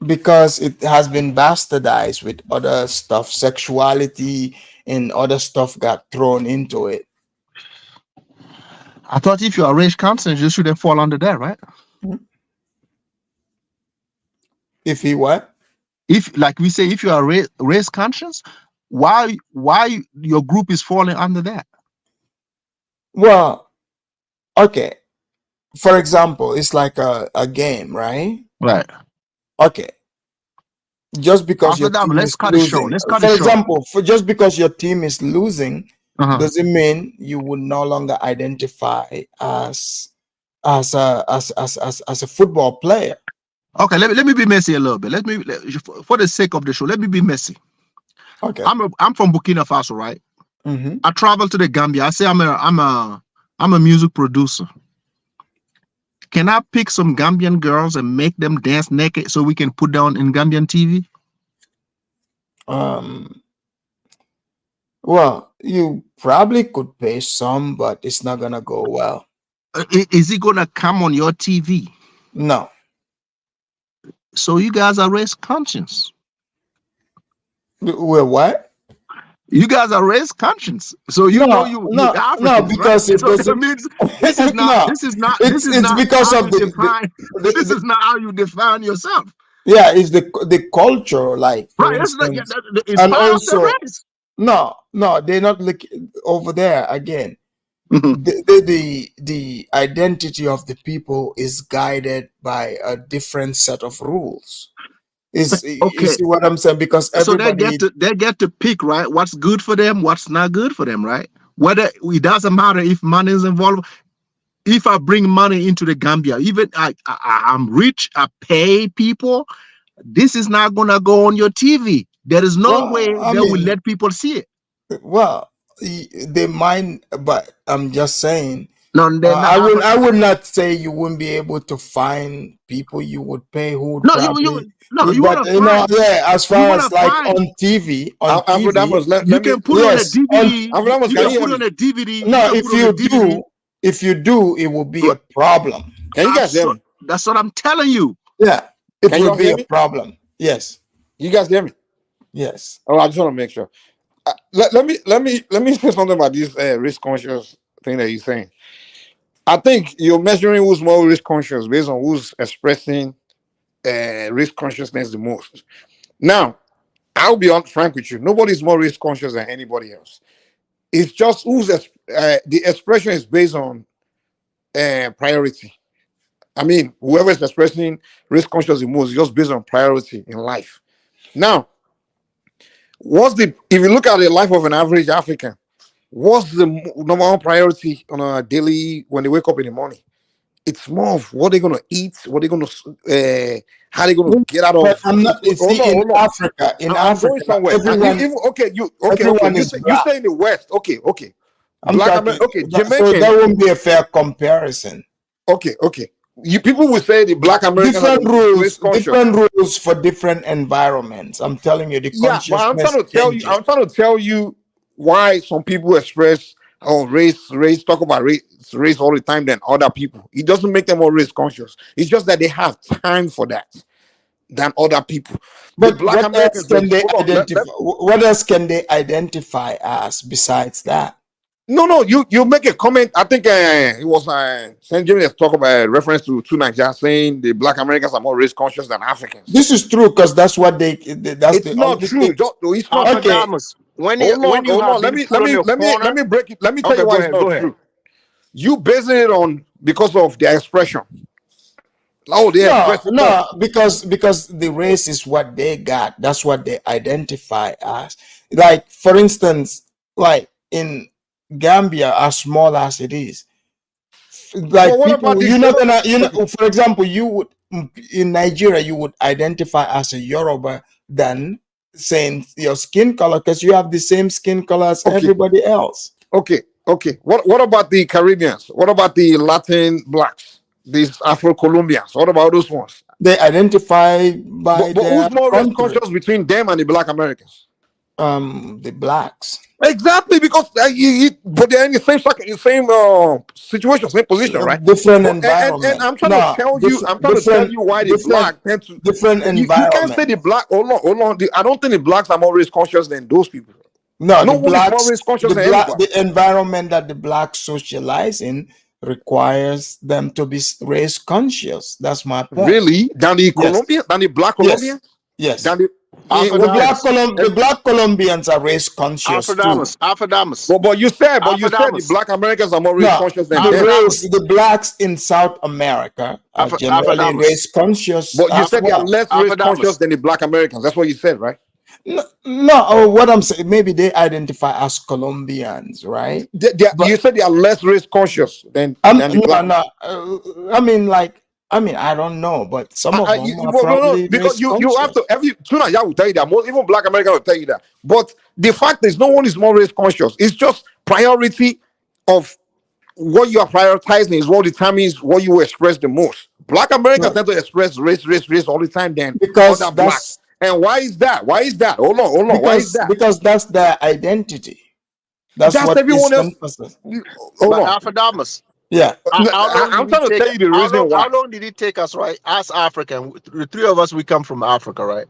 Because it has been bastardized with other stuff, sexuality and other stuff got thrown into it. I thought if you are race conscious, you shouldn't fall under that, right? If he what? If, like we say, if you are race conscious, why your group is falling under that? Well, okay. For example, it's like a game, right? Right. Okay. Just because After your that, team let's is cut it short. losing, Let's cut it for short. example, for just because your team is losing, Uh-huh. doesn't mean you would no longer identify as a football player. Okay, let me be messy a little bit. For the sake of the show, let me be messy. Okay. I'm from Burkina Faso, right? Mm-hmm. I travel to the Gambia. I say I'm a music producer. Can I pick some Gambian girls and make them dance naked so we can put down in Gambian TV? Well, you probably could pay some, but it's not gonna go well. Is it gonna come on your TV? No. So you guys are race conscious. We're what? You guys are race conscious. So you know you Africans, because right? it So doesn't. that means this is not It's because how of you define this the is not how you define yourself. yeah, it's the culture, like for Right. That's not, yeah, instance, it's and part of the also race. no, they're not looking over there again. Mhm. The identity of the people is guided by a different set of rules. You Okay. see what I'm saying? Because So everybody, they get to pick, right? What's good for them, what's not good for them, right? Whether it doesn't matter if money is involved. If I bring money into the Gambia, even I'm rich, I pay people. This is not gonna go on your TV. There is no well, way I they will mean, let people see it. well, they might, but I'm just saying. No, they're not. I would not say you wouldn't be able to find people you would pay who would No, probably, you but wanna find. yeah, as You far wanna as like find. on TV, Afrodamus, You let me. can put on a yes, DVD. Afrodamus, You can can you hear put me? on a DVD. You no, can put on a DVD. if you do, it will be a problem. Can you guys hear me? That's what I'm telling you. Yeah, it Can you will all be hear a me? problem. Yes, You guys hear me? yes. Oh, I just want to make sure. Let me say something about this risk conscious thing that you're saying. I think you're measuring who's more risk conscious based on who's expressing risk consciousness the most. Now, I'll be frank with you. Nobody's more risk conscious than anybody else. It's just the expression is based on priority. I mean, whoever is expressing risk conscious the most is just based on priority in life. Now, if you look at the life of an average African, what's the number one priority on a daily when they wake up in the morning? It's more of what they're gonna eat, what they're gonna, how they're gonna get out But of. I'm not. You Hold see, on, in hold on. Africa, I'm going somewhere. Okay. everyone is You black. stay in the West. Okay. I'm Black talking. American. Okay, So that Jamaican. won't be a fair comparison. Okay. You people will say the Black Americans are the most conscious. Different rules for different environments. I'm telling you, the Yeah, but I'm consciousness trying to tell you. changes. I'm trying to tell you why some people express race, talk about race all the time than other people. It doesn't make them more race conscious. It's just that they have time for that than other people. The But Black what else Americans. can they Hold on, identify? What else can they identify as besides that? No. You make a comment. I think it was Saint James talk about reference to Nigerians saying the Black Americans are more race conscious than Africans. This is true because that's what that's It's the not only true. thing. It's not true. Okay, Alphadamus. When Hold you have on. been put on your corner. Let me break it. Let me tell Okay, you why go it's ahead. not Go ahead. true. You basing it on because of their expression. Oh, they express it more. because the race is what they got. That's what they identify as. Like for instance, like in Gambia, as small as it is, But like what about people, this? you're not gonna, for example, you would in Nigeria, you would identify as a Yoruba than saying your skin color because you have the same skin color as Okay. everybody else. Okay. What about the Caribbeans? What about the Latin blacks? These Afro-Colombians? What about those ones? They identify by But their who's more race country. conscious between them and the Black Americans? The blacks. Exactly, because but they're in the same situation, same position, right? Different And environment. I'm trying to No, tell you, why the black tend to. different You can't say environment. the black. Hold on. I don't think the blacks are more race conscious than those people. No, No one is more race conscious than anybody. the environment that the blacks socialize in requires them to be race conscious. That's my point. Really, than the Yes. Colombian, than the black Yes. Colombians, Yes. than the. The black Colombians are race conscious too. Alphadamus. But you said the Alphadamus. black Americans are more race No, conscious than them. the blacks in South America are generally Alphadamus. race conscious. But you as said they are well. less race Alphadamus. conscious than the black Americans. That's what you said, right? No, what I'm saying, maybe they identify as Colombians, right? You said they are less race conscious than the black. I mean, like I mean, I don't know, but some of them are No, probably because race you have conscious. to Tuna will tell you that. Most even Black Americans will tell you that. But the fact is, no one is more race conscious. It's just priority of what you are prioritizing is what determines what you will express the most. Black Americans No, tend to express race all the time than because other blacks. that's And why is that? Why is that? Hold on. Why is that? because that's their identity. That's That's what is everyone else. emphasis. Hold But on. Alpha Yeah. how long I'm did it trying to take? tell you the reason How why. long did it take us, right? As African, the three of us, we come from Africa, right?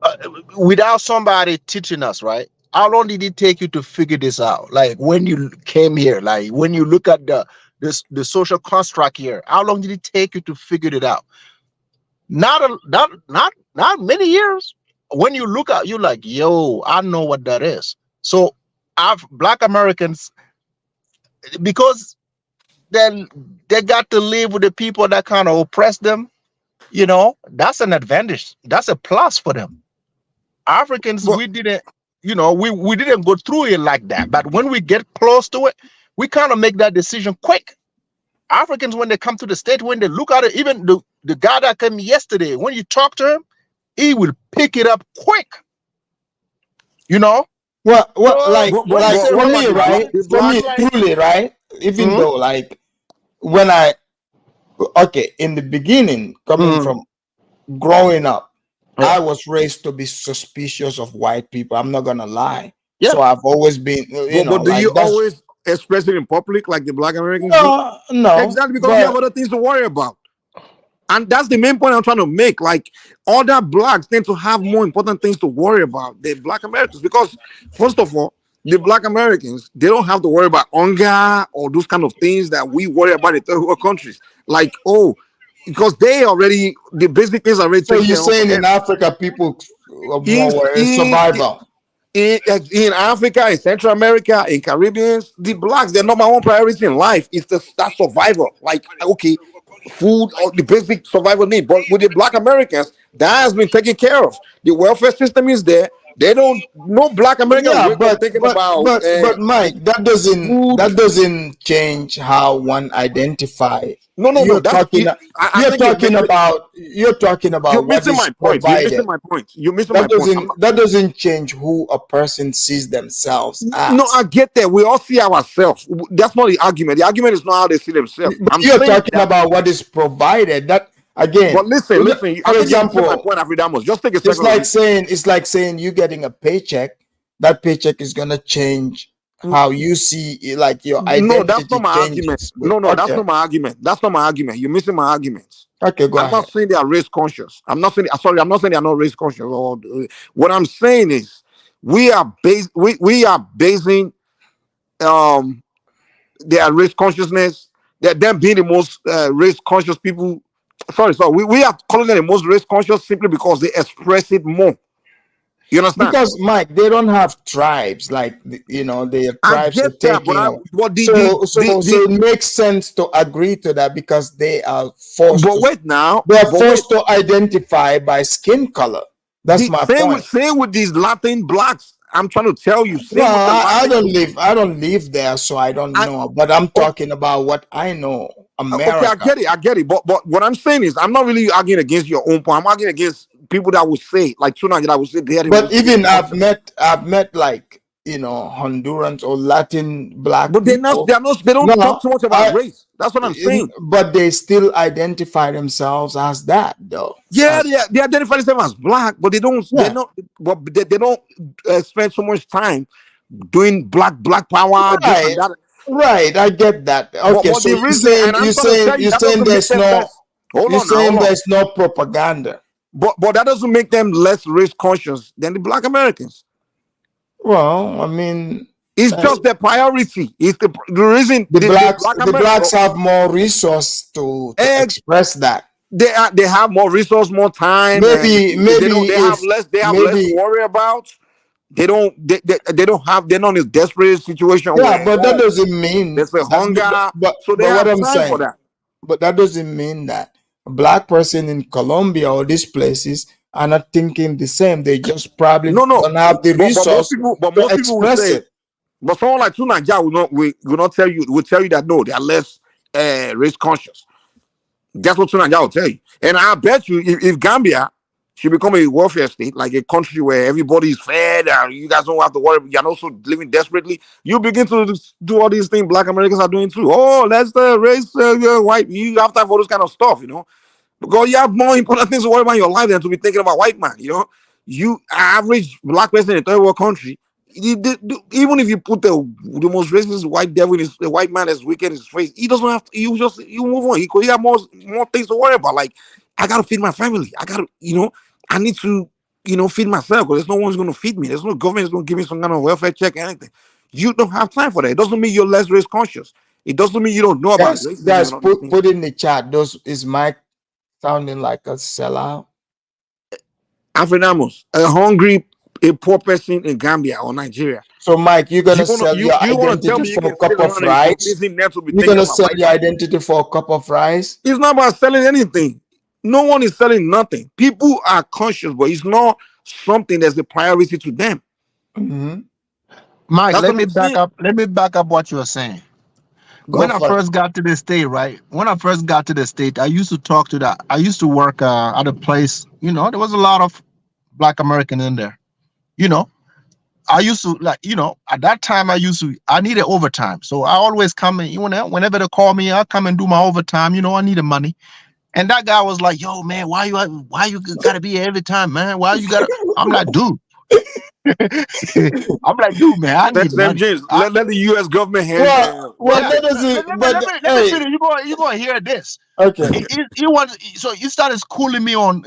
Uh, Without somebody teaching us, right? How long did it take you to figure this out? Like when you came here, like when you look at the social construct here, how long did it take you to figure it out? Not many years. When you look at, you like, yo, I know what that is. So, I've Black Americans, because then they got to live with the people that kind of oppress them. That's an advantage. That's a plus for them. Africans, But we didn't, we didn't go through it like that. But when we get close to it, we kind of make that decision quick. Africans, when they come to the state, when they look at it, even the guy that came yesterday, when you talk to him, he will pick it up quick. Well, When you say for race, me, right? it's For me, like, truly, right? Even Mhm. though, like, when okay, in the beginning, coming from growing up, Yeah. I was raised to be suspicious of white people. I'm not gonna lie. Yeah. So I've always been, but do you like that's always express it in public like the Black Americans do? no, Exactly, because you have but other things to worry about. And that's the main point I'm trying to make. Like, other blacks tend to have more important things to worry about than Black Americans. Because, first of all, the Black Americans, they don't have to worry about hunger or those kind of things that we worry about in third world countries. Like, because the basic things are already so taken you're care of for saying them. in Africa people are In, more worried in, survival. in Africa, in Central America, in Caribbeans, the blacks, their number one priority in life is that survival. Like, okay, food or the basic survival need. But with the Black Americans, that has been taken care of. The welfare system is there. They don't. No Black American Yeah, wake up thinking about but Mike, food. that doesn't change how one identify. No. You're That's talking I think you're talking you're about what missing is my point. You're missing provided. my point. You're missing my point. I'm not, That doesn't change who a person sees themselves no, as. I get that. We all see ourselves. That's not the argument. The argument is not how they see themselves. But I'm you're saying talking that. about what is provided. That again, But listen. I for think you're missing my example, point, Afridamus. Just take a second to listen. it's like saying you getting a paycheck. That paycheck is gonna change how you see it, like your No, that's identity not my argument. changes. No, that's Okay, not my argument. That's not my argument. You're missing my arguments. okay, go I'm ahead. not saying they are race conscious. I'm not saying. Sorry, I'm not saying they are not race conscious. What I'm saying is we are basing their race consciousness. That them being the most race conscious people. Sorry. We are calling them the most race conscious simply because they express it more. You understand? Because Mike, they don't have tribes like their I tribes are get that, but taking. So the it makes sense to agree to that because they are forced but to wait now, they are but wait. forced to identify by skin color. That's my point. Same with these Latin blacks. I'm trying to tell you, No, same with the Latin. I don't live there, so I don't I, know. But I'm o- talking about what I know, okay, America. I get it. But what I'm saying is, I'm not really arguing against your own point. I'm arguing against people that would say, like Tuna, that would say they are the But most race even conscious. I've met like Hondurans or Latin black But people. they don't talk No, too much about race. That's what I'm saying. but they still identify themselves as that, though. Yeah, they identify themselves as black, but Yeah, they don't spend so much time doing black power, this and right, that. right. I get that. Okay, But so the reason, and I'm trying to tell you, that doesn't make them less. you're saying there's no propaganda. But that doesn't make them less race conscious than the Black Americans. Well, I mean, It's just their priority. It's the reason the the blacks have more resource to express that. they have more resource, more time, Maybe and they have less to maybe worry about. They don't have, they're not in a desperate situation yeah, where but that doesn't mean there's a hunger, so they but what have I'm time for saying, that. but that doesn't mean that a black person in Colombia or these places are not thinking the same. They just probably No, don't have the but resource to most people will express say, it. but someone like Tunaja will not tell you that no, they are less race conscious. That's what Trinidad will tell you. And I bet you, if Gambia should become a welfare state, like a country where everybody is fed and you guys don't have to worry, you're also living desperately, you begin to do all these things Black Americans are doing too. Oh, let's raise white. You have time for this kind of stuff, because you have more important things to worry about in your life than to be thinking about white man. You average Black person in a third world country, even if you put the most racist white devil in the white man as wicked in his face, he doesn't have to. You move on. He have more things to worry about. Like, I gotta feed my family. I gotta, I need to, feed myself, because there's no one's gonna feed me. There's no government that's gonna give me some kind of welfare check or anything. You don't have time for that. It doesn't mean you're less race conscious. It doesn't mean you don't know about racism. Guys, put in the chat. Is Mike sounding like a sellout? Africanist, a poor person in Gambia or Nigeria. So, Mike, you're gonna sell your identity for a cup of rice? You're gonna sell your identity for a cup of rice? It's not about selling anything. No one is selling nothing. People are conscious, but it's not something that's a priority to them. Mm-hmm. Mike, let me back up what you're saying. When I first got to the state, right? When I first got to the state, I used to talk to I used to work at a place. There was a lot of Black American in there. I used to at that time I needed overtime. So I always come in, whenever they call me, I come and do my overtime. I needed money. And that guy was like, yo, man, why you gotta be here every time, man? Why you gotta? I'm like, dude. I'm like, dude, man, I need money. James, let the U.S. government handle. Let me finish. You're gonna hear this. Okay. So you started schooling me on,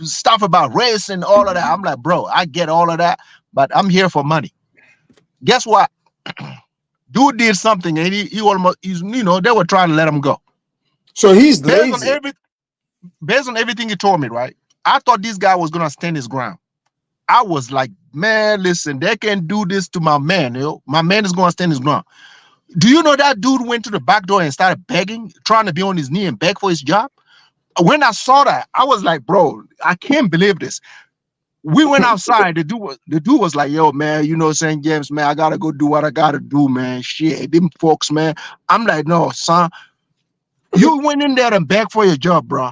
stuff about race and all of that. I'm like, bro, I get all of that, but I'm here for money. Guess what? Dude did something, and he almost, they were trying to let him go. So he's lazy. Based on everything he told me, right? I thought this guy was gonna stand his ground. I was like, man, listen, they can do this to my man. My man is gonna stand his ground. Do you know that dude went to the back door and started begging, trying to be on his knee and beg for his job? When I saw that, I was like, bro, I can't believe this. We went outside. The dude was like, yo, man, St. James, man, I gotta go do what I gotta do, man. Shit, them folks, man. I'm like, no, son. You went in there and begged for your job, bro.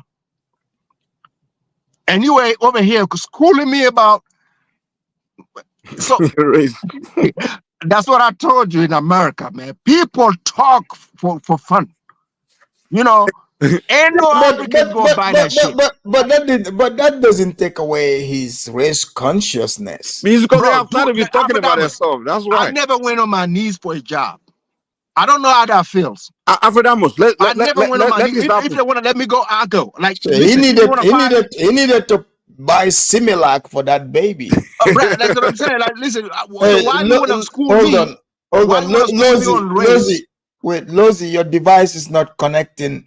And you were over here schooling me about. So that's what I told you in America, man. People talk for fun. Ain't no African go buy that shit. But that doesn't take away his race consciousness. Because they have time to be talking about that stuff. That's why. I never went on my knees for a job. I don't know how that feels. Africanist, I never went on my knees. If they want to let me go, I'll go. Like, so he needed to buy Similac for that baby. Right, that's what I'm saying. Like, listen, why do you want to school me? Hold on, Lozy, your device is not connecting.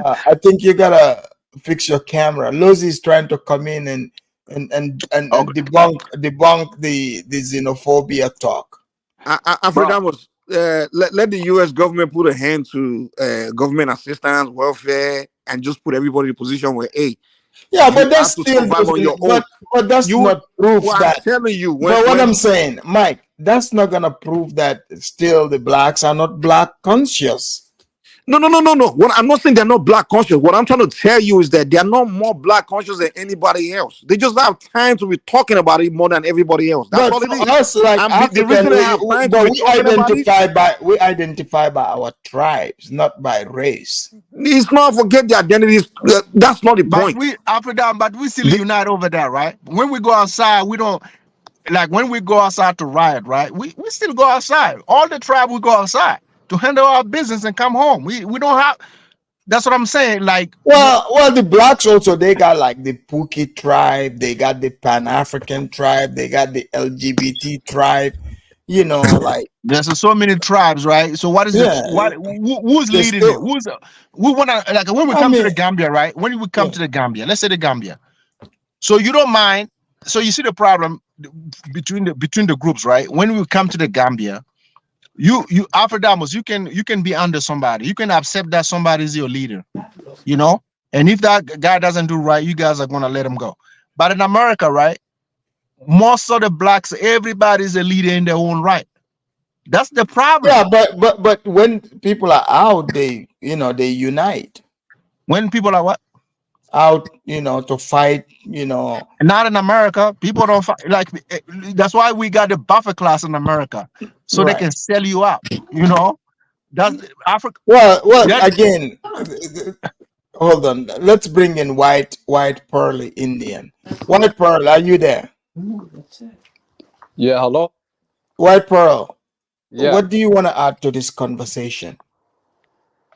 I think you gotta fix your camera. Lozy is trying to come in and debunk the xenophobia talk. Africanist, let the U.S. government put a hand to government assistance, welfare, and just put everybody in a position where, hey, yeah, but that's still but that's not proof that. I'm telling you, but what I'm saying, Mike, that's not gonna prove that still the blacks are not Black conscious. No. What I'm not saying they're not Black conscious. What I'm trying to tell you is that they're not more Black conscious than anybody else. They just have time to be talking about it more than everybody else. That's all it is. Us, like African, we identify by our tribes, not by race. It's not forget the identities. That's not the point. But we still unite over that, right? When we go outside, we don't. Like when we go outside to riot, right? We still go outside. All the tribe, we go outside to handle our business and come home. We don't have. That's what I'm saying. Like, well, the blacks also, they got like the Pookie tribe, they got the Pan-African tribe, they got the LGBT tribe. Like there's so many tribes, right? So what is it? Who's leading it? We wanna, like, when we come to the Gambia, right? When we come to the Gambia, let's say the Gambia. So you don't mind. So you see the problem between the groups, right? When we come to the Gambia, you Africanist, you can be under somebody. You can accept that somebody is your leader, And if that guy doesn't do right, you guys are gonna let him go. But in America, right? Most of the blacks, everybody's a leader in their own right. That's the problem. Yeah, but when people are out, they unite. When people are what? Out, to fight, Not in America. People don't fight. Like that's why we got the buffer class in America, so they right. can sell you out. You know, that's Africa. Well, That again, hold on. Let's bring in White Pearly Indian. White Pearl, are you there? Yeah, hello? White Pearl, Yeah. what do you want to add to this conversation?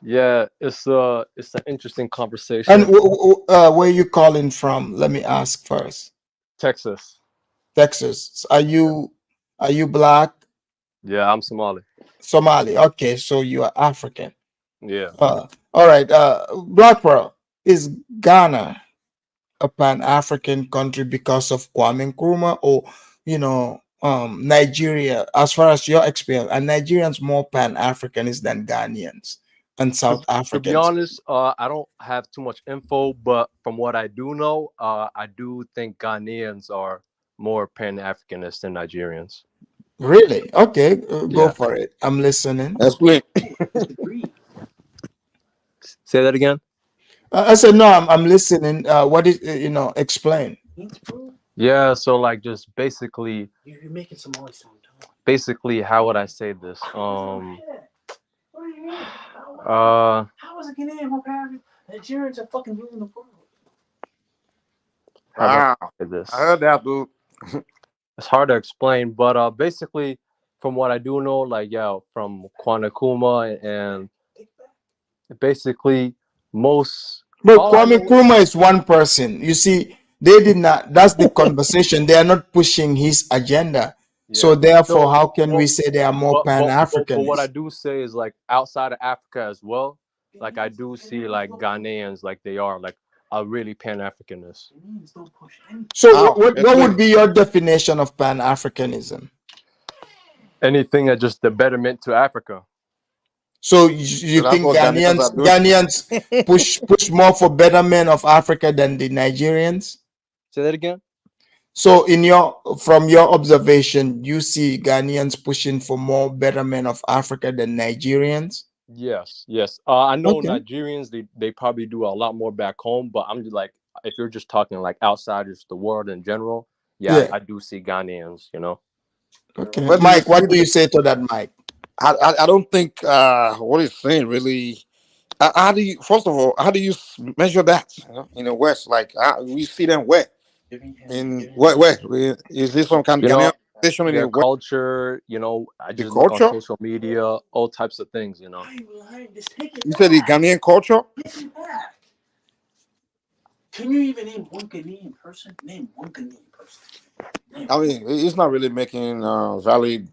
Yeah, it's an interesting And conversation. where you calling from? Let me ask first. Texas. Texas. Are you black? Yeah, I'm Somali. Somali. Okay, so you are African. Yeah. All right. Black Pearl, is Ghana a Pan-African country because of Kwame Nkrumah, or Nigeria? As far as your experience, are Nigerians more Pan-Africanist than Ghanaians and To, South to be Africans? honest, I don't have too much info, but from what I do know, I do think Ghanaians are more Pan-Africanist than Nigerians. Really? Okay, go Yeah. for it. I'm listening. Explain. Say that again? I said no. I'm listening. What is explain? Yeah, so like just basically how would I say this? Uh how do Wow. I say this? I heard that, dude. It's hard to explain, but basically from what I do know, like yeah, from Kwanakuma and basically most But all I Kwame know. Nkrumah is one person. You see, they did not. That's the conversation. They are not pushing his agenda. So Yeah. therefore, So how can we well, say they are more but what I Pan-Africanist? do say is like outside of Africa as well, like I do see like Ghanaians like they are like a really Pan-Africanist. So How? what would Explain. be your definition of Pan-Africanism? Anything that just the betterment to Africa. So you So that's think what Ghanaians are doing. Ghanaians push more for betterment of Africa than the Nigerians? Say that again. So from your observation, you see Ghanaians pushing for more betterment of Africa than Nigerians? Yes, yes. I know Okay. Nigerians. They probably do a lot more back home, but I'm just like, if you're just talking like outside just the world in general, yeah, Yeah. I do see Ghanaians. You know. Okay. Where do you Mike, see what do the, you say to that, Mike? I don't think what he's saying really. How do you, first of all, how do you measure that, in the West? Like, we see them where? In where? Is this some kind of You Ghanaian know, station in the their West? culture. You know, I The just look on culture? social media, all types of things. You know. You said the Ghanaian culture? Can you even name one Ghanaian person? Name one Ghanaian person. I mean, it's not really making valid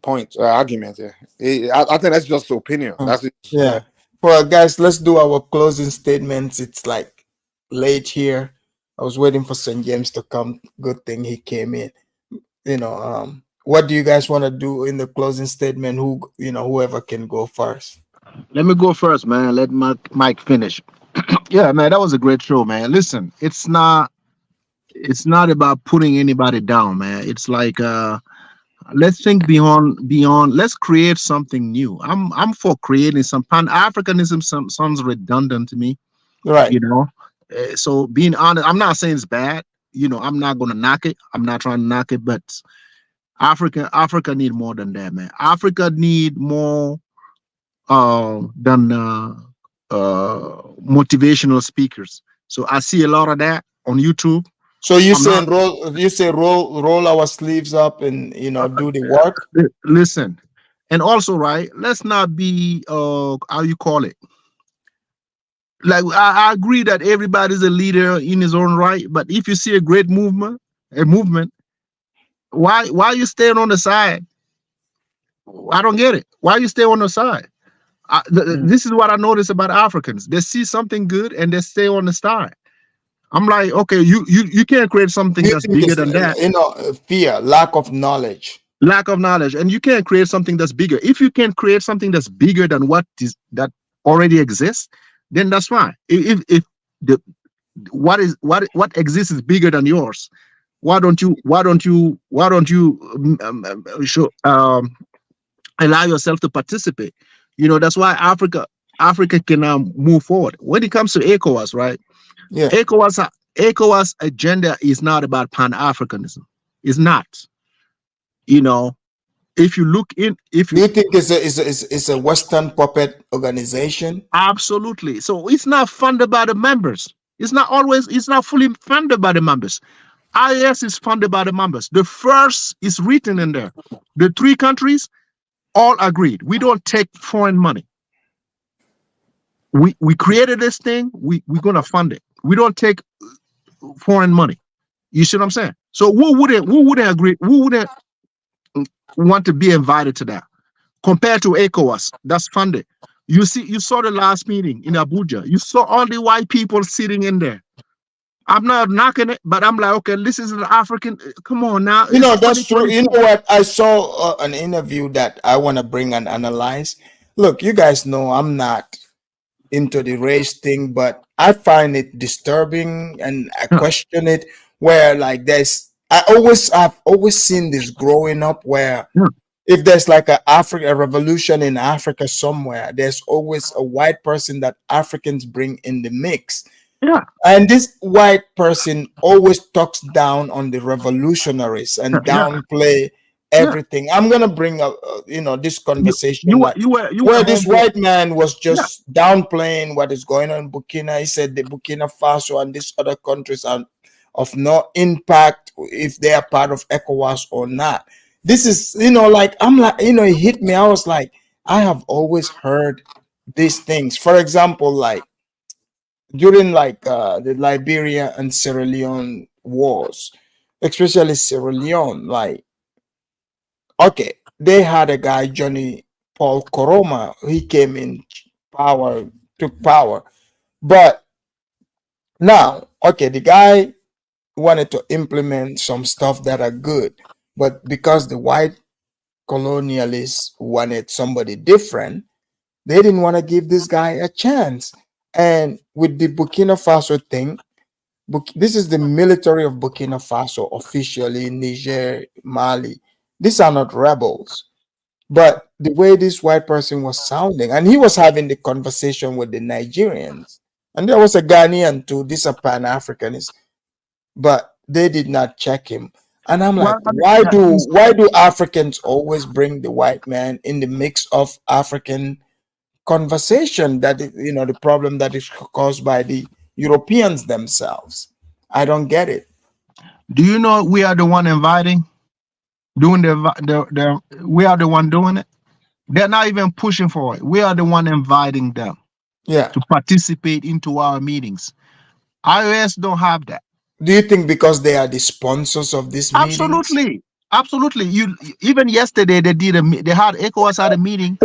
point argument here. I think that's just opinion. That's it. Yeah. Well, guys, let's do our closing statements. It's like late here. I was waiting for St. James to come. Good thing he came in. What do you guys want to do in the closing statement? Whoever can go first. Let me go first, man. Let Mike finish. Yeah, man, that was a great show, man. Listen, it's not about putting anybody down, man. It's like let's think beyond. Let's create something new. I'm for creating some Pan-Africanism. Sounds redundant to me, Right. you know. So being honest, I'm not saying it's bad. I'm not gonna knock it. I'm not trying to knock it, but Africa need more than that, man. Africa need more than motivational speakers. So I see a lot of that on YouTube. So you I'm not saying roll our sleeves up and do the work? listen, and also right. Let's not be how you call it. Like I agree that everybody's a leader in his own right, but if you see a movement, why you staying on the side? I don't get it. Why you stay on the side? This is what I notice about Africans. They see something good and they stay on the side. I'm like, okay, you can't create something Do you that's think bigger it's than that. fear, lack of knowledge? Lack of knowledge, and you can't create something that's bigger. If you can create something that's bigger than that already exists, then that's fine. If the what exists is bigger than yours, why don't you show allow yourself to participate? That's why Africa Africa can now move forward. When it comes to ECOWAS, right? Yeah. ECOWAS agenda is not about Pan-Africanism. It's not. You know, if you look in, if Do you you think it's a Western puppet organization? absolutely, so it's not funded by the members. It's not fully funded by the members. IAS is funded by the members. The first is written in there. The three countries all agreed. We don't take foreign money. We created this thing. We're gonna fund it. We don't take foreign money. You see what I'm saying? So who wouldn't agree? Who wouldn't want to be invited to that? Compared to ECOWAS, that's funded. You saw the last meeting in Abuja. You saw all the white people sitting in there. I'm not knocking it, but I'm like, okay, this is the African. Come on now, You it's know, that's true. You 2022. know what? I saw an interview that I want to bring and analyze. Look, you guys know I'm not into the race thing, but I find it disturbing and I Yeah, question it. Where like I've always seen this growing up where yeah, if there's like a revolution in Africa somewhere, there's always a white person that Africans bring in the mix. yeah, And this white person always talks down on the revolutionaries yeah, and yeah, downplay yeah. everything. I'm gonna bring up, this You conversation were like you were where this humble. white man was Yeah, just downplaying what is going on in Burkina. He said the Burkina Faso and these other countries are of no impact if they are part of ECOWAS or not. This is, like I'm like, it hit me. I was like, I have always heard these things. For example, like during like the Liberia and Sierra Leone wars, especially Sierra Leone, like okay, they had a guy Johnny Paul Koroma. He came in power, took power, but now okay, the guy wanted to implement some stuff that are good, but because the white colonialists wanted somebody different, they didn't want to give this guy a chance. And with the Burkina Faso thing, this is the military of Burkina Faso, officially Niger, Mali. These are not rebels. But the way this white person was sounding, and he was having the conversation with the Nigerians, and there was a Ghanaian too, these are Pan-Africanists, but they did not check him. And I'm well, like, I mean, why yeah, do why do Africans always bring the white man in the mix of African conversation the problem that is caused by the Europeans themselves? I don't get it. do you know we are the one inviting, doing the we are the one doing it. They're not even pushing for it. We are the one inviting them Yeah. to participate into our meetings. iOS don't have that. Do you think because they are the sponsors of these meetings? Absolutely, absolutely. You even yesterday they had ECOWAS had a meeting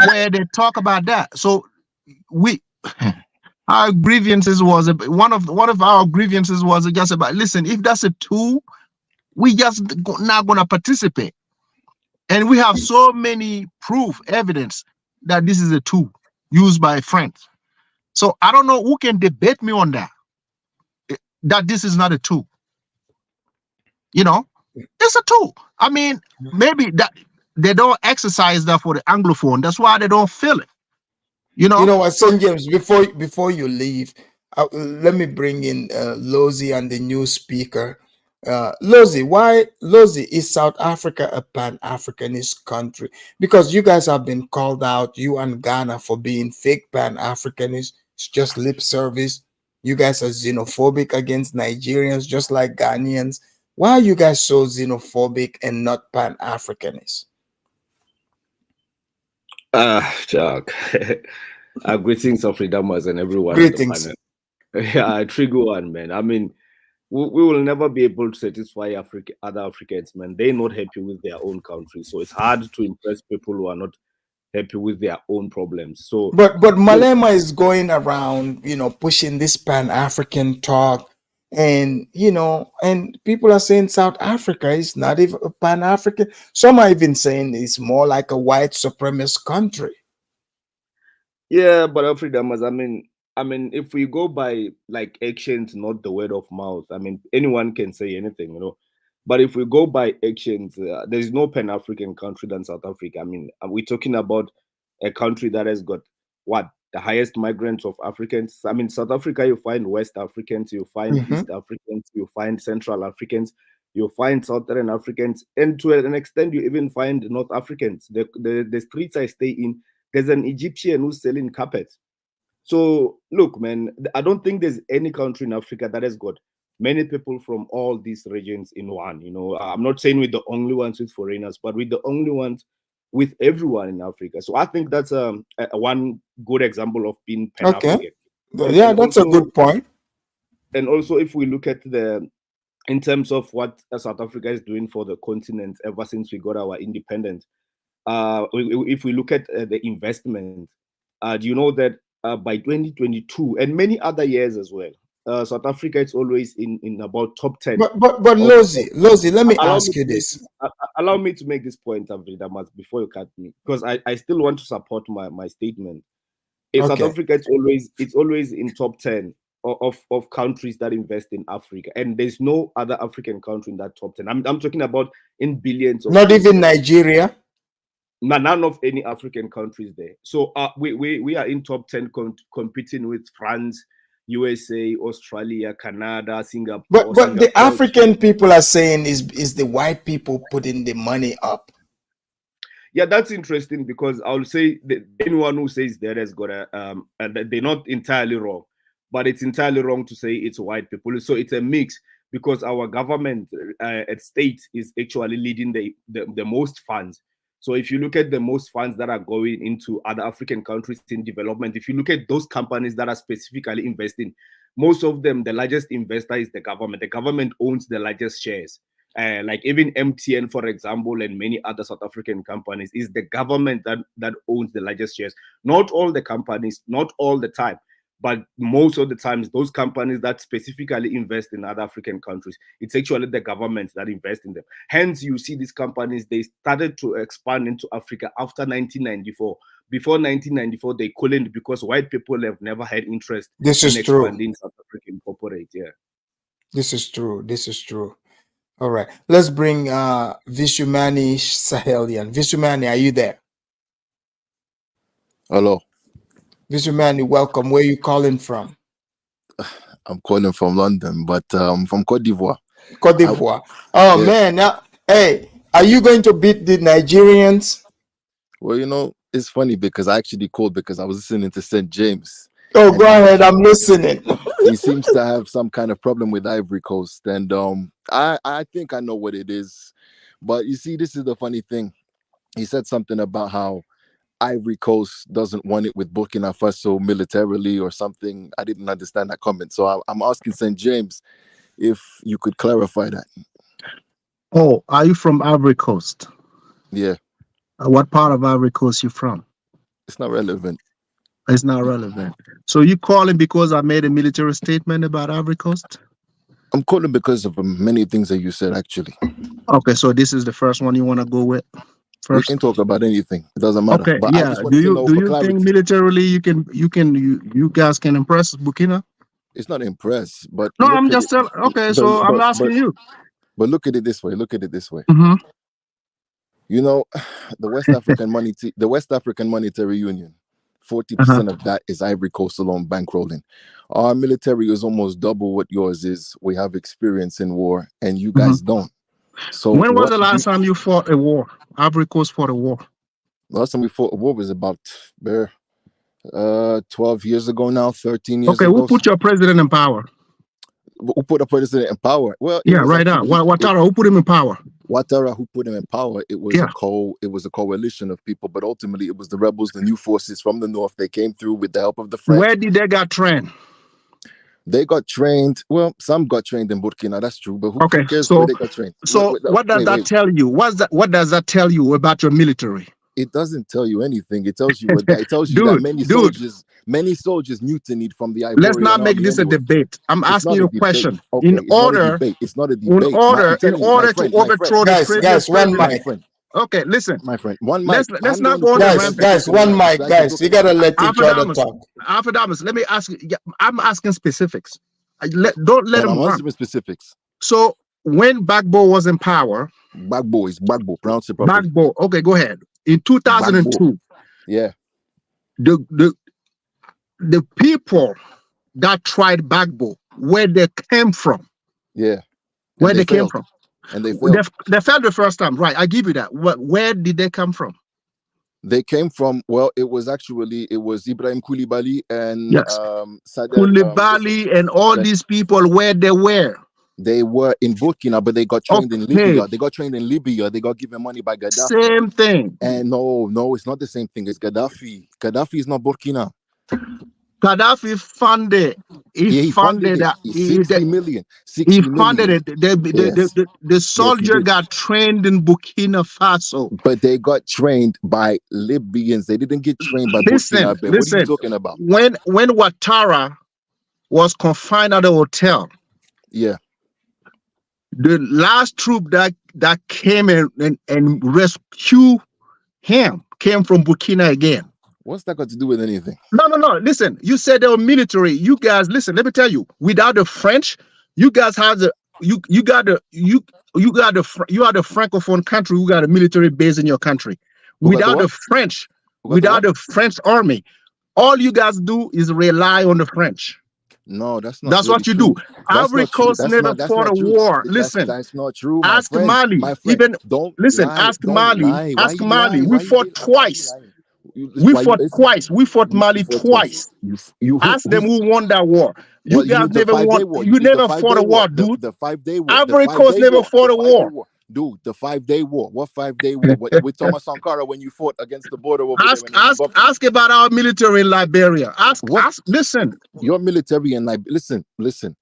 where they talk about that. So we our grievances was one of our grievances was just about, listen, if that's a tool, we just not gonna participate. And we have so many proof evidence that this is a tool used by friends. So I don't know who can debate me on that. That this is not a tool. You know, it's a tool. I mean, maybe that they don't exercise that for the Anglophone. That's why they don't feel it. You You know, know what, so St. James, before you leave, let me bring in Lozi and the new speaker. Lozi, is South Africa a Pan-Africanist country? Because you guys have been called out, you and Ghana, for being fake Pan-Africanists. It's just lip service. You guys are xenophobic against Nigerians, just like Ghanaians. Why are you guys so xenophobic and not Pan-Africanists? Chuck. Greetings of freedomers and everyone on the Greetings. panel. Yeah, trigger one, man. I mean, we will never be able to satisfy other Africans, man. They're not happy with their own country, so it's hard to impress people who are not happy with their own problems. So, But Malema is going around, pushing this Pan-African talk, and and people are saying South Africa is not even a Pan-African. Some are even saying it's more like a white supremacist country. yeah, but freedomers, I mean, if we go by like actions, not the word of mouth, I mean, anyone can say anything, But if we go by actions, there's no Pan-African country than South Africa. I mean, we're talking about a country that has got what the highest migrants of Africans. I mean, South Africa, you find West Africans, you find East Africans, you find Central Africans, you find Southern Africans, and to an extent, you even find North Africans. The streets I stay in, there's an Egyptian who's selling carpets. So look, man, I don't think there's any country in Africa that has got many people from all these regions in one. You know, I'm not saying we're the only ones with foreigners, but we're the only ones with everyone in Africa. So I think that's one good example of being Pan-African. Yeah, that's a good point. And also, if we look at in terms of what South Africa is doing for the continent ever since we got our independence, if we look at the investment, do you know that by 2022 and many other years as well, South Africa is always in about top 10. But Lozi, let me ask you this. Allow me to make this point, Damas, before you cut me, because I still want to support my statement. South Africa, it's always in top 10 of countries that invest in Africa, and there's no other African country in that top 10. I'm talking about in billions. Not even Nigeria. None of any African countries there. So we are in top 10 competing with France, USA, Australia, Canada, Singapore. But the African people are saying is the white people putting the money up. Yeah, that's interesting, because I'll say that anyone who says that has got they're not entirely wrong, but it's entirely wrong to say it's white people. So it's a mix, because our government at state is actually leading the most funds. So if you look at the most funds that are going into other African countries in development, if you look at those companies that are specifically investing, most of them, the largest investor is the government. The government owns the largest shares. Like even MTN, for example, and many other South African companies, is the government that owns the largest shares. Not all the companies, not all the time, but most of the times, those companies that specifically invest in other African countries, it's actually the government that invest in them. Hence, you see these companies, they started to expand into Africa after 1994. Before 1994, they couldn't, because white people have never had interest in expanding South African corporate. Yeah. This is true. This is true. All right. Let's bring Visumani Sahelian. Visumani, are you there? Hello. Visumani, welcome. Where are you calling from? I'm calling from London, but from Cote d'Ivoire. Cote d'Ivoire. Oh, yeah. Man. Now, hey, are you going to beat the Nigerians? Well, you know, it's funny because I actually called because I was listening to St. James. Oh, go ahead. I'm listening. He seems to have some kind of problem with Ivory Coast. And I think I know what it is. But you see, this is the funny thing. He said something about how Ivory Coast doesn't want it with Burkina Faso militarily or something. I didn't understand that comment. So I'm asking St. James if you could clarify that. Oh, are you from Ivory Coast? Yeah. What part of Ivory Coast you from? It's not relevant. It's not relevant. So you calling because I made a military statement about Ivory Coast? I'm calling because of many things that you said, actually. Okay, so this is the first one you want to go with? First? We can talk about anything. It doesn't matter. Okay, but yeah. Do you think militarily you guys can impress Burkina? It's not impress, but no, I'm just telling. Okay, so I'm asking you. But look at it this way. Look at it this way. Mm-hmm. You know, the West African Monetary Union, 40% of that is Ivory Coast alone bankrolling. Our military is almost double what yours is. We have experience in war, and you guys don't. So when was the last time you fought a war? Ivory Coast fought a war. Last time we fought a war was about 12 years ago now, 13 years ago. Okay, who put your president in power? Who put the president in power? Well, yeah, right now. Ouattara, who put him in power? Ouattara, who put him in power? It was a coalition of people, but ultimately it was the rebels, the new forces from the north. They came through with the help of the French. Where did they get trained? They got trained. Well, some got trained in Burkina. That's true. But who cares so, where they got trained? So what does that tell you? What does that tell you about your military? It doesn't tell you anything. It tells you that many soldiers mutinied from the Ivorian Let's not make this a debate. I'm asking you a question. Okay, it's not a debate. In order to overthrow the guys, one mic. Okay, listen, my friend. One mic. Let's not go guys. One mic, guys. You gotta let each other talk. Alpha, let me ask you. I'm asking specifics. Don't let them run. Specifics. So when Gbagbo was in power, Gbagbo. Pronounce it properly. Gbagbo. Okay, go ahead. In 2002, yeah, the people that tried Bagbo, where they came from. Yeah. Where they came from. And they failed. They failed the first time, right? I give you that. Where did they come from? They came from, well, it was Ibrahim Koulibaly and Koulibaly and all these people, where they were. They were in Burkina, but they got trained in Libya. They got trained in Libya. They got given money by Gaddafi. Same thing. And no, it's not the same thing. It's Gaddafi. Gaddafi is not Burkina. Gaddafi funded. He funded that. 60 million. He funded it. The soldier got trained in Burkina Faso. But they got trained by Libyans. They didn't get trained by Burkina. What are you talking about? When Ouattara was confined at the hotel, yeah, the last troop that came and rescued him came from Burkina again. What's that got to do with anything? No. Listen, you said they were military. You guys, listen. Let me tell you. Without the French, you guys have you are the francophone country. You got a military base in your country. Without the French, without the French army, all you guys do is rely on the French. No, that's not. That's really what you true. do. Ivory Coast never fought a war. Listen, that's not true. Ask Mali. Even don't listen. Ask Mali. Ask Mali. We fought twice. We fought twice. We fought Mali twice. You ask them who won that war. You guys never won. You never fought a war, dude. The 5-day war. Ivory Coast never fought a war. Dude, the 5-day war. What 5-day war? With Thomas Sankara when you fought against the border over ask about our military in Liberia. Listen. Your military in Liberia. Listen.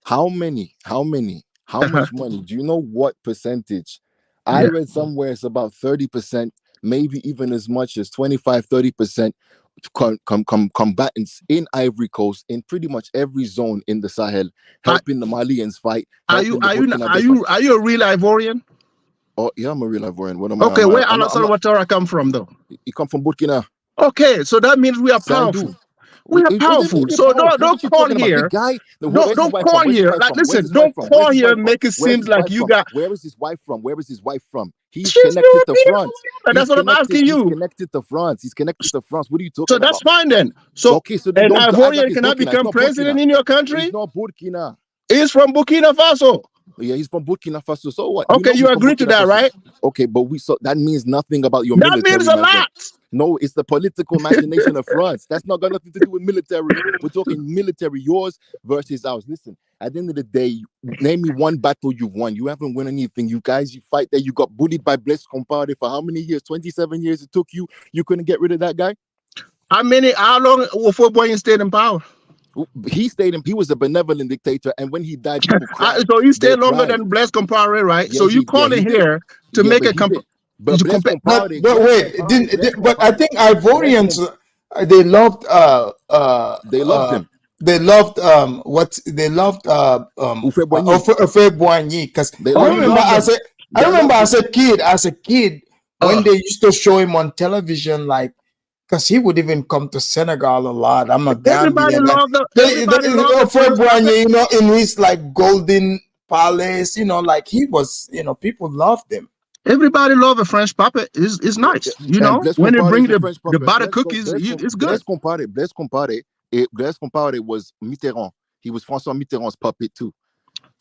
How much money? Do you know what percentage? I read somewhere it's about 30%, maybe even as much as 25-30% combatants in Ivory Coast in pretty much every zone in the Sahel, helping the Malians fight. Are you a real Ivorian? Oh yeah, I'm a real Ivorian. What am I? Okay, where Alassane Ouattara come from though? He come from Burkina. Okay, so that means we are powerful. We are powerful. So don't call here. Don't call here. Like, listen, don't call here and make it seem like you got. Where is his wife from? Where is his wife from? He's connected to France. That's what I'm asking you. He's connected to France. He's connected to France. What are you talking about? So that's fine then. So okay, so an Ivorian cannot become president in your country? He's not Burkina. He's from Burkina Faso. Yeah, he's from Burkina Faso. So what? Okay, you agree to that, right? Okay, but that means nothing about your military. That means a lot. No, it's the political machination of France. That's not got nothing to do with military. We're talking military, yours versus ours. Listen, at the end of the day, name me one battle you've won. You haven't won anything. You guys, you fight there. You got bullied by Blaise Compaoré for how many years? 27 years it took you. You couldn't get rid of that guy? How long Ofoboyin stayed in power? He was a benevolent dictator, and when he died, people cried. So he stayed longer than Blaise Compaoré, right? Yeah, so you call it here to make a comparison. But wait, but I think Ivorians they loved him. They loved Ofe-Boigny because I remember as a kid when they used to show him on television, like, because he would even come to Senegal a lot. I'm a Gambian. Ofe-Boigny, you know, in his like golden palace, you know, like he was, you know, people loved him. Everybody love a French puppet. It's nice, you know. When they bring the butter cookies, it's good. Blaise Compaoré was Mitterrand. He was François Mitterrand's puppet too.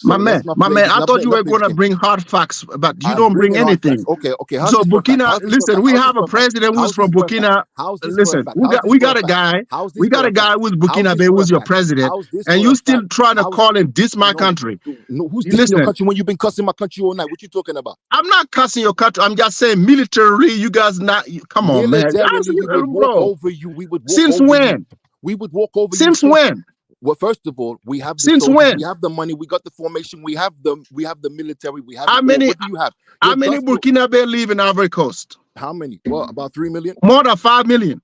So my man, I thought you were going to bring hard facts, but you don't bring anything. Okay. So Burkina, listen, we have a president who's from Burkina. Listen, we got a guy. We got a guy who's Burkina Faso, who's your president, and you still trying to call him this my country. No, who's this your country when you've been cussing my country all night? What you talking about? I'm not cussing your country. I'm just saying militarily, you guys not. Come on, man. We would walk over you. We would walk Since when? We would walk over you. Since when? Well, first of all, we have when? We have the money, we got the formation, we have the military, we have how many? What do you have? How many Burkina Faso live in Ivory Coast? How many? Well, about 3 million. More than 5 million.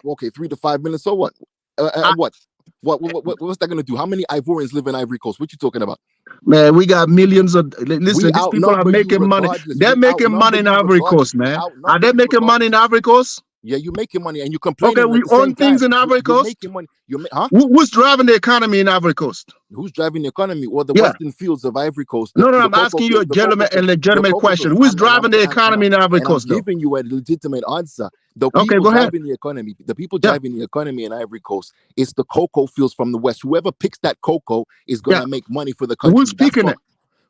Okay, 3 to 5 million. So what? What's that gonna do? How many Ivorians live in Ivory Coast? What you talking about? Man, we got millions of. Listen, these people are making money. They're making money in Ivory Coast, man. Are they making money in Ivory Coast? Yeah, you're making money and you complain. Okay, we own things in Ivory Coast. You're making money. Huh? Who's driving the economy in Ivory Coast? Who's driving the economy? Well, the western fields of Ivory Coast. No, I'm asking you a legitimate question. Who's driving the economy in Ivory Coast? I'm giving you a legitimate answer. The people driving the economy, the people driving the economy in Ivory Coast, it's the cocoa fields from the west. Whoever picks that cocoa is going to make money for the country. Who's picking it?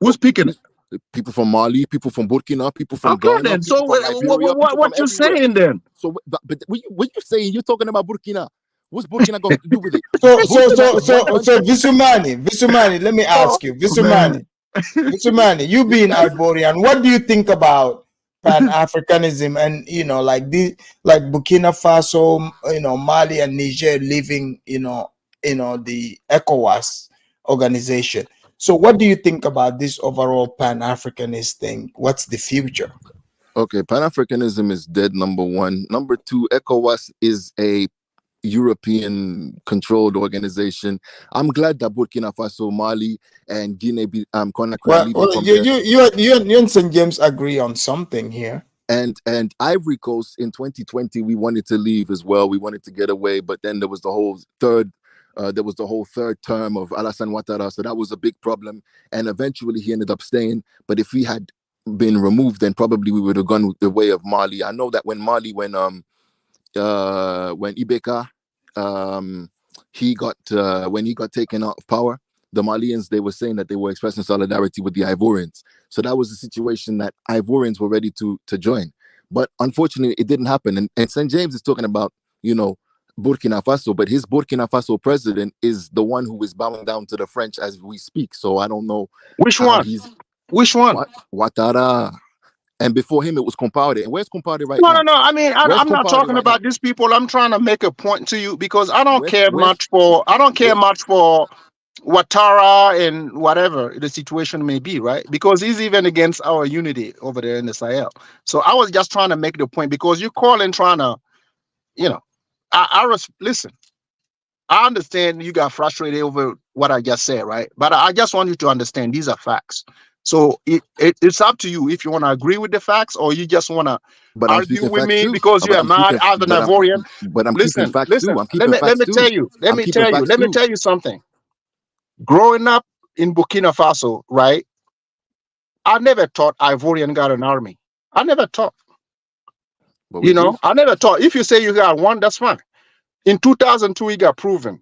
Who's picking it? People from Mali, people from Burkina, people from Ghana. Then. So what you saying then? So, but what you saying? You're talking about Burkina. What's Burkina got to do with it? So Visumani, let me ask you, Visumani, you being Ivorian, what do you think about Pan-Africanism and like Burkina Faso, Mali and Niger leaving, the ECOWAS organization? So what do you think about this overall Pan-Africanist thing? What's the future? Okay, Pan-Africanism is dead, number one. Number two, ECOWAS is a European-controlled organization. I'm glad that Burkina Faso, Mali, and Guinea, you and St. James agree on something here. And Ivory Coast in 2020, we wanted to leave as well. We wanted to get away, but then there was the whole third term of Alassane Ouattara, so that was a big problem. And eventually he ended up staying. But if he had been removed, then probably we would have gone the way of Mali. I know that when Ibeka he got taken out of power, the Malians, they were saying that they were expressing solidarity with the Ivorians. So that was a situation that Ivorians were ready to join. But unfortunately, it didn't happen. And St. James is talking about, Burkina Faso, but his Burkina Faso president is the one who is bowing down to the French as we speak. So I don't know which one. Ouattara. And before him, it was Compaoré. And where's Compaoré right now? No. I mean, I'm not talking about these people. I'm trying to make a point to you because I don't care much for Ouattara and whatever the situation may be, right? Because he's even against our unity over there in the Sahel. So I was just trying to make the point because you call and trying to, listen. I understand you got frustrated over what I just said, right? But I just want you to understand these are facts. So it's up to you if you want to agree with the facts or you just want to argue with me because you are mad as an Ivorian. But I'm keeping facts too. Let me tell you something. Growing up in Burkina Faso, right? I never thought Ivorian got an army. I never thought. I never thought. If you say you got one, that's fine. In 2002, it got proven.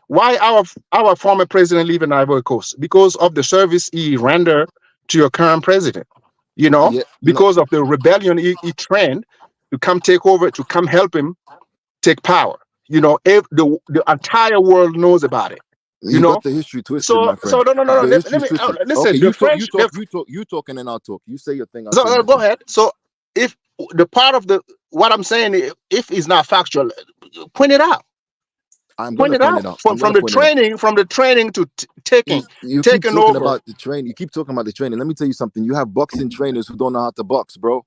Why our former president leaving Ivory Coast? Because of the service he rendered to your current president. Because of the rebellion he trained to come take over, to come help him take power. The entire world knows about it. You got the history twisted, my friend. So no. Let me listen. Okay, you talking and I'll talk. You say your thing. Go ahead. So if the part of what I'm saying, if it's not factual, point it out. Point it out. From the training to taking over. About the training. You keep talking about the training. Let me tell you something. You have boxing trainers who don't know how to box, bro.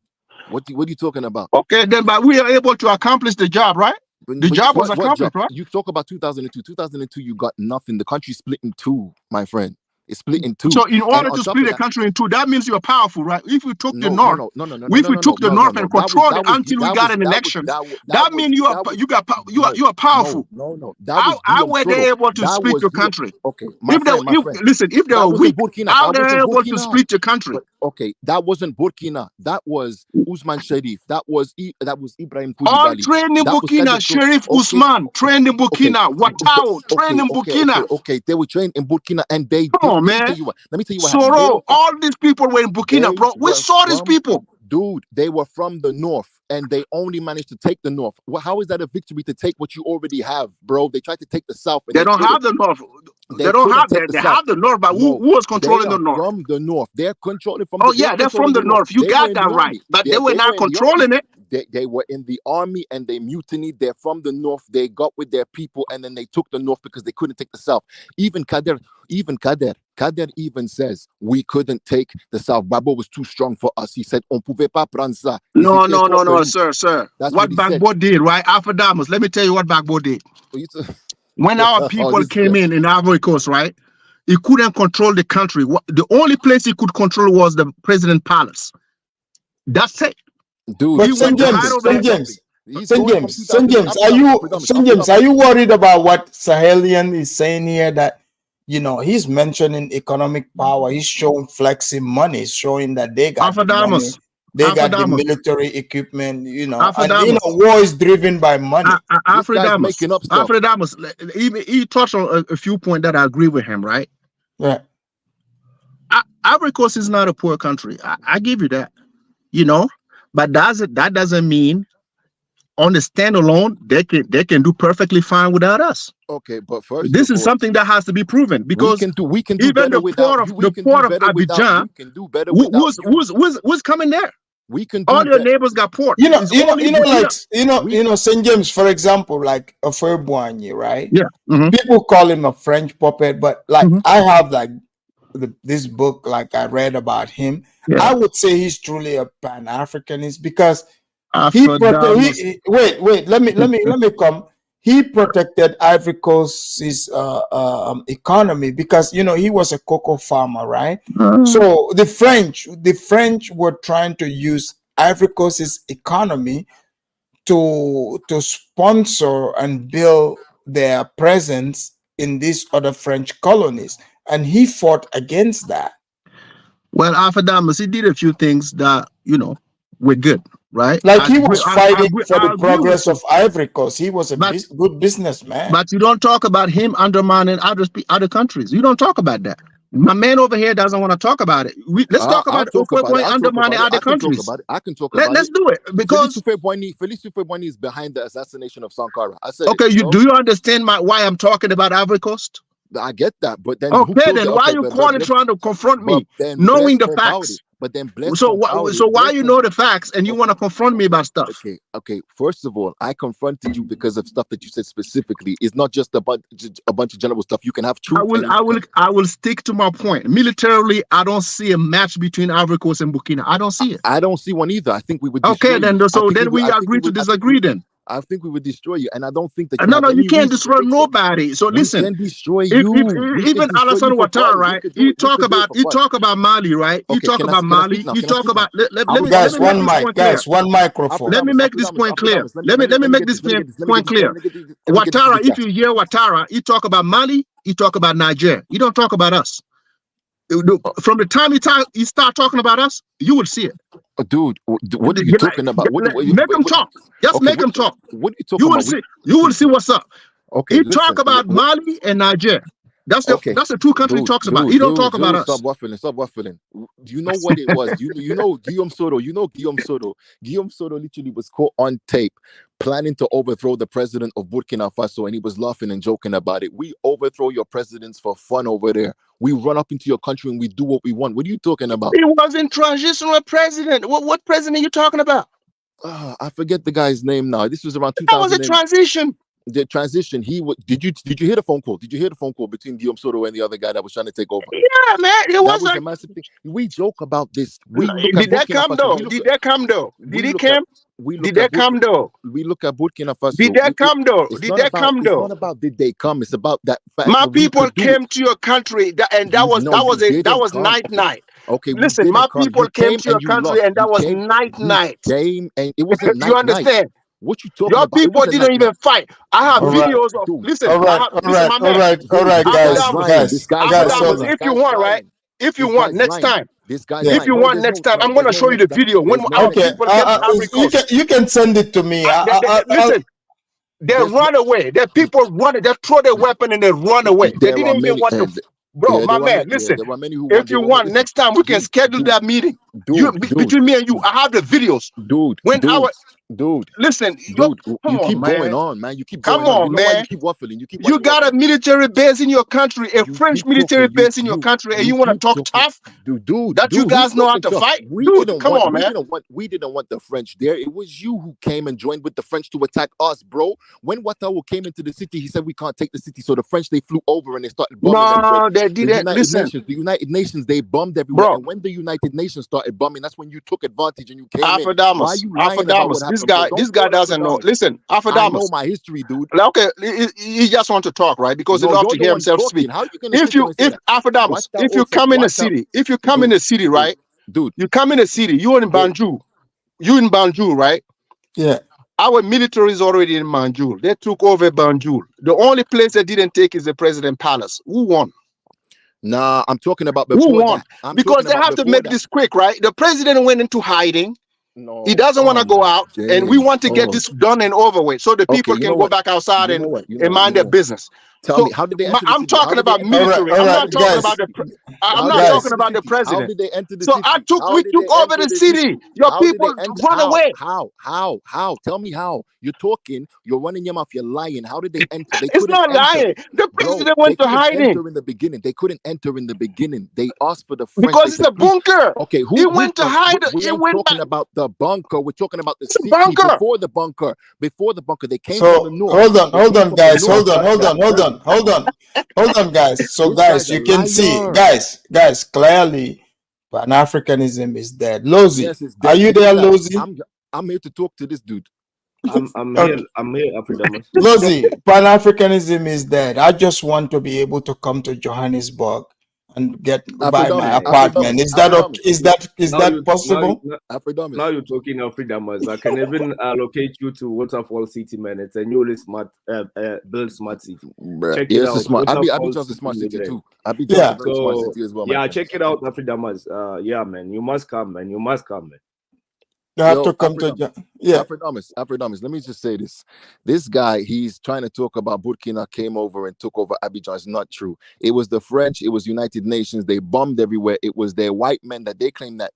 What are you talking about? Okay, then, but we are able to accomplish the job, right? The job was accomplished, right? You talk about 2002. 2002, you got nothing. The country split in two, my friend. It's split in two. So in order to split the country in two, that means you're powerful, right? If we took the north, if we took the north and controlled it until we got an election, that means you are powerful. No. How were they able to split the country? Okay, if they were weak, how they were able to split the country? Okay, that wasn't Burkina. That was Usman Sharif. That was Ibrahim Koulibaly. All trained in Burkina. Sharif Usman trained in Burkina. Ouattara trained in Burkina. Okay, they were trained in Burkina and they. Man. Let me tell you what Soro, happened. all these people were in Burkina, bro. We saw these people. Dude, they were from the north and they only managed to take the north. Well, how is that a victory to take what you already have, bro? They tried to take the south. They don't have the north. They don't have that. They have the north, but who was controlling the north? From the north. They're controlling from the north. They're from the north. You got that right. But they were not controlling it. They were in the army and they mutinied. They're from the north. They got with their people and then they took the north because they couldn't take the south. Even Kader even says we couldn't take the south. Babo was too strong for us. He said on pouvait pas prendre ça. No, sir. That's what Bagbo did, right? After Damas, let me tell you what Bagbo did. When our people came in Ivory Coast, right? He couldn't control the country. The only place he could control was the president palace. That's it. Dude, but St. James, St. James, are you worried about what Sahelian is saying here? That he's mentioning economic power. He's showing flexing money, showing that they got the money, they got the military equipment. And war is driven by money. Afradamus, he touched on a few points that I agree with him. Right? Yeah. Ivory Coast is not a poor country. I give you that. But that doesn't mean on the standalone they can do perfectly fine without us. Okay, but first this is something that has to be proven, because we can do better without you. The port of Abidjan, we can do better without who's coming there? We can do all your neighbors got port. St. James, for example, like a Ferbuanye, right? Yeah. Mm-hmm. People call him a French puppet, but I have this book, I read about him. Yeah. I would say he's truly a Pan-Africanist, because let me come. He protected Ivory Coast's economy, because he was a cocoa farmer, right? So the French were trying to use Ivory Coast's economy to sponsor and build their presence in these other French colonies, and he fought against that. Well, Afradamus, he did a few things that were good. Right, he was fighting for the progress of Ivory Coast. He was a good businessman. But you don't talk about him undermining other countries. You don't talk about that. My man over here doesn't want to talk about it. Let's talk about undermining other countries. I can talk about it. Let's do it, because Félix Houphouët-Boigny is behind the assassination of Sankara. I said, okay, do you understand why I'm talking about Ivory Coast? I get that, but then why are you trying to confront me, knowing the facts? But then so why you know the facts and you want to confront me about stuff? Okay. First of all, I confronted you because of stuff that you said specifically. It's not just a bunch of general stuff. You can have truth. I will stick to my point. Militarily, I don't see a match between Ivory Coast and Burkina. I don't see it. I don't see one either. I think we would. Okay, then. So then we agree to disagree. Then I think we would destroy you, and I don't think that. No, you can't destroy nobody. So listen, we can destroy you. Even Alassane Ouattara, right? He talk about Mali, right? He talk about Mali. He talk about. One microphone. Let me make this point clear. Let me make this point clear. Ouattara, if you hear Ouattara, he talk about Mali. He talk about Niger. He don't talk about us. From the time he start talking about us, you will see it. Dude, what are you talking about? Make him talk. Just make him talk. What are you talking about? You will see what's up. Okay, he talk about Mali and Niger. That's the two countries he talks about. He don't talk about us. Stop waffling. Do you know what it was? you know Guillaume Soro. Guillaume Soro literally was caught on tape planning to overthrow the president of Burkina Faso, and he was laughing and joking about it. We overthrow your presidents for fun over there. We run up into your country and we do what we want. What are you talking about? He wasn't transitional president. What president are you talking about? I forget the guy's name now. This was around 2000. That was a transition. The transition. Did you hear the phone call? Did you hear the phone call between Guillaume Soro and the other guy that was trying to take over? Yeah, man. It was a massive thing. We joke about this. Did that come though? Did that come though? Did it come? Did that come though? We look at Burkina Faso. Did that come though? Did that come though? It's not about did they come. It's about that fact. My people came to your country, and that was night. Okay, listen, my people came to your country, and that was night. Came and it wasn't night. You understand? What you talking about? Your people didn't even fight. I have videos of. Listen, all right, guys. If you want, right? If you want, next time. If you want next time, I'm going to show you the video. When our people you can send it to me. Listen, they run away. Their people run. They throw their weapon and they run away. They didn't even want to. Bro, my man, listen. If you want, next time we can schedule that meeting. Between me and you, I have the videos. Listen, you keep going on, man. You keep going on, man. You keep waffling. You got a military base in your country, a French military base in your country, and you want to talk tough? That you guys know how to fight? Come on, man. We didn't want the French there. It was you who came and joined with the French to attack us, bro. When Ouattara came into the city, he said we can't take the city. So the French, they flew over and they started bombing. No, they didn't. Listen. The United Nations, they bombed everywhere. Bro. And when the United Nations started bombing, that's when you took advantage and you came in. Why are you lying about what happened? This guy doesn't know. Listen, Afradamus. I know my history, dude. Okay, he just want to talk, right? Because he loves to hear himself speak. If Afradamus, if you come in the city, right? Dude, you come in the city. You in Banjul, right? Yeah. Our military is already in Banjul. They took over Banjul. The only place they didn't take is the president palace. Who won? Nah, I'm talking about Who before won? that. I'm Because talking they about have to before make that. this quick, right? The president went into hiding. No. He doesn't want to go my out, and we days. want to get Oh. this done and over with, so the Okay, people you can know go what? back outside You know and, what? You and know. mind their business. Tell So me, how did they enter the I'm city? How talking did they about enter the military. city? I'm How not did they talking enter about the the. city? I'm How not did they talking enter the about the city? How president. did they enter the So city? we How did took they over enter the the city. city? Your How did people they enter? run away. How? Tell me how. You're talking. You're running your mouth. You're lying. How did they enter? They It's couldn't not enter. lying. The Bro, president they went to couldn't hiding enter in the beginning. They couldn't enter in the beginning. They asked for the French. They because it's said, a please. bunker. Okay, He went to hide. we He ain't went back. talking about the bunker. We're talking about the It's a city bunker. before the bunker. Before the bunker, they came from the So north. hold on, They came from the guys. north. Hold on, guys. So, This guys, guy's a you can see, liar. guys, clearly, Pan-Africanism is dead. Lozi, Yes, it's are dead. you Prove there, that. Lozi? I'm here to talk to this dude. I'm Okay. here. I'm here, Afridamus. Lozi, Pan-Africanism is dead. I just want to be able to come to Johannesburg and buy my apartment. Is that okay? Is that possible? Now you're talking Afridamus. I can even allocate you to Waterfall City, man. It's a newly smart, built smart city. Check it out. Abidjan's a smart city too. Abidjan's a very smart city as well. Yeah, check it out, Afridamus. Yeah, man. You must come, man. You must come, man. You have to come to Afridamus, let me just say this. This guy, he's trying to talk about Burkina came over and took over Abidjan. It's not true. It was the French, it was United Nations. They bombed everywhere. It was their white men that they claim that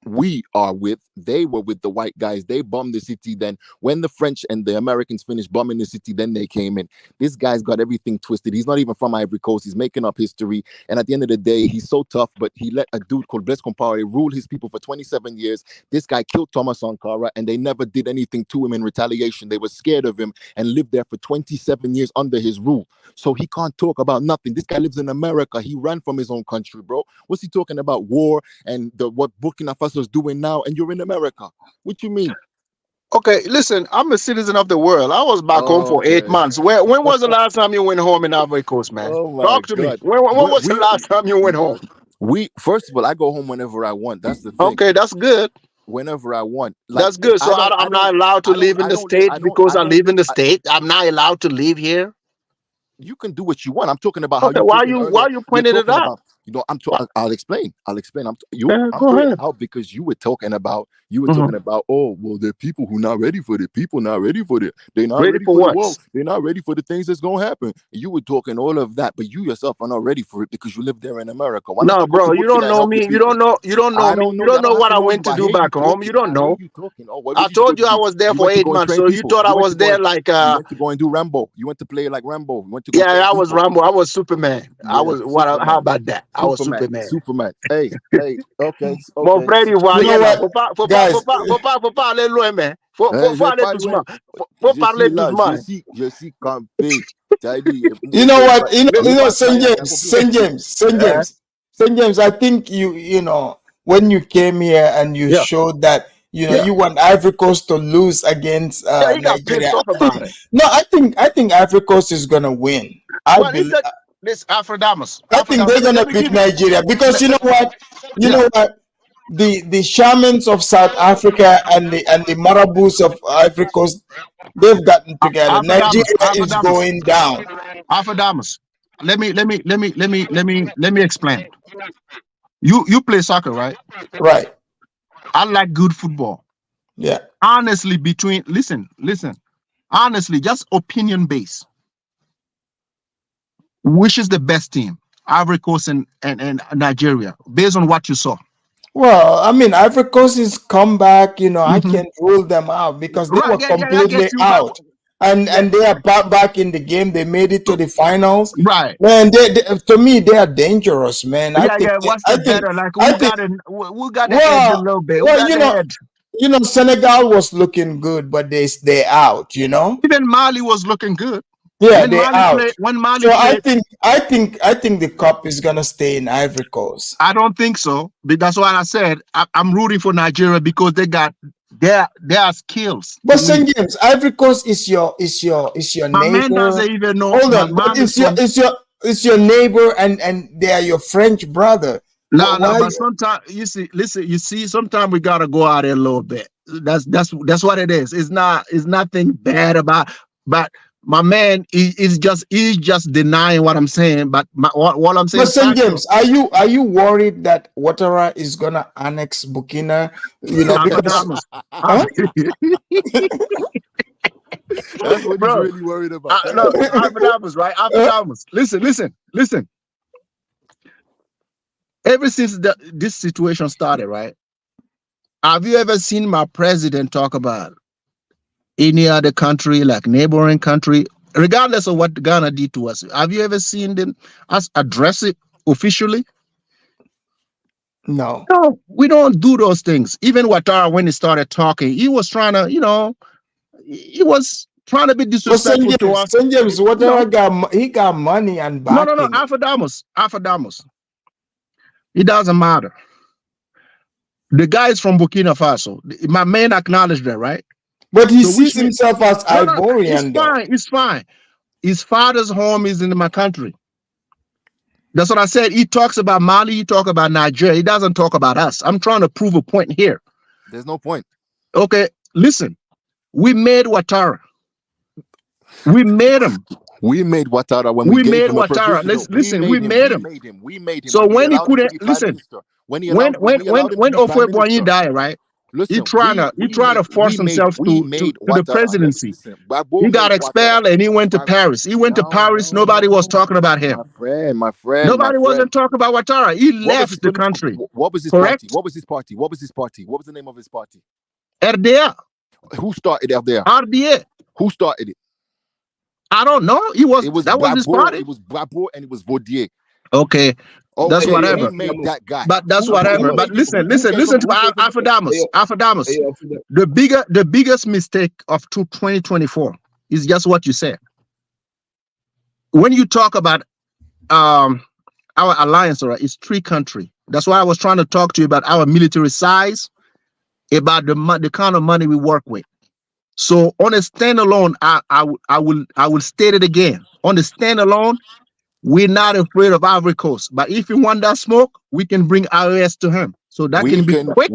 we are with. They were with the white guys. They bombed the city. Then when the French and the Americans finished bombing the city, then they came in. This guy's got everything twisted. He's not even from Ivory Coast. He's making up history. And at the end of the day, he's so tough, but he let a dude called Blaise Compaoré rule his people for 27 years. This guy killed Thomas Sankara, and they never did anything to him in retaliation. They were scared of him and lived there for 27 years under his rule. So he can't talk about nothing. This guy lives in America. He ran from his own country, bro. What's he talking about? War and what Burkina Faso is doing now, and you're in America. What you mean? Okay, listen, I'm a citizen of the world. I was back home for 8 months. When was the last time you went home in Ivory Coast, man? Talk to me. When was the last time you went home? First of all, I go home whenever I want. That's the thing. Okay, that's good. Whenever I want. That's good. So I'm not allowed to live in the state because I live in the state. I'm not allowed to live here. You can do what you want. I'm talking about how why you pointed it out? I'll explain. I'm go pointing ahead. out because you were talking about oh, well, there are people who not ready for it. People not ready for it. They're not ready for the war. They're not ready for the things that's gonna happen. You were talking all of that, but you yourself are not ready for it because you live there in America. No, bro, you don't know me. You don't know me. You don't know what I went to do back home. You don't know. I told you I was there for 8 months, so you thought I was there like you went to go and do Rambo. You went to play like Rambo. You went to I was Rambo. I was Superman. I was what? How about that? I was Superman. Hey, okay. Mon frère ivoirien, faut pas aller loin, mais faut aller doucement. Faut parler doucement. Je suis campé. You know what? You know, Saint James. I think you know when you came here and you showed that you want Ivory Coast to lose against Nigeria. I think Ivory Coast is gonna win. This Afrodamus. I think they're gonna beat Nigeria because you know what? You know what? The shamans of South Africa and the marabouts of Ivory Coast, they've gotten together. Nigeria is going down. Afrodamus. Let me explain. You play soccer, right? Right. I like good football. Yeah. Honestly, listen. Honestly, just opinion based. Which is the best team? Ivory Coast and Nigeria, based on what you saw. Well, I mean, Ivory Coast is come back. I can't rule them out because they were completely out, and they are back in the game. They made it to the finals. Right, man. To me, they are dangerous, man. What's the better? Like we got the edge a little bit. Well, Senegal was looking good, but they out. Even Mali was looking good. Yeah, they're out. I think the cup is gonna stay in Ivory Coast. I don't think so. But that's why I said I'm rooting for Nigeria because they got their skills. But St. James, Ivory Coast is your My neighbor. man doesn't even know. Hold on, but it's your neighbor and they are your French brother. No, but sometimes you see, sometimes we gotta go out there a little bit. That's what it is. It's nothing bad about. But my man, he's just denying what I'm saying. But what I'm saying. But St. James, are you worried that Ouattara is gonna annex Burkina? You know, because huh? That's what he's really worried about. No, Alfredamus, right? Alfredamus. Listen. Ever since this situation started, right? Have you ever seen my president talk about any other country, like neighboring country, regardless of what Ghana did to us? Have you ever seen us address it officially? No, we don't do those things. Even Ouattara, when he started talking, he was trying to, he was trying to be disrespectful to us. St. James, Ouattara got money and backing. No, Alfredamus. It doesn't matter. The guy is from Burkina Faso. My man acknowledged that, right? But he sees himself as Ivorian. It's fine. His father's home is in my country. That's what I said. He talks about Mali, he talks about Nigeria. He doesn't talk about us. I'm trying to prove a point here. There's no point. Okay, listen. We made Ouattara. We made him. We made Ouattara when we made Ouattara. Listen, we made him. We made him. So when he couldn't listen, when Ofwe Boigny died, right? Listen, he tried to force himself to the presidency. He got expelled and he went to Paris. He went to Paris. Nobody was talking about him. My friend. Nobody wasn't talking about Ouattara. He left the country. What was his party? What was his party? What was the name of his party? RDA. Who started RDA? RDA. Who started it? I don't know. That was his party. It was Brabo and it was Vaudier. Okay. That's whatever. That guy. But that's whatever. But listen to Alfredamus. The biggest mistake of 2024 is just what you said. When you talk about our alliance, right, it's 3 countries. That's why I was trying to talk to you about our military size, about the kind of money we work with. So on a standalone, I will state it again. On the standalone, we're not afraid of Ivory Coast. But if you want that smoke, we can bring IOS to him. So that can be quick.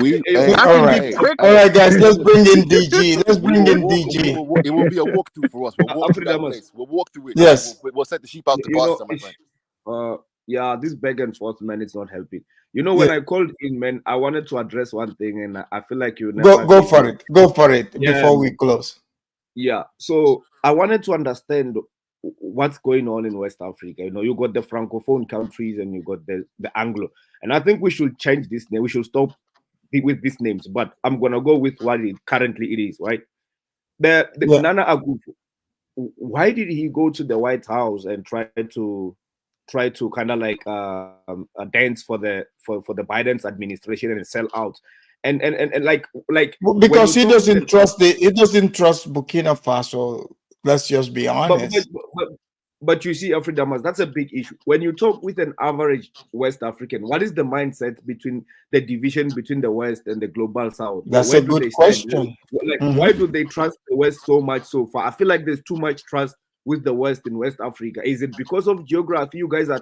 All right, guys, let's bring in DG. Let's bring in DG. It will be a walkthrough for us. We'll walk through that place. We'll walk through it. Yes. We'll set the sheep out to pasture, my friend. Yeah, this back and forth, man, it's not helping. When I called in, man, I wanted to address one thing, and I feel like you never go for it. Go for it before we close. Yeah, so I wanted to understand what's going on in West Africa. You got the Francophone countries and you got the Anglo. And I think we should change this name. We should stop with these names. But I'm going to go with what it currently is, right? The Nana Akufo, why did he go to the White House and try to kind of like dance for the Biden's administration and sell out? And like because he doesn't trust Burkina Faso. Let's just be honest. But you see, Alfredamus, that's a big issue. When you talk with an average West African, what is the mindset between the division between the West and the global South? That's a good question. Why do they trust the West so much so far? I feel like there's too much trust with the West in West Africa. Is it because of geography? You guys are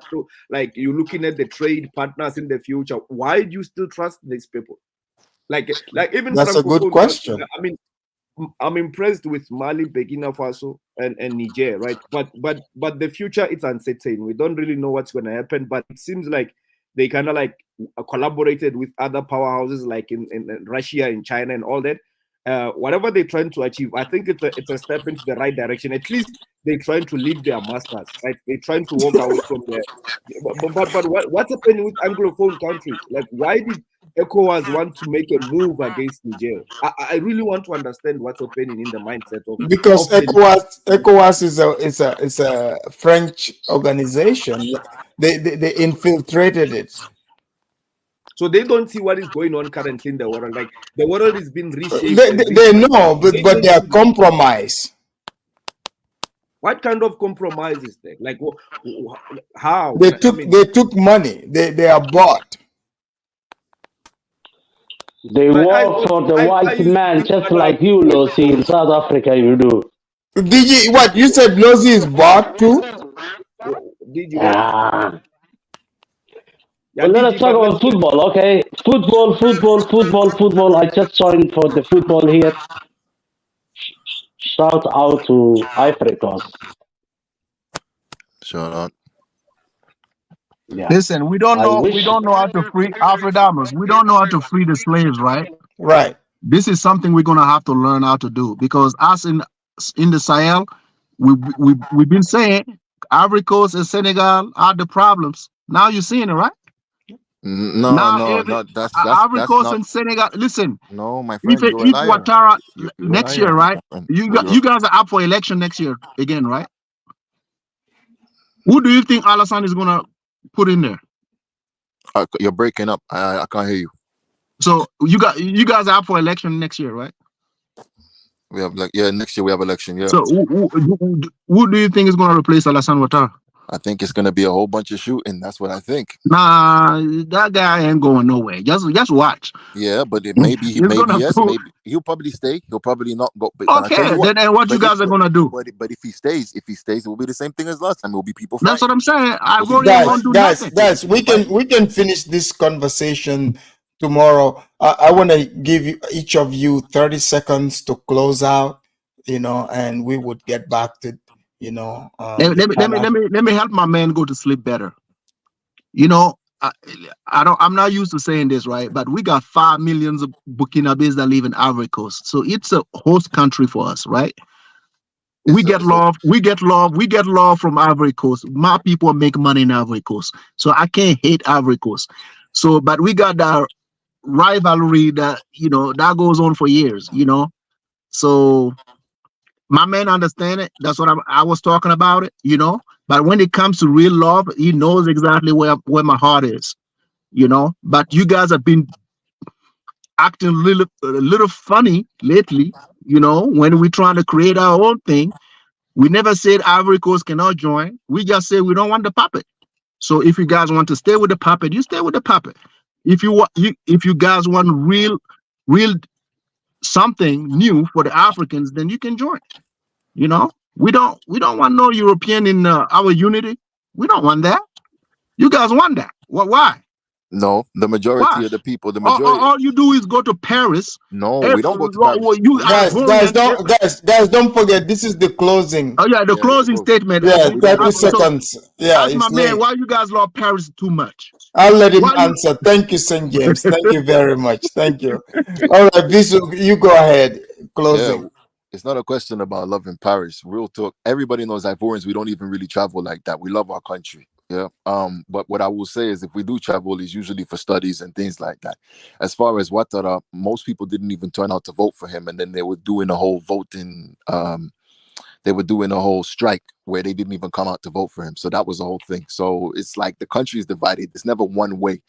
you're looking at the trade partners in the future. Why do you still trust these people? Like even that's a good question. I mean, I'm impressed with Mali, Burkina Faso, and Niger, right? But the future, it's uncertain. We don't really know what's going to happen. But it seems like they kind of like collaborated with other powerhouses like in Russia and China and all that. Whatever they're trying to achieve, I think it's a step into the right direction. At least they're trying to leave their masters, right? They're trying to walk away from there. But what's happening with Anglophone countries? Like, why did ECOWAS want to make a move against Niger? I really want to understand what's happening in the mindset of because ECOWAS is a French organization. They infiltrated it. So they don't see what is going on currently in the world. Like the world is being reshaped. They know, but they are compromised. What kind of compromise is there? Like how? They took money. They are bought. They work for the white man, just like you, Losi, in South Africa. You do. DG, what you said? Losi is bought too. DG. Well, let us talk about football, okay? Football. I just joined for the football here. Shout out to Ivory Coast. Shout out. Yeah. Listen, we don't I know wish. how to free Afro-Damas. We don't know how to free the slaves, right? Right. This is something we're gonna have to learn how to do, because us in the Sahel, we've been saying Ivory Coast and Senegal are the problems. Now you're seeing it, right? No, that's Ivory Coast not. and Senegal. Listen, No, my friend, you're a if liar. Ouattara You're a next liar, year, right? my friend. You guys are up for election next year again, right? Who do you think Alassane is gonna put in there? You're breaking up. I can't hear you. So you guys are up for election next year, right? We have next year we have election. Yeah. So who do you think is going to replace Alassane Ouattara? I think it's going to be a whole bunch of shooting. That's what I think. Nah, that guy ain't going nowhere. Just watch. Yeah, but maybe he'll probably stay. He'll probably not go. But okay, I tell you then what you guys are going to do? But if he stays, it will be the same thing as last time. It will be people fighting. That's what I'm saying. Ivorian won't do nothing. Guys, we can finish this conversation tomorrow. I want to give each of you 30 seconds to close out, and we would get back to, let me help my man go to sleep better. I'm not used to saying this, right? But we got 5 million of Burkinabes that live in Ivory Coast, so it's a host country for us, right? We get love from Ivory Coast. My people make money in Ivory Coast, so I can't hate Ivory Coast. So, but we got that rivalry that that goes on for years, So my man understand it. That's what I was talking about it, But when it comes to real love, he knows exactly where my heart is, But you guys have been acting a little funny lately, when we're trying to create our own thing. We never said Ivory Coast cannot join. We just say we don't want the puppet. So if you guys want to stay with the puppet, you stay with the puppet. If you guys want real something new for the Africans, then you can join. We don't want no European in our unity. We don't want that. You guys want that. Why? No, the majority of the people, all you do is go to Paris. No, we don't go to Paris. Guys, don't forget, this is the closing. Oh yeah, the closing statement. Yeah, 30 seconds. Yeah, that's my man. Why you guys love Paris too much? I'll let him answer. Thank you, St. James. Thank you very much. Thank you. All right, Visu, you go ahead. Closing. Yeah, it's not a question about loving Paris. Real talk. Everybody knows Ivorians, we don't even really travel like that. We love our country. Yeah. But what I will say is if we do travel, it's usually for studies and things like that. As far as Ouattara, most people didn't even turn out to vote for him, and then they were doing a whole voting they were doing a whole strike where they didn't even come out to vote for him. So that was the whole thing. So it's like the country is divided. It's never one way.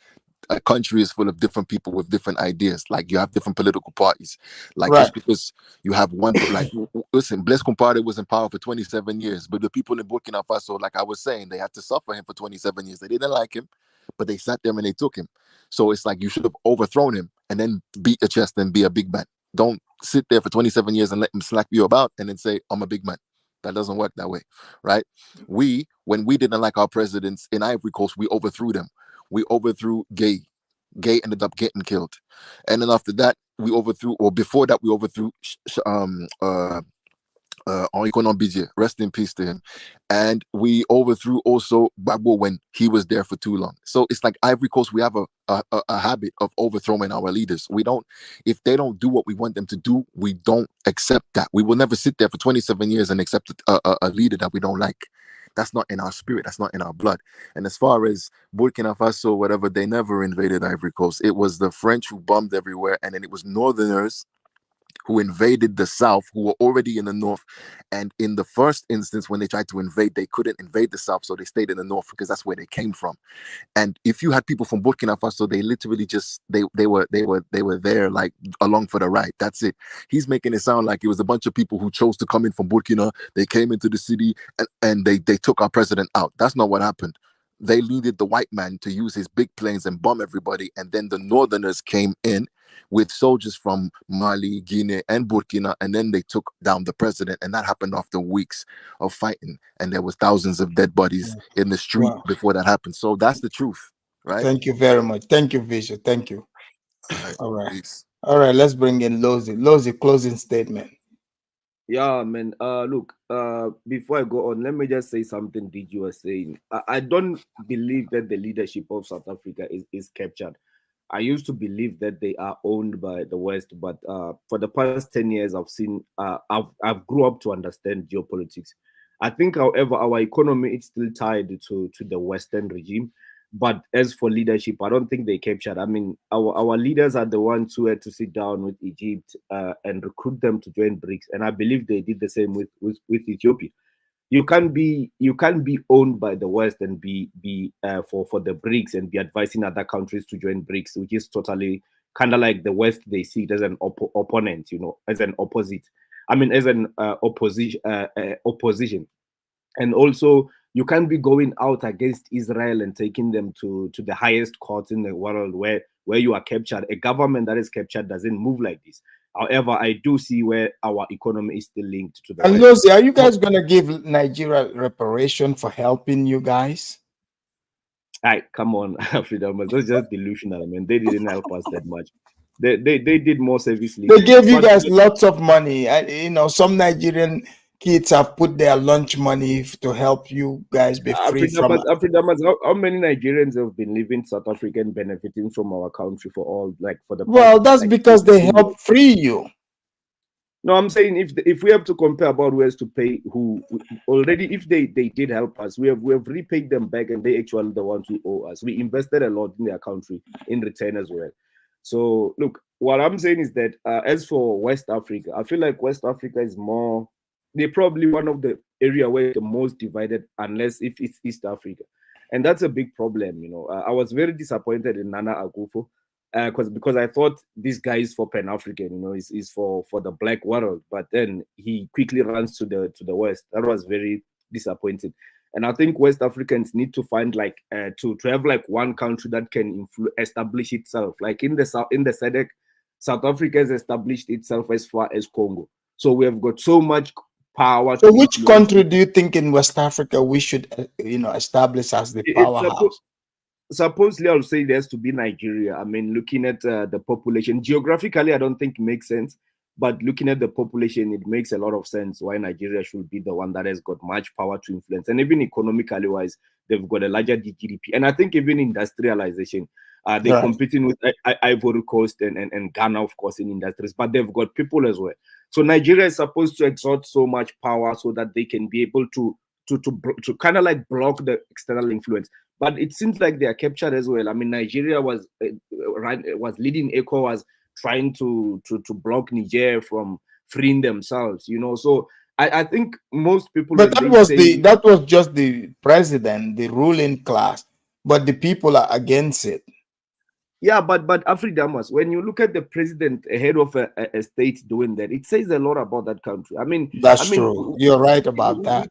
A country is full of different people with different ideas. Like you have different political parties. Like just because you have one, like listen, Blaise Compaoré was in power for 27 years, but the people in Burkina Faso, like I was saying, they had to suffer him for 27 years. They didn't like him, but they sat there and they took him. So it's like you should have overthrown him and then beat your chest and be a big man. Don't sit there for 27 years and let him slap you about and then say, I'm a big man. That doesn't work that way, right? When we didn't like our presidents in Ivory Coast, we overthrew them. We overthrew Gay. Gay ended up getting killed. And then after that, we overthrew, or before that, we overthrew Henri Konan Bidje, rest in peace to him. And we overthrew also Gbagbo when he was there for too long. So it's like Ivory Coast, we have a habit of overthrowing our leaders. We don't, if they don't do what we want them to do, we don't accept that. We will never sit there for 27 years and accept a leader that we don't like. That's not in our spirit. That's not in our blood. And as far as Burkina Faso, whatever, they never invaded Ivory Coast. It was the French who bombed everywhere. And then it was Northerners who invaded the South, who were already in the North. And in the first instance, when they tried to invade, they couldn't invade the South. So they stayed in the North because that's where they came from. And if you had people from Burkina Faso, they literally just, they were there like along for the ride. That's it. He's making it sound like it was a bunch of people who chose to come in from Burkina. They came into the city and they took our president out. That's not what happened. They needed the white man to use his big planes and bomb everybody. And then the Northerners came in with soldiers from Mali, Guinea, and Burkina, and then they took down the president, and that happened after weeks of fighting, and there was thousands of dead bodies in the street before that happened. So that's the truth, right? Thank you very much. Thank you, Vision. Thank you. All right. All right. Peace. All right. Let's bring in Lozi. Lozi, closing statement. Yeah, man. Look, before I go on, let me just say something DG was saying. I don't believe that the leadership of South Africa is captured. I used to believe that they are owned by the West, but for the past 10 years, I've grew up to understand geopolitics. I think, however, our economy is still tied to the Western regime. But as for leadership, I don't think they captured. I mean, our leaders are the ones who had to sit down with Egypt and recruit them to join BRICS, and I believe they did the same with Ethiopia. You can't be owned by the West and be for the BRICS and be advising other countries to join BRICS, which is totally kind of like the West. They see it as an opponent, as an opposite. I mean, as an opposition. And also, you can't be going out against Israel and taking them to the highest court in the world where you are captured. A government that is captured doesn't move like this. However, I do see where our economy is still linked to the And West. Lozi, are you guys going to give Nigeria reparation for helping you guys? Come on, Freedom. That's just delusional. I mean, they didn't help us that much. They did more service. They gave you guys lots of money. Some Nigerian kids have put their lunch money to help you guys be free from. How many Nigerians have been living South Africa and benefiting from our country for the Well, that's because they help free you. No, I'm saying if we have to compare about who has to pay who already, if they did help us, we have repaid them back, and they actually the ones who owe us. We invested a lot in their country in return as well. So look, what I'm saying is that as for West Africa, I feel like West Africa is more. They're probably one of the area where the most divided, unless if it's East Africa, and that's a big problem. I was very disappointed in Nana Akufo. Because I thought this guy is for Pan-African, is for the black world, but then he quickly runs to the West. That was very disappointing. And I think West Africans need to find to have one country that can establish itself. Like in the SADC, South Africa has established itself as far as Congo. So we have got so much power. So which country do you think in West Africa we should establish as the powerhouse? Supposedly, I would say there's to be Nigeria. I mean, looking at the population, geographically, I don't think it makes sense. But looking at the population, it makes a lot of sense why Nigeria should be the one that has got much power to influence. And even economically wise, they've got a larger GDP. And I think even industrialization, they're competing with Ivory Coast and Ghana, of course, in industries. But they've got people as well. So Nigeria is supposed to exert so much power so that they can be able to kind of block the external influence. But it seems like they are captured as well. I mean, Nigeria was leading ECOWAS, trying to block Niger from freeing themselves. So I think most people. But that was just the president, the ruling class, but the people are against it. Yeah, but Afridamas, when you look at the president ahead of a state doing that, it says a lot about that country. I mean, that's true. You're right about that.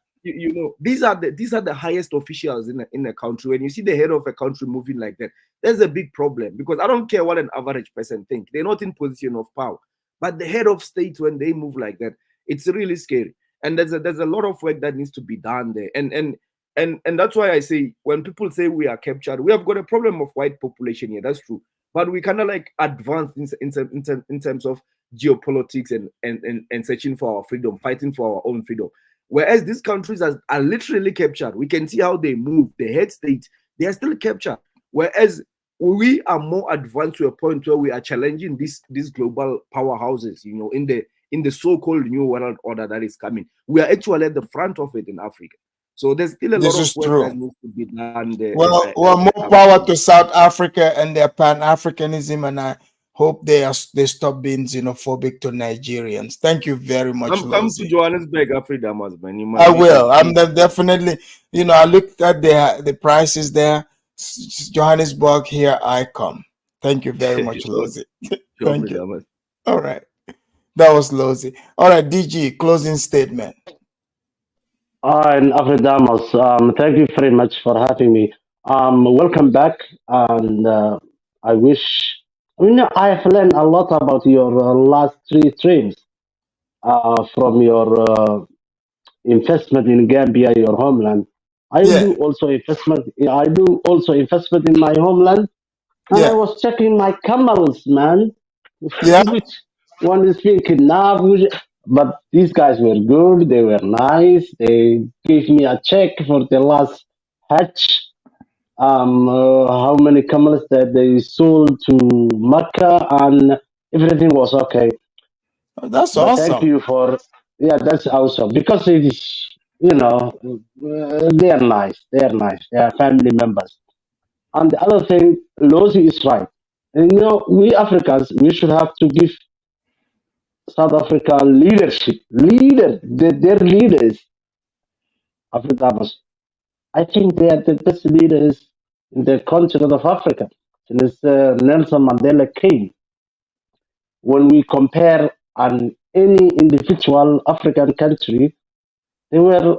These are the highest officials in a country. When you see the head of a country moving like that, there's a big problem, because I don't care what an average person thinks. They're not in position of power. But the head of state, when they move like that, it's really scary. And there's a lot of work that needs to be done there. And that's why I say, when people say we are captured, we have got a problem of white population here. That's true. But we kind of advance in terms of geopolitics and searching for our freedom, fighting for our own freedom. Whereas these countries are literally captured. We can see how they move. The head state, they are still captured. Whereas we are more advanced to a point where we are challenging these global powerhouses, in the so-called new world order that is coming. We are actually at the front of it in Africa. So there's still a lot of work that needs to be done there. Well, more power to South Africa and their Pan-Africanism, and I hope they stop being xenophobic to Nigerians. Thank you very much. Come to Johannesburg, Africa, man. I will. I'm definitely. I looked at the prices there. Johannesburg, here I come. Thank you very much, Lozi. Thank you. All right, that was Lozi. All right, DG, closing statement. And Afridamas, thank you very much for having me. Welcome back, and I have learned a lot about your last 3 streams from your investment in Gambia, your homeland. I Yeah. do also investment. I do also investment in my homeland, and I Yeah. was checking my camels, man, Yeah. which one is being kidnapped. But these guys were good. They were nice. They gave me a check for the last hatch. How many camels that they sold to Mecca, and everything was okay. Oh, that's But thank awesome. you for, yeah, that's awesome because it is, you know, they are nice. They are nice. They are family members. And the other thing, Lozi is right. And you know, we Africans, we should have to give South Africa leadership. Their leaders, Afrikaners. I think they are the best leaders in the continent of Africa. Since Nelson Mandela came, when we compare any individual African country, they were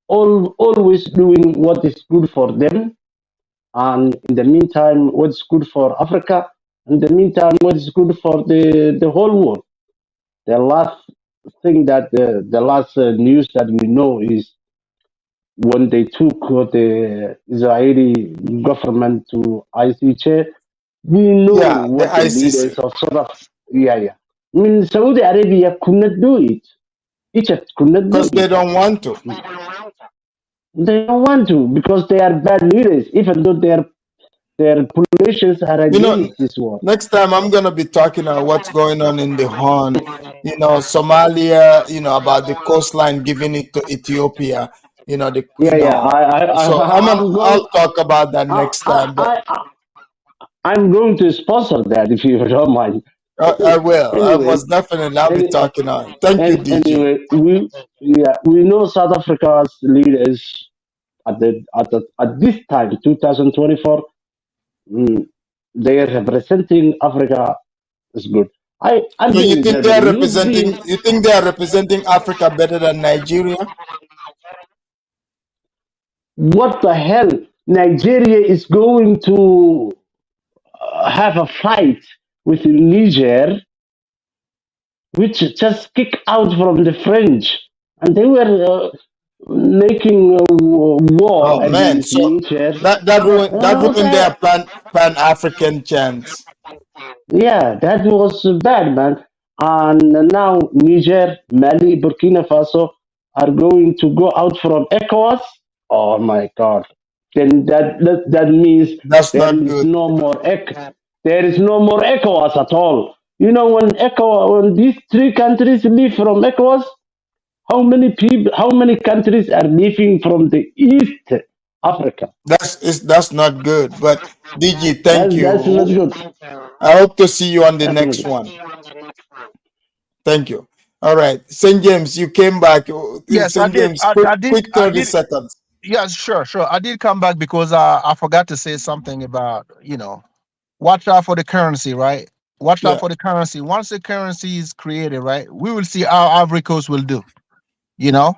always doing what is good for them, and in the meantime, what's good for Africa. In the meantime, what is good for the whole world. The last thing that the last news that we know is when they took the Israeli government to ICJ. We know Yeah, the what the leaders ICC. of South Africa. Yeah, yeah. I mean, Saudi Arabia could not do it. Egypt could not do Because they it. don't want to. They don't want to because they are bad leaders, even though their politicians are You know, against this war. next time I'm gonna be talking about what's going on in the Horn, Somalia, about the coastline, giving it to Ethiopia, the Yeah, yeah. so I'm I'll going. talk about that I, next I, time, but I'm going to sponsor that if you don't mind. I will. I Anyway, most definitely I'll be any, talking on it. Thank you, and DG. anyway, we know South Africa's leaders at this time, 2024, mm, they are representing Africa is good. I've So been in Germany. You've been. you think they are representing Africa better than Nigeria? What the hell? Nigeria is going to have a fight with Niger, which just kicked out from the French, and they were making a war Oh man, against so Niger. that ruined Okay, their pan African chance. yeah, that was bad, man. And now Niger, Mali, Burkina Faso are going to go out from ECOWAS. Oh my God! Then that means That's there not is good. no more there is no more ECOWAS at all. You know, when these three countries leave from ECOWAS, how many countries are leaving from the East Africa? That's not good. But DG, thank That's not you. good. I hope to see you on the That's not next good. one. Thank you. All right, St. James, you came back. Yes, I St. did. James, quick I 30 did. seconds. Yes, sure, sure. I did come back because I forgot to say something about, watch out for the currency, right? Watch out Yeah. for the currency. Once the currency is created, right, we will see how Ivory Coast will do. You know,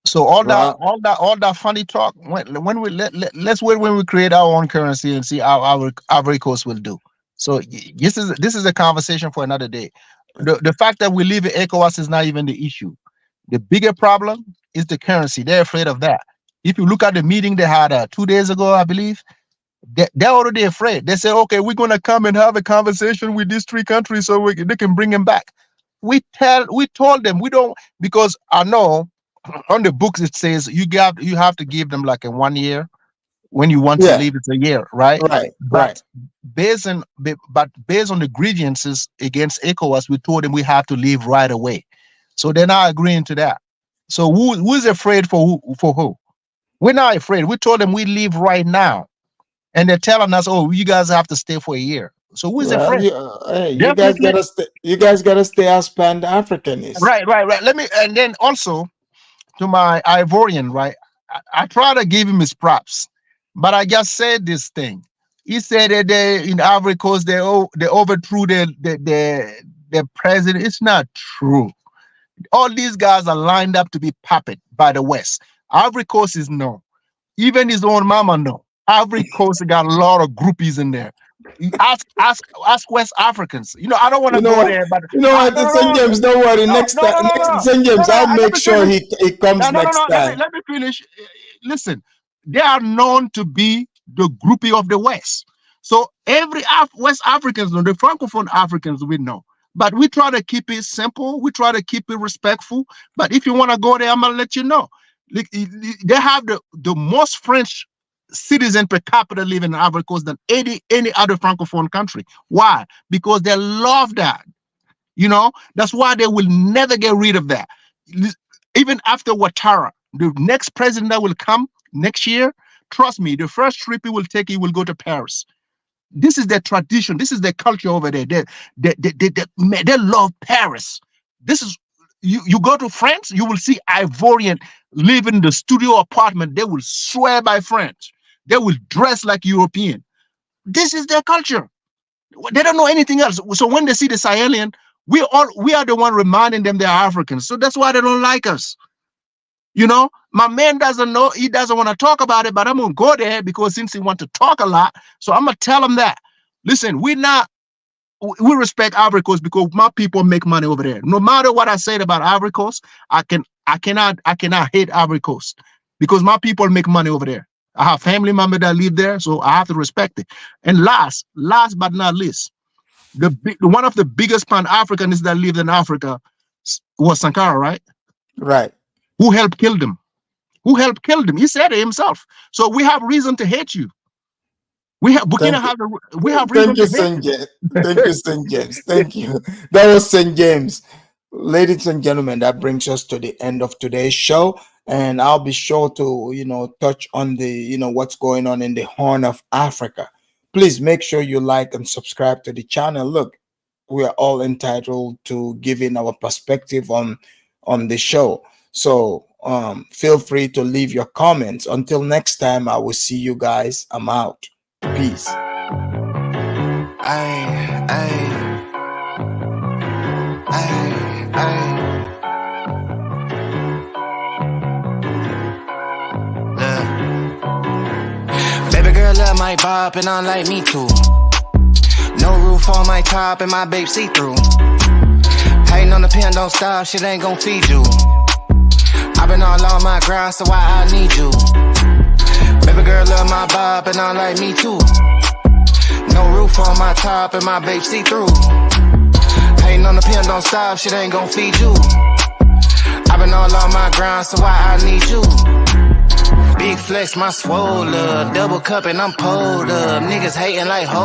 so all that funny talk. When we let's wait when we create our own currency and see how our Ivory Coast will do. So this is a conversation for another day. The fact that we live in ECOWAS is not even the issue. The bigger problem is the currency. They're afraid of that. If you look at the meeting they had 2 days ago, I believe, they're already afraid. They say, okay, we're going to come and have a conversation with these three countries so they can bring them back. We told them we don't, because I know on the books it says you have to give them like a 1 year. When you want to Yeah. leave, it's a year, right? Right. Right. But based on the grievances against ECOWAS, we told them we have to leave right away. So they're not agreeing to that. So who's afraid for who? We're not afraid. We told them we leave right now, and they're telling us, "Oh, you guys have to stay for a year." So who's Well, afraid? hey, Definitely. You guys gotta stay as pan Africanists. Right. Let me, and then also to my Ivorian, right? I try to give him his props, but I just said this thing. He said that they in Ivory Coast they overthrew the president. It's not true. All these guys are lined up to be puppet by the West. Ivory Coast is no. Even his own mama no. Ivory Coast got a lot of groupies in there. Ask West Africans. You know, I don't want to go there, but you know what, St. James, don't worry. Next time, St. James, I'll make sure he comes next time. Let me finish. Listen, they are known to be the groupie of the West. So every West Africans, the Francophone Africans, we know. But we try to keep it simple. We try to keep it respectful. But if you want to go there, I'm gonna let you know. They have the most French citizen per capita living in Ivory Coast than any other Francophone country. Why? Because they love that. You know, that's why they will never get rid of that. Even after Ouattara, the next president that will come next year, trust me, the first trip he will take, he will go to Paris. This is their tradition. This is their culture over there. They love Paris. This is you go to France, you will see Ivorian live in the studio apartment. They will swear by French. They will dress like European. This is their culture. They don't know anything else. So when they see the Sahelian, we are the one reminding them they're Africans. So that's why they don't like us. You know, my man doesn't know, he doesn't want to talk about it, but I'm gonna go there because since he wants to talk a lot, so I'm gonna tell him that. Listen, we respect Ivory Coast because my people make money over there. No matter what I said about Ivory Coast, I cannot hate Ivory Coast because my people make money over there. I have family members that live there, so I have to respect it. And last but not least, one of the biggest pan-Africanists that lived in Africa was Sankara, right? Right. Who helped kill them? Who helped kill them? He said it himself. So we have reason to hate you. We have Burkina have reason to hate you. Thank you, St. James. Thank you. That was St. James. Ladies and gentlemen, that brings us to the end of today's show. And I'll be sure to, touch on the, what's going on in the Horn of Africa. Please make sure you like and subscribe to the channel. Look, we are all entitled to giving our perspective on the show. So feel free to leave your comments. Until next time, I will see you guys. I'm out. Peace. Baby girl love my bop and I like me too. No roof on my top and my babe see-through. Hating on the pen, don't stop, shit ain't gon' feed you. I've been all on my grind, so why I need you? Baby girl love my bop and I like me too. No roof on my top and my babe see-through. Hating on the pen, don't stop, shit ain't gon' feed you. I've been all on my grind, so why I need you? Big flex, my swole up, double cup and I'm pulled up. Niggas hating like hoes.